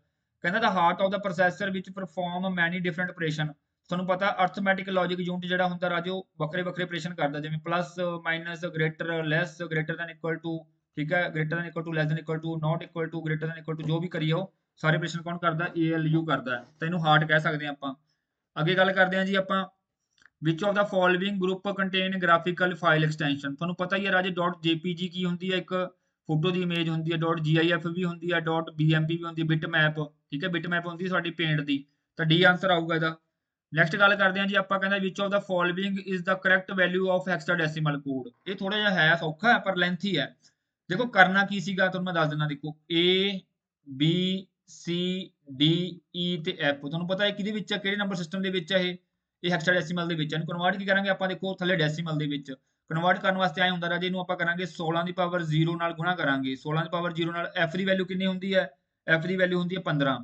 ਕਹਿੰਦਾ ਦਾ ਹਾਰਟ ਆਫ ਦਾ ਪ੍ਰੋਸੈਸਰ ਵਿੱਚ ਪਰਫਾਰਮ ਮੈਨੀ ਡਿਫਰੈਂਟ ਆਪਰੇਸ਼ਨ, ਤੁਹਾਨੂੰ ਪਤਾ ਅਰਥਮੈਟਿਕ ਲੌਜਿਕ ਯੂਨਿਟ ਜਿਹੜਾ ਹੁੰਦਾ ਰਾਜੋ ਵੱਖਰੇ ਵੱਖਰੇ ਆਪਰੇਸ਼ਨ ਕਰਦਾ, ਜਿਵੇਂ plus minus greater less greater than equal to, ਠੀਕ ਹੈ, greater than equal to less than equal to not equal to greater than equal to, ਜੋ ਵੀ ਕਰੀਏ ਉਹ ਸਾਰੇ ਆਪਰੇਸ਼ਨ ਕੌਣ ਕਰਦਾ, ALU ਕਰਦਾ, ਤਾਂ ਇਹਨੂੰ ਹਾਰਟ ਕਹਿ ਸਕਦੇ ਹਾਂ ਆਪਾਂ। ਅੱਗੇ ਗੱਲ ਕਰਦੇ ਹਾਂ ਜੀ ਆਪਾਂ, ਵਿਚ of the following group contain graphical file extension, ਤੁਹਾਨੂੰ ਪਤਾ ਹੀ ਹੈ ਰਾਜੇ .jpg ਕੀ ਹੁੰਦੀ ਹੈ, ਇੱਕ ਫੋਟੋ ਦੀ ਇਮੇਜ ਹੁੰਦੀ ਹੈ, .gif ਵੀ ਹੁੰਦੀ ਹੈ, .bmp ਵੀ ਹੁੰਦੀ ਹੈ, ਬਿਟ ਮੈਪ, ਠੀਕ ਹੈ, ਬਿਟ ਮੈਪ ਹੁੰਦੀ ਹੈ ਸਾਡੀ ਪੇਂਟ ਦੀ, ਤਾਂ D ਆਂਸਰ ਆਊਗਾ ਇਹਦਾ। ਨੈਕਸਟ ਗੱਲ ਕਰਦੇ ਹਾਂ ਜੀ ਆਪਾਂ, ਕਹਿੰਦਾ which of the following is the correct value of hexadecimal code, ਇਹ ਥੋੜਾ ਜਿਹਾ ਹੈ ਸੌਖਾ ਹੈ ਪਰ ਲੈਂਥੀ ਹੈ। ਦੇਖੋ ਕਰਨਾ ਕੀ ਸੀਗਾ ਤੁਹਾਨੂੰ ਮੈਂ ਦੱਸ ਦਿੰਦਾ, ਦੇਖੋ A B C D E ਤੇ F, ਤੁਹਾਨੂੰ ਪਤਾ ਹੈ ਕਿਹਦੇ ਵਿੱਚ ਹੈ, ਕਿਹੜੇ ਨੰਬਰ ਸਿਸਟਮ ਦੇ ਵਿੱਚ ਹੈ ਇਹ ਹੈਕਸਾਡੈਸੀਮਲ ਦੇ ਵਿੱਚ। ਇਹਨੂੰ ਕਨਵਰਟ ਕੀ ਕਰਾਂਗੇ ਆਪਾਂ, ਦੇਖੋ ਥੱਲੇ ਡੈਸੀਮਲ ਦੇ ਵਿੱਚ ਕਨਵਰਟ ਕਰਨ ਵਾਸਤੇ ਆਏ ਹੁੰਦਾ ਰਾਜੇ, ਇਹਨੂੰ ਆਪਾਂ ਕਰਾਂਗੇ 16 ਦੀ ਪਾਵਰ 0 ਨਾਲ ਗੁਣਾ ਕਰਾਂਗੇ, 16 ਦੀ ਪਾਵਰ 0 ਨਾਲ। F ਦੀ ਵੈਲਿਊ ਕਿੰਨੀ ਹੁੰਦੀ ਹੈ, F ਦੀ ਵੈਲਿਊ ਹੁੰਦੀ ਹੈ 15,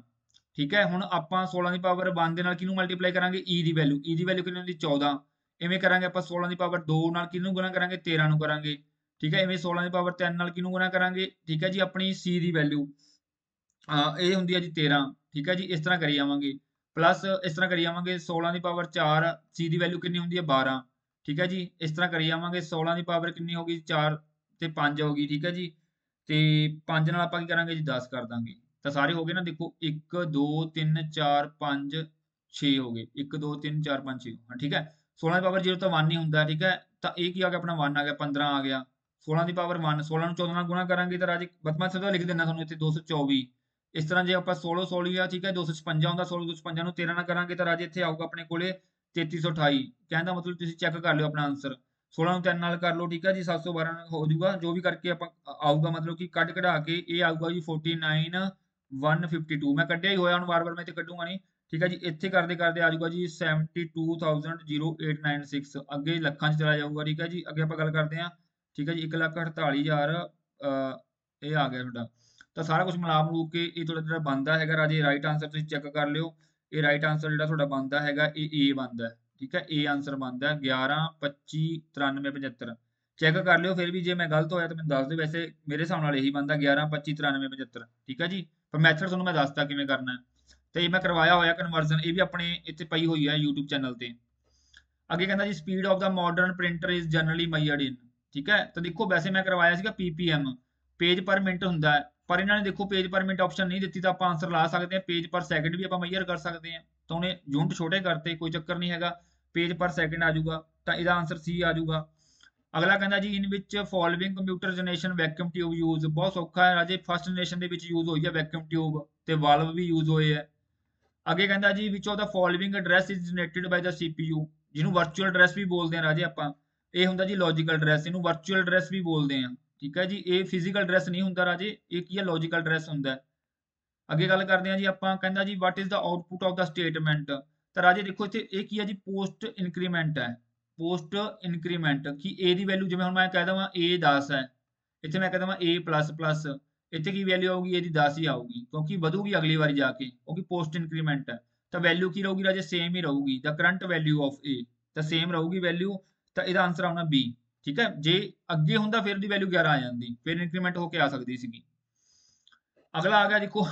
ਠੀਕ ਹੈ। ਹੁਣ ਆਪਾਂ 16 ਦੀ ਪਾਵਰ 1 ਦੇ ਨਾਲ ਕਿਹਨੂੰ ਮਲਟੀਪਲਾਈ ਕਰਾਂਗੇ, E ਦੀ ਵੈਲਿਊ, E ਦੀ ਵੈਲਿਊ ਕਿੰਨੀ ਹੁੰਦੀ 14, ਇਵੇਂ ਕਰਾਂਗੇ ਆਪਾਂ 16 ਦੀ ਪਾਵਰ 2 ਨਾਲ ਕਿਹਨੂੰ ਗੁਣਾ ਕਰਾਂਗੇ, 13 ਨੂੰ ਕਰਾਂਗੇ, ਠੀਕ ਹੈ। ਇਵੇਂ 16 ਦੀ ਪਾਵਰ 3 ਨਾਲ ਕਿਹਨੂੰ ਗੁਣਾ ਕਰਾਂਗੇ, ਠੀਕ ਹੈ ਜੀ, ਆਪਣੀ C ਦੀ ਵੈਲਿਊ ਇਹ ਹੁੰਦੀ ਹੈ ਜੀ 13, ਠੀਕ ਹੈ ਜੀ, ਇਸ ਤਰ੍ਹਾਂ ਕਰੀ ਜਾਵਾਂਗੇ। प्लस इस तरह करी जावांगे 16 ਦੀ ਪਾਵਰ 4 c ਦੀ ਵੈਲਿਊ ਕਿੰਨੀ ਹੁੰਦੀ ਹੈ 12 ਠੀਕ ਹੈ ਜੀ ਇਸ ਤਰ੍ਹਾਂ ਕਰੀ ਜਾਵਾਂਗੇ 16 ਦੀ ਪਾਵਰ ਕਿੰਨੀ ਹੋ ਗਈ 4 ਤੇ 5 ਹੋ ਗਈ ਠੀਕ ਹੈ ਜੀ ਤੇ 5 ਨਾਲ ਆਪਾਂ ਕੀ ਕਰਾਂਗੇ ਜੀ 10 ਕਰ ਦਾਂਗੇ ਤਾਂ ਸਾਰੇ ਹੋ ਗਏ ਨਾ ਦੇਖੋ 1 2 3 4 5 6 ਹੋ ਗਏ 1 2 3 4 5 6 ਹਾਂ ਠੀਕ ਹੈ 16 ਦੀ ਪਾਵਰ 0 ਤਾਂ 1 ਹੀ ਹੁੰਦਾ ਠੀਕ ਹੈ ਤਾਂ ਇਹ ਕੀ ਆ ਗਿਆ ਆਪਣਾ 1 ਆ ਗਿਆ 15 ਆ ਗਿਆ 16 ਦੀ ਪਾਵਰ 1 16 ਨੂੰ 14 ਨਾਲ ਗੁਣਾ ਕਰਾਂਗੇ ਤਾਂ ਰਾਜੇ ਬਸ ਮੈਂ ਸਿੱਧਾ ਲਿਖ ਦਿੰਦਾ ਤੁਹਾਨੂੰ ਇੱਥੇ 224 ਇਸ ਤਰ੍ਹਾਂ ਜੇ ਆਪਾਂ 16 16 ਆ ਠੀਕ ਹੈ 256 ਹੁੰਦਾ 16 256 ਨੂੰ 13 ਨਾਲ ਕਰਾਂਗੇ ਤਾਂ ਰਾਜੇ ਇੱਥੇ ਆਊਗਾ ਆਪਣੇ ਕੋਲੇ 3328 ਕਹਿਣ ਦਾ ਮਤਲਬ ਤੁਸੀਂ ਚੈੱਕ ਕਰ ਲਿਓ ਆਪਣਾ ਆਨਸਰ 16 ਨੂੰ 3 ਨਾਲ ਕਰ ਲਓ ਠੀਕ ਹੈ ਜੀ 712 ਹੋ ਜਾਊਗਾ ਜੋ ਵੀ ਕਰਕੇ ਆਪਾਂ ਆਊਗਾ ਮਤਲਬ ਕਿ ਕੱਢ ਕਢਾ ਕੇ ਇਹ ਆਊਗਾ ਜੀ 49152 ਮੈਂ ਕੱਢਿਆ ਹੀ ਹੋਇਆ ਹੁਣ ਵਾਰ-ਵਾਰ ਮੈਂ ਇੱਥੇ ਕੱਢੂਗਾ ਨਹੀਂ ਠੀਕ ਹੈ ਜੀ ਇੱਥੇ ਕਰਦੇ ਕਰਦੇ ਆ ਜਾਊਗਾ ਜੀ 72,0896 ਅੱਗੇ ਲੱਖਾਂ 'ਚ ਚਲਾ ਜਾਊਗਾ ਠੀਕ ਹੈ ਜੀ ਅੱਗੇ ਆਪਾਂ ਗੱਲ ਕਰਦੇ ਹਾਂ ਠੀਕ ਹੈ ਜੀ 1,48,000 ਇਹ ਆ ਗਿਆ ਤੁਹਾਡਾ ਤਾਂ ਸਾਰਾ ਕੁਝ ਮਿਲਾ ਮਲੂ ਕੇ ਇਹ ਤੁਹਾਡਾ ਜਿਹੜਾ ਬਣਦਾ ਹੈਗਾ ਰਾਜੇ ਰਾਈਟ ਆਨਸਰ ਤੁਸੀਂ ਚੈੱਕ ਕਰ ਲਿਓ ਇਹ ਰਾਈਟ ਆਨਸਰ ਜਿਹੜਾ ਤੁਹਾਡਾ ਬਣਦਾ ਹੈਗਾ ਇਹ ਏ ਬਣਦਾ ਠੀਕ ਹੈ ਏ ਆਨਸਰ ਬਣਦਾ 11 25 93 75 ਚੈੱਕ ਕਰ ਲਿਓ ਫਿਰ ਵੀ ਜੇ ਮੈਂ ਗਲਤ ਹੋਇਆ ਤਾਂ ਮੈਨੂੰ ਦੱਸ ਦਿਓ ਵੈਸੇ ਮੇਰੇ ਹਿਸਾਬ ਨਾਲ ਇਹੀ ਬਣਦਾ 11 25 93 75 ਠੀਕ ਹੈ ਜੀ ਪਰ ਮੈਥਡ ਤੁਹਾਨੂੰ ਮੈਂ ਦੱਸਤਾ ਕਿਵੇਂ ਕਰਨਾ ਹੈ ਤੇ ਇਹ ਮੈਂ ਕਰਵਾਇਆ ਹੋਇਆ ਕਨਵਰਜ਼ਨ ਇਹ ਵੀ ਆਪਣੇ ਇੱਥੇ ਪਈ ਹੋਈ ਹੈ YouTube ਚੈਨਲ ਤੇ ਅੱਗੇ ਕਹਿੰਦਾ ਜੀ speed of the modern printer is generally measured in ਠੀਕ ਹੈ ਤਾਂ ਦੇਖੋ ਵੈਸੇ ਮੈਂ ਕਰਵਾਇਆ ਸੀਗਾ PPM ਪੇਜ ਪਰ ਮਿੰਟ ਹੁੰਦਾ ਹੈ ਪਰ ਇਹਨਾਂ ਨੇ ਦੇਖੋ ਪੇਜ ਪਰ ਮਿੰਟ ਆਪਸ਼ਨ ਨਹੀਂ ਦਿੱਤੀ ਤਾਂ ਆਪਾਂ ਆਨਸਰ ਲਾ ਸਕਦੇ ਹਾਂ ਪੇਜ ਪਰ ਸੈਕਿੰਡ ਵੀ ਆਪਾਂ ਮੈਜ਼ਰ ਕਰ ਸਕਦੇ ਹਾਂ ਤਾਂ ਉਹਨੇ ਯੂਨਿਟ ਛੋਟੇ ਕਰਤੇ ਕੋਈ ਚੱਕਰ ਨਹੀਂ ਹੈਗਾ ਪੇਜ ਪਰ ਸੈਕਿੰਡ ਆ ਜਾਊਗਾ ਤਾਂ ਇਹਦਾ ਆਨਸਰ C ਆ ਜਾਊਗਾ ਅਗਲਾ ਕਹਿੰਦਾ ਜੀ ਇਨ ਵਿੱਚ following computer generation vacuum tube use ਬਹੁਤ ਸੌਖਾ ਹੈ ਰਾਜੇ ਫਸਟ ਜਨਰੇਸ਼ਨ ਦੇ ਵਿੱਚ ਯੂਜ਼ ਹੋਈ ਹੈ ਵੈਕਿਊਮ ਟਿਊਬ ਤੇ ਵਾਲਵ ਵੀ ਯੂਜ਼ ਹੋਏ ਹੈ ਅੱਗੇ ਕਹਿੰਦਾ ਜੀ which of the following address is generated by the CPU ਜਿਹਨੂੰ ਵਰਚੁਅਲ ਐਡਰੈਸ ਵੀ ਬੋਲਦੇ ਆ ਰਾਜੇ ਆਪਾਂ ਇਹ ਹੁੰਦਾ ਜੀ ਲੌਜੀਕਲ ਐਡਰੈਸ ਇਹਨੂੰ ਵਰਚੁਅਲ ਐਡਰੈਸ ਵੀ ਬੋਲਦੇ ਆ ਠੀਕ ਹੈ ਜੀ ਇਹ ਫਿਜ਼ੀਕਲ ਐਡਰੈਸ ਨਹੀਂ ਹੁੰਦਾ ਰਾਜੇ ਇਹ ਕੀ ਹੈ ਲੌਜੀਕਲ ਐਡਰੈਸ ਹੁੰਦਾ ਅੱਗੇ ਗੱਲ ਕਰਦੇ ਆ ਜੀ ਆਪਾਂ ਕਹਿੰਦਾ ਜੀ ਵਾਟ is the output of the statement ਤਾਂ ਰਾਜੇ ਦੇਖੋ ਇੱਥੇ ਇਹ ਕੀ ਹੈ ਜੀ ਪੋਸਟ ਇਨਕਰੀਮੈਂਟ ਹੈ ਪੋਸਟ ਇਨਕਰੀਮੈਂਟ ਕਿ a ਦੀ ਵੈਲਿਊ ਜਿਵੇਂ ਹੁਣ ਮੈਂ ਕਹਿ ਦਵਾਂ a 10 ਹੈ ਇੱਥੇ ਮੈਂ ਕਹਿ ਦਵਾਂ a++ ਇੱਥੇ ਕੀ ਵੈਲਿਊ ਆਊਗੀ ਇਹਦੀ 10 ਹੀ ਆਊਗੀ ਕਿਉਂਕਿ ਵਧੂਗੀ ਅਗਲੀ ਵਾਰੀ ਜਾ ਕੇ ਕਿਉਂਕਿ ਪੋਸਟ ਇਨਕਰੀਮੈਂਟ ਹੈ ਤਾਂ ਵੈਲਿਊ ਕੀ ਰਹੂਗੀ ਰਾਜੇ ਸੇਮ ਹੀ ਰਹੂਗੀ ਦਾ ਕਰੰਟ ਵੈਲਿਊ ਆਫ a ਤਾਂ ਸੇਮ ਰਹੂਗੀ ਵੈਲਿਊ ਤਾਂ ਇਹਦਾ ਆਨਸਰ ਆਉਣਾ B ਠੀਕ ਹੈ ਜੇ ਅੱਗੇ ਹੁੰਦਾ ਫਿਰ ਦੀ ਵੈਲਿਊ 11 ਆ ਜਾਂਦੀ ਫਿਰ ਇਨਕਰੀਮੈਂਟ ਹੋ ਕੇ ਆ ਸਕਦੀ ਸੀਗੀ ਅਗਲਾ ਆ ਗਿਆ ਦੇਖੋ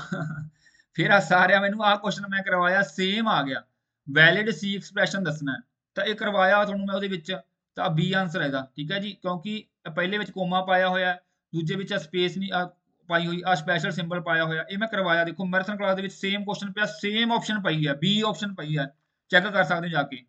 ਫਿਰ ਆ ਸਾਰਿਆਂ ਮੈਨੂੰ ਆਹ ਕੁਐਸਚਨ ਮੈਂ ਕਰਵਾਇਆ ਸੇਮ ਆ ਗਿਆ ਵੈਲਿਡ C ਐਕਸਪ੍ਰੈਸ਼ਨ ਦੱਸਣਾ ਤਾਂ ਇਹ ਕਰਵਾਇਆ ਤੁਹਾਨੂੰ ਮੈਂ ਉਹਦੇ ਵਿੱਚ ਤਾਂ B ਆਨਸਰ ਹੈ ਇਹਦਾ ਠੀਕ ਹੈ ਜੀ ਕਿਉਂਕਿ ਪਹਿਲੇ ਵਿੱਚ ਕੋਮਾ ਪਾਇਆ ਹੋਇਆ ਦੂਜੇ ਵਿੱਚ ਸਪੇਸ ਨਹੀਂ ਪਾਈ ਹੋਈ ਆ ਸਪੈਸ਼ਲ ਸਿੰਬਲ ਪਾਇਆ ਹੋਇਆ ਇਹ ਮੈਂ ਕਰਵਾਇਆ ਦੇਖੋ ਮੈਰਾਥਨ ਕਲਾਸ ਦੇ ਵਿੱਚ ਸੇਮ ਕੁਐਸਚਨ ਪਿਆ ਸੇਮ ਆਪਸ਼ਨ ਪਈ ਹੈ B ਆਪਸ਼ਨ ਪਈ ਹੈ ਚੈੱਕ ਕਰ ਸਕਦੇ ਹੋ ਜਾ ਕੇ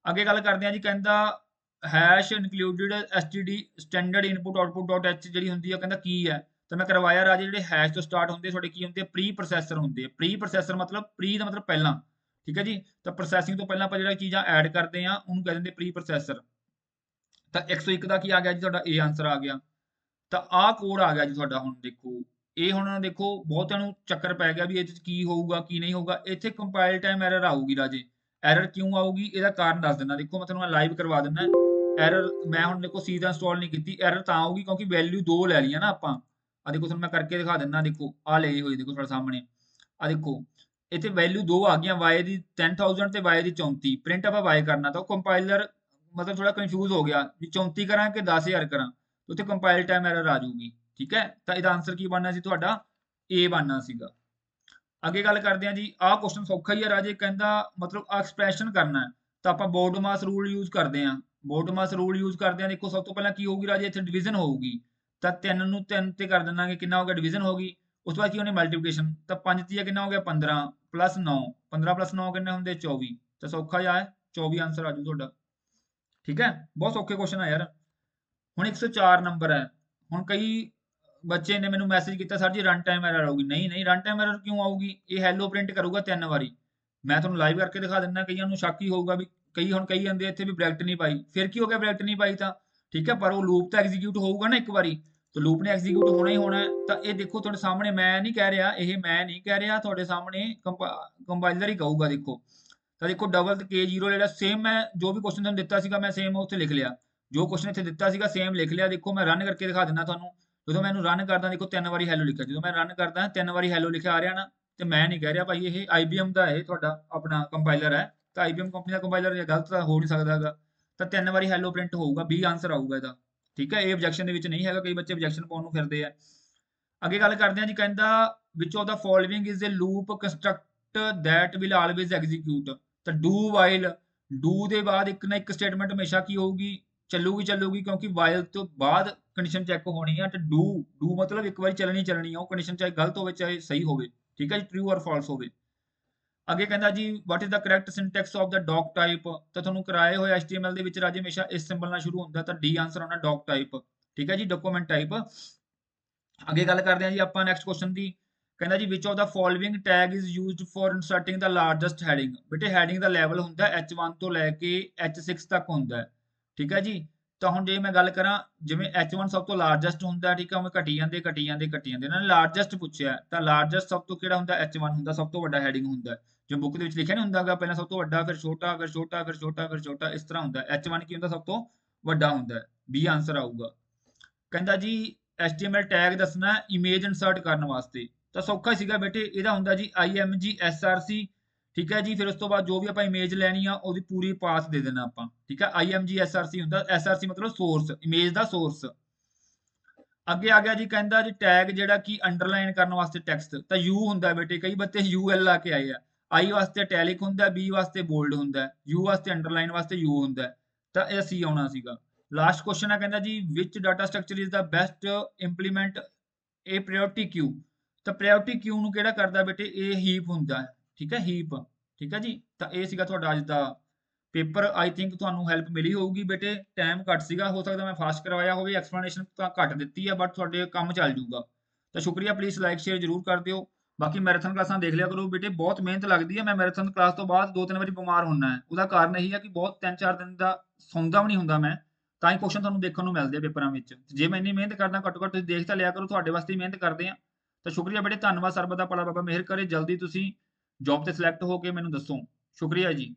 ਅੱਗੇ ਗੱਲ ਕਰਦੇ ਹਾਂ ਜੀ ਕਹਿੰਦਾ hash included std standard input output dot h ਜਿਹੜੀ ਹੁੰਦੀ ਹੈ ਕਹਿੰਦਾ ਕੀ ਹੈ ਤਾਂ ਮੈਂ ਕਰਵਾਇਆ ਰਾਜੇ ਜਿਹੜੇ ਹੈਸ਼ ਤੋਂ ਸਟਾਰਟ ਹੁੰਦੇ ਤੁਹਾਡੇ ਕੀ ਹੁੰਦੇ ਪ੍ਰੀ ਪ੍ਰੋਸੈਸਰ ਹੁੰਦੇ ਪ੍ਰੀ ਪ੍ਰੋਸੈਸਰ ਮਤਲਬ ਪ੍ਰੀ ਦਾ ਮਤਲਬ ਪਹਿਲਾਂ ਠੀਕ ਹੈ ਜੀ ਤਾਂ ਪ੍ਰੋਸੈਸਿੰਗ ਤੋਂ ਪਹਿਲਾਂ ਆਪਾਂ ਜਿਹੜਾ ਚੀਜ਼ਾਂ ਐਡ ਕਰਦੇ ਆ ਉਹਨੂੰ ਕਹਿ ਦਿੰਦੇ ਪ੍ਰੀ ਪ੍ਰੋਸੈਸਰ ਤਾਂ 101 ਦਾ ਕੀ ਆ ਗਿਆ ਜੀ ਤੁਹਾਡਾ A ਆਨਸਰ ਆ ਗਿਆ ਤਾਂ ਆਹ ਕੋਡ ਆ ਗਿਆ ਜੀ ਤੁਹਾਡਾ ਹੁਣ ਦੇਖੋ ਇਹ ਹੁਣ ਦੇਖੋ ਬਹੁਤਿਆਂ ਨੂੰ ਚੱਕਰ ਪੈ ਗਿਆ ਵੀ ਇਹ ਚ ਕੀ ਹੋਊਗਾ ਕੀ ਨਹੀਂ ਹੋਊਗਾ ਇੱਥੇ ਕੰਪਾਈਲ ਟਾਈਮ ਐਰਰ ਆਊਗੀ ਰਾਜੇ ਐਰਰ ਕਿਉਂ ਆਊਗੀ ਇਹਦਾ ਕਾਰਨ ਦੱਸ ਦਿੰਦਾ ਦੇਖੋ ਮੈਂ ਤੁਹਾਨੂੰ ਲਾਈਵ ਕਰਵਾ ਦਿੰਦਾ ਐਰਰ ਮੈਂ ਹੁਣ ਦੇਖੋ C ਦਾ ਇੰਸਟਾਲ ਨਹੀਂ ਕੀਤੀ ਐਰਰ ਤਾਂ ਆਊਗੀ ਕਿਉਂਕਿ ਵੈਲਿਊ 2 ਲੈ ਲਈਆਂ ਨਾ ਆਪਾਂ ਆ ਦੇਖੋ ਤੁਹਾਨੂੰ ਮੈਂ ਕਰਕੇ ਦਿਖਾ ਦਿੰਦਾ ਦੇਖੋ ਆ ਲਈ ਹੋਈ ਦੇਖੋ ਤੁਹਾਡੇ ਸਾਹਮਣੇ ਆ ਦੇਖੋ ਇੱਥੇ ਵੈਲਿਊ 2 ਆ ਗਈਆਂ y ਦੀ 10000 ਤੇ y ਦੀ 34 ਪ੍ਰਿੰਟ ਆਪਾਂ y ਕਰਨਾ ਤਾਂ ਉਹ ਕੰਪਾਈਲਰ ਮਤਲਬ ਥੋੜਾ ਕਨਫਿਊਜ਼ ਹੋ ਗਿਆ ਵੀ 34 ਕਰਾਂ ਕਿ 10000 ਕਰਾਂ ਉੱਥੇ ਕੰਪਾਈਲ ਟਾਈਮ ਐਰਰ ਆ ਜਾਊਗੀ ਠੀਕ ਹੈ ਤਾਂ ਇਹਦਾ ਆਨਸਰ ਕੀ ਬਣਨਾ ਸੀ ਤੁਹਾਡਾ A ਬਣਨਾ ਸੀਗਾ ਅੱਗੇ ਗੱਲ ਕਰਦੇ ਹਾਂ ਜੀ ਆਹ ਕੁਐਸਚਨ ਸੌਖਾ ਹੀ ਹੈ ਰਾਜੇ ਕਹਿੰਦਾ ਮਤਲਬ ਆ ਐਕਸਪ੍ਰੈਸ਼ਨ ਕਰਨਾ ਹੈ ਤਾਂ ਆਪਾਂ ਬੋਰਡ ਮਾਸ ਰੂਲ ਯੂਜ਼ ਕਰਦੇ ਹਾਂ ਬੋਰਡ ਮਾਸ ਰੂਲ ਯੂਜ਼ ਕਰਦੇ ਹਾਂ ਦੇਖੋ ਸਭ ਤੋਂ ਪਹਿਲਾਂ ਕੀ ਹੋਊਗੀ ਰਾਜੇ ਇੱਥੇ ਡਿਵੀਜ਼ਨ ਹੋਊਗੀ ਤਾਂ 3 ਨੂੰ 3 ਤੇ ਕਰ ਦਿੰਦਾਂਗੇ ਕਿੰਨਾ ਹੋ ਗਿਆ ਡਿਵੀਜ਼ਨ ਹੋ ਗਈ ਉਸ ਤੋਂ ਬਾਅਦ ਕੀ ਹੋਣੀ ਮਲਟੀਪਲੀਕੇਸ਼ਨ ਤਾਂ 5 ਤੀਆ ਕਿੰਨਾ ਹੋ ਗਿਆ 15 ਪਲੱਸ 9 15 ਪਲੱਸ 9 ਕਿੰਨੇ ਹੁੰਦੇ 24 ਤਾਂ ਸੌਖਾ ਜਿਹਾ ਹੈ 24 ਆਨਸਰ ਆਜੂ ਤੁਹਾਡਾ ਠੀਕ ਹੈ ਬਹੁਤ ਸੌਖੇ ਕੁਐਸਚਨ ਆ ਯਾਰ ਹੁਣ 104 ਨੰਬਰ ਹੈ ਹੁਣ ਕਈ ਬੱਚੇ ਨੇ ਮੈਨੂੰ ਮੈਸੇਜ ਕੀਤਾ ਸਰ ਜੀ ਰਨ ਟਾਈਮ ਐਰਰ ਆਊਗੀ ਨਹੀਂ ਨਹੀਂ ਰਨ ਟਾਈਮ ਐਰਰ ਕਿਉਂ ਆਊਗੀ ਇਹ ਹੈਲੋ ਪ੍ਰਿੰਟ ਕਰੂਗਾ 3 ਵਾਰੀ ਮੈਂ ਤੁਹਾਨੂੰ ਲਾਈਵ ਕਰਕੇ ਦਿਖਾ ਦਿੰਦਾ ਕਈਆਂ ਨੂੰ ਸ਼ੱਕ ਹੀ ਹੋਊਗਾ ਵੀ ਕਈ ਹੁਣ ਕਈ ਜਾਂਦੇ ਇੱਥੇ ਵੀ ਬ੍ਰੈਕਟ ਨਹੀਂ ਪਾਈ ਫਿਰ ਕੀ ਹੋ ਗਿਆ ਬ੍ਰੈਕਟ ਨਹੀਂ ਪਾਈ ਤਾਂ ਠੀਕ ਹੈ ਪਰ ਉਹ ਲੂਪ ਤਾਂ ਐਗਜ਼ੀਕਿਊਟ ਹੋਊਗਾ ਨਾ ਇੱਕ ਵਾਰੀ ਤਾਂ ਲੂਪ ਨੇ ਐਗਜ਼ੀਕਿਊਟ ਹੋਣਾ ਹੀ ਹੋਣਾ ਤਾਂ ਇਹ ਦੇਖੋ ਤੁਹਾਡੇ ਸਾਹਮਣੇ ਮੈਂ ਨਹੀਂ ਕਹਿ ਰਿਹਾ ਇਹ ਮੈਂ ਨਹੀਂ ਕਹਿ ਰਿਹਾ ਤੁਹਾਡੇ ਸਾਹਮਣੇ ਕੰਪਾਈਲਰ ਹੀ ਕਹੂਗਾ ਦੇਖੋ ਤਾਂ ਦੇਖੋ ਡਬਲ ਤੇ K0 ਜਿਹੜਾ ਸੇਮ ਮੈਂ ਜੋ ਵੀ ਕੁਐਸਚਨ ਤੁਹਾਨੂੰ ਦਿੱਤਾ ਸੀਗਾ ਮੈਂ ਸੇਮ ਉੱਥੇ ਲਿਖ ਲਿਆ ਜੋ ਕੁਐਸਚਨ ਇੱਥੇ ਦਿੱਤਾ ਸੀਗਾ ਸੇਮ ਲਿਖ ਲਿਆ ਦੇਖੋ ਮੈਂ ਰਨ ਕਰਕੇ ਦਿਖਾ ਦਿੰਦਾ ਤੁਹਾਨੂੰ ਜਦੋਂ ਮੈਂ ਇਹਨੂੰ ਰਨ ਕਰਦਾ ਦੇਖੋ 3 ਵਾਰੀ ਹੈਲੋ ਲਿਖਿਆ ਜਦੋਂ ਮੈਂ ਰਨ ਕਰਦਾ 3 ਵਾਰੀ ਹੈਲੋ ਲਿਖਿਆ ਆ ਰਿਹਾ ਨਾ ਤੇ ਮੈਂ ਨਹੀਂ ਕਹਿ ਰਿਹਾ ਭਾਈ ਇਹ IBM ਦਾ ਹੈ ਤੁਹਾਡਾ ਆਪਣਾ ਕੰਪਾਈਲਰ ਹੈ ਤਾਂ IBM ਕੰਪਨੀ ਦਾ ਕੰਪਾਈਲਰ ਇਹ ਗਲਤ ਤਾਂ ਹੋ ਨਹੀਂ ਸਕਦਾ ਹੈਗਾ ਤਾਂ 3 ਵਾਰੀ ਹੈਲੋ ਪ੍ਰਿੰਟ ਹੋਊਗਾ B ਆਨਸਰ ਆਊਗਾ ਇਹਦਾ ਠੀਕ ਹੈ ਇਹ ਆਬਜੈਕਸ਼ਨ ਦੇ ਵਿੱਚ ਨਹੀਂ ਹੈਗਾ ਕਈ ਬੱਚੇ ਆਬਜੈਕਸ਼ਨ ਪਾਉਣ ਨੂੰ ਫਿਰਦੇ ਆ ਅੱਗੇ ਗੱਲ ਕਰਦੇ ਆ ਜੀ ਕਹਿੰਦਾ which of the following is a loop that will always execute। ਤਾਂ do while do ਦੇ ਬਾਅਦ ਇੱਕ ਨਾ ਇੱਕ ਸਟੇਟਮੈਂਟ ਹਮੇਸ਼ਾ ਕੀ ਹੋਊਗੀ, ਚੱਲੂਗੀ ਕਿਉਂਕਿ while ਤੋਂ ਬਾਅਦ ਕੰਡੀਸ਼ਨ ਚੈੱਕ ਹੋਣੀ ਆ। ਤੇ do ਮਤਲਬ ਇੱਕ ਵਾਰੀ ਚੱਲਣੀ ਆ ਉਹ ਕੰਡੀਸ਼ਨ, ਚਾਹੇ ਗਲਤ ਹੋਵੇ ਚਾਹੇ ਸਹੀ ਹੋਵੇ, ਠੀਕ ਹੈ ਜੀ, ਟਰੂ ਔਰ ਫਾਲਸ ਹੋਵੇ। ਅੱਗੇ ਕਹਿੰਦਾ ਜੀ what is the correct syntax of the doc type। ਤਾਂ ਤੁਹਾਨੂੰ ਕਰਾਏ ਹੋਏ HTML ਦੇ ਵਿੱਚ ਰਾਜੇ ਹਮੇਸ਼ਾ ਇਸ ਸਿੰਬਲ ਨਾਲ ਸ਼ੁਰੂ ਹੁੰਦਾ, ਤਾਂ D ਆਨਸਰ ਆਉਣਾ doc type, ਠੀਕ ਹੈ ਜੀ, ਡਾਕੂਮੈਂਟ ਟਾਈਪ। ਅੱਗੇ ਗੱਲ ਕਰਦੇ ਹਾਂ ਜੀ ਆਪਾਂ ਨੈਕਸਟ ਕੁਐਸਚਨ ਦੀ। ਕਹਿੰਦਾ ਜੀ which of the following tag is used for inserting the largest heading। ਬੇਟੇ ਹੈਡਿੰਗ ਦਾ ਲੈਵਲ ਹੁੰਦਾ H1 ਤੋਂ ਲੈ ਕੇ H6 ਤੱਕ ਹੁੰਦਾ ਹੈ, ਠੀਕ ਹੈ ਜੀ। ਤਾਂ ਹੁਣ ਜੇ ਮੈਂ ਗੱਲ ਕਰਾਂ, ਜਿਵੇਂ H1 ਸਭ ਤੋਂ ਲਾਰਜੈਸਟ ਹੁੰਦਾ, ਠੀਕ ਹੈ, ਉਵੇਂ ਘਟੀ ਜਾਂਦੇ ਇਹਨਾਂ ਨੇ ਲਾਰਜੈਸਟ ਪੁੱਛਿਆ, ਤਾਂ ਲਾਰਜੈਸਟ ਸਭ ਤੋਂ ਕਿਹੜਾ ਹੁੰਦਾ, H1 ਹੁੰਦਾ, ਸਭ ਤੋਂ ਵੱਡਾ ਹੈਡਿੰਗ ਹੁੰਦਾ। ਜੋ ਬੁੱਕ ਦੇ ਵਿੱਚ ਲਿਖਿਆ ਨਹੀਂ ਹੁੰਦਾਗਾ, ਪਹਿਲਾਂ ਸਭ ਤੋਂ ਵੱਡਾ, ਫਿਰ ਛੋਟਾ, ਫਿਰ ਛੋਟਾ, ਫਿਰ ਛੋਟਾ, ਫਿਰ ਛੋਟਾ, ਇਸ ਤਰ੍ਹਾਂ ਹੁੰਦਾ। H1 ਕੀ ਹੁੰਦਾ, ਸਭ ਤੋਂ ਵੱਡਾ ਹੁੰਦਾ। B ਆਨਸਰ ਆਊਗਾ। ਕਹਿੰਦਾ ਜੀ HTML ਟੈਗ ਦੱਸਣਾ ਇਮੇਜ ਇਨਸਰਟ ਕਰਨ ਵਾਸਤੇ। ਤਾਂ ਸੌਖਾ ਹੀ ਸੀਗਾ ਬੇਟੇ, ਇਹਦਾ ਹੁੰਦਾ ਜੀ IMG SRC, ਠੀਕ ਹੈ ਜੀ। ਫਿਰ ਉਸ ਤੋਂ ਬਾਅਦ ਜੋ ਵੀ ਆਪਾਂ ਇਮੇਜ ਲੈਣੀ ਆ ਉਹਦੀ ਪੂਰੀ ਪਾਥ ਦੇ ਦੇਣਾ ਆਪਾਂ, ਠੀਕ ਹੈ। IMG SRC ਹੁੰਦਾ, SRC ਮਤਲਬ ਸੋਰਸ, ਇਮੇਜ ਦਾ ਸੋਰਸ। ਅੱਗੇ ਆ ਗਿਆ ਜੀ, ਕਹਿੰਦਾ ਜੀ ਟੈਗ ਜਿਹੜਾ ਕਿ ਅੰਡਰਲਾਈਨ ਕਰਨ ਵਾਸਤੇ ਟੈਕਸਟ, ਤਾਂ U ਹੁੰਦਾ ਬੇਟੇ, ਕਈ ਬੱਚੇ UL ਲਾ ਕੇ ਆਏ ਆ। I ਵਾਸਤੇ ਇਟੈਲਿਕ ਹੁੰਦਾ, B ਵਾਸਤੇ ਬੋਲਡ ਹੁੰਦਾ, U ਵਾਸਤੇ ਅੰਡਰਲਾਈਨ ਵਾਸਤੇ U ਹੁੰਦਾ, ਤਾਂ ਇਹ C ਆਉਣਾ ਸੀਗਾ। ਲਾਸਟ ਕੁਐਸਚਨ ਹੈ, ਕਹਿੰਦਾ ਜੀ which data structure is the best implement ਇਹ ਪ੍ਰਾਇੋਰਟੀ ਕਿਊ। ਤਾਂ ਪ੍ਰਾਇੋਰਟੀ ਕਿਊ ਨੂੰ ਕਿਹੜਾ ਕਰਦਾ ਬੇਟੇ, ਇਹ ਹੀਪ ਹੁੰਦਾ ਹੈ, ਠੀਕ ਹੈ, ਹੀਪ, ਠੀਕ ਹੈ ਜੀ। ਤਾਂ ਇਹ ਸੀਗਾ ਤੁਹਾਡਾ ਅੱਜ ਦਾ ਪੇਪਰ। ਆਈ ਥਿੰਕ ਤੁਹਾਨੂੰ ਹੈਲਪ ਮਿਲੀ ਹੋਊਗੀ ਬੇਟੇ, ਟਾਈਮ ਘੱਟ ਸੀਗਾ, ਹੋ ਸਕਦਾ ਮੈਂ ਫਾਸਟ ਕਰਵਾਇਆ ਹੋਵੇ, ਐਕਸਪਲੇਨੇਸ਼ਨ ਤਾਂ ਘੱਟ ਦਿੱਤੀ ਹੈ, ਬਟ ਤੁਹਾਡੇ ਕੰਮ ਚੱਲ ਜੂਗਾ। ਤਾਂ ਸ਼ੁਕਰੀਆ, ਪਲੀਜ਼ ਲਾਈਕ ਸ਼ੇਅਰ ਜ਼ਰੂਰ ਕਰ ਦਿਓ। ਬਾਕੀ ਮੈਰਾਥਨ ਕਲਾਸਾਂ ਦੇਖ ਲਿਆ ਕਰੋ ਬੇਟੇ, ਬਹੁਤ ਮਿਹਨਤ ਲੱਗਦੀ ਹੈ। ਮੈਂ ਮੈਰਾਥਨ ਕਲਾਸ ਤੋਂ ਬਾਅਦ 2-3 ਵਾਰੀ ਬਿਮਾਰ ਹੁੰਦਾ ਹੈ, ਉਹਦਾ ਕਾਰਨ ਇਹੀ ਹੈ ਕਿ ਬਹੁਤ 3-4 ਦਿਨ ਦਾ ਸੌਂਦਾ ਵੀ ਨਹੀਂ ਹੁੰਦਾ ਮੈਂ, ਤਾਂ ਹੀ ਕੁਐਸਚਨ ਤੁਹਾਨੂੰ ਦੇਖਣ ਨੂੰ ਮਿਲਦੇ ਆ ਪੇਪਰਾਂ ਵਿੱਚ। ਜੇ ਮੈਂ ਇੰਨੀ ਮਿਹਨਤ ਕਰਦਾ, ਘੱਟੋ ਘੱਟ ਤੁਸੀਂ ਦੇਖ ਤਾਂ ਲਿਆ ਕਰੋ, ਤੁਹਾਡੇ ਵਾਸਤੇ ਹੀ ਮਿਹਨਤ ਕਰਦੇ ਆ। ਤਾਂ ਸ਼ੁਕਰੀਆ ਬੇਟੇ, ਧੰਨਵਾਦ। ਸਰਬਤ ਦਾ ਭਲਾ ਬਾਬਾ ਮਿਹਰ ਕਰੇ, ਜਲਦੀ ਤੁਸੀਂ ਜੌਬ ਤੇ ਸਿਲੈਕਟ ਹੋ ਕੇ ਮੈਨੂੰ ਦੱਸੋ। ਸ਼ੁਕਰੀਆ ਜੀ।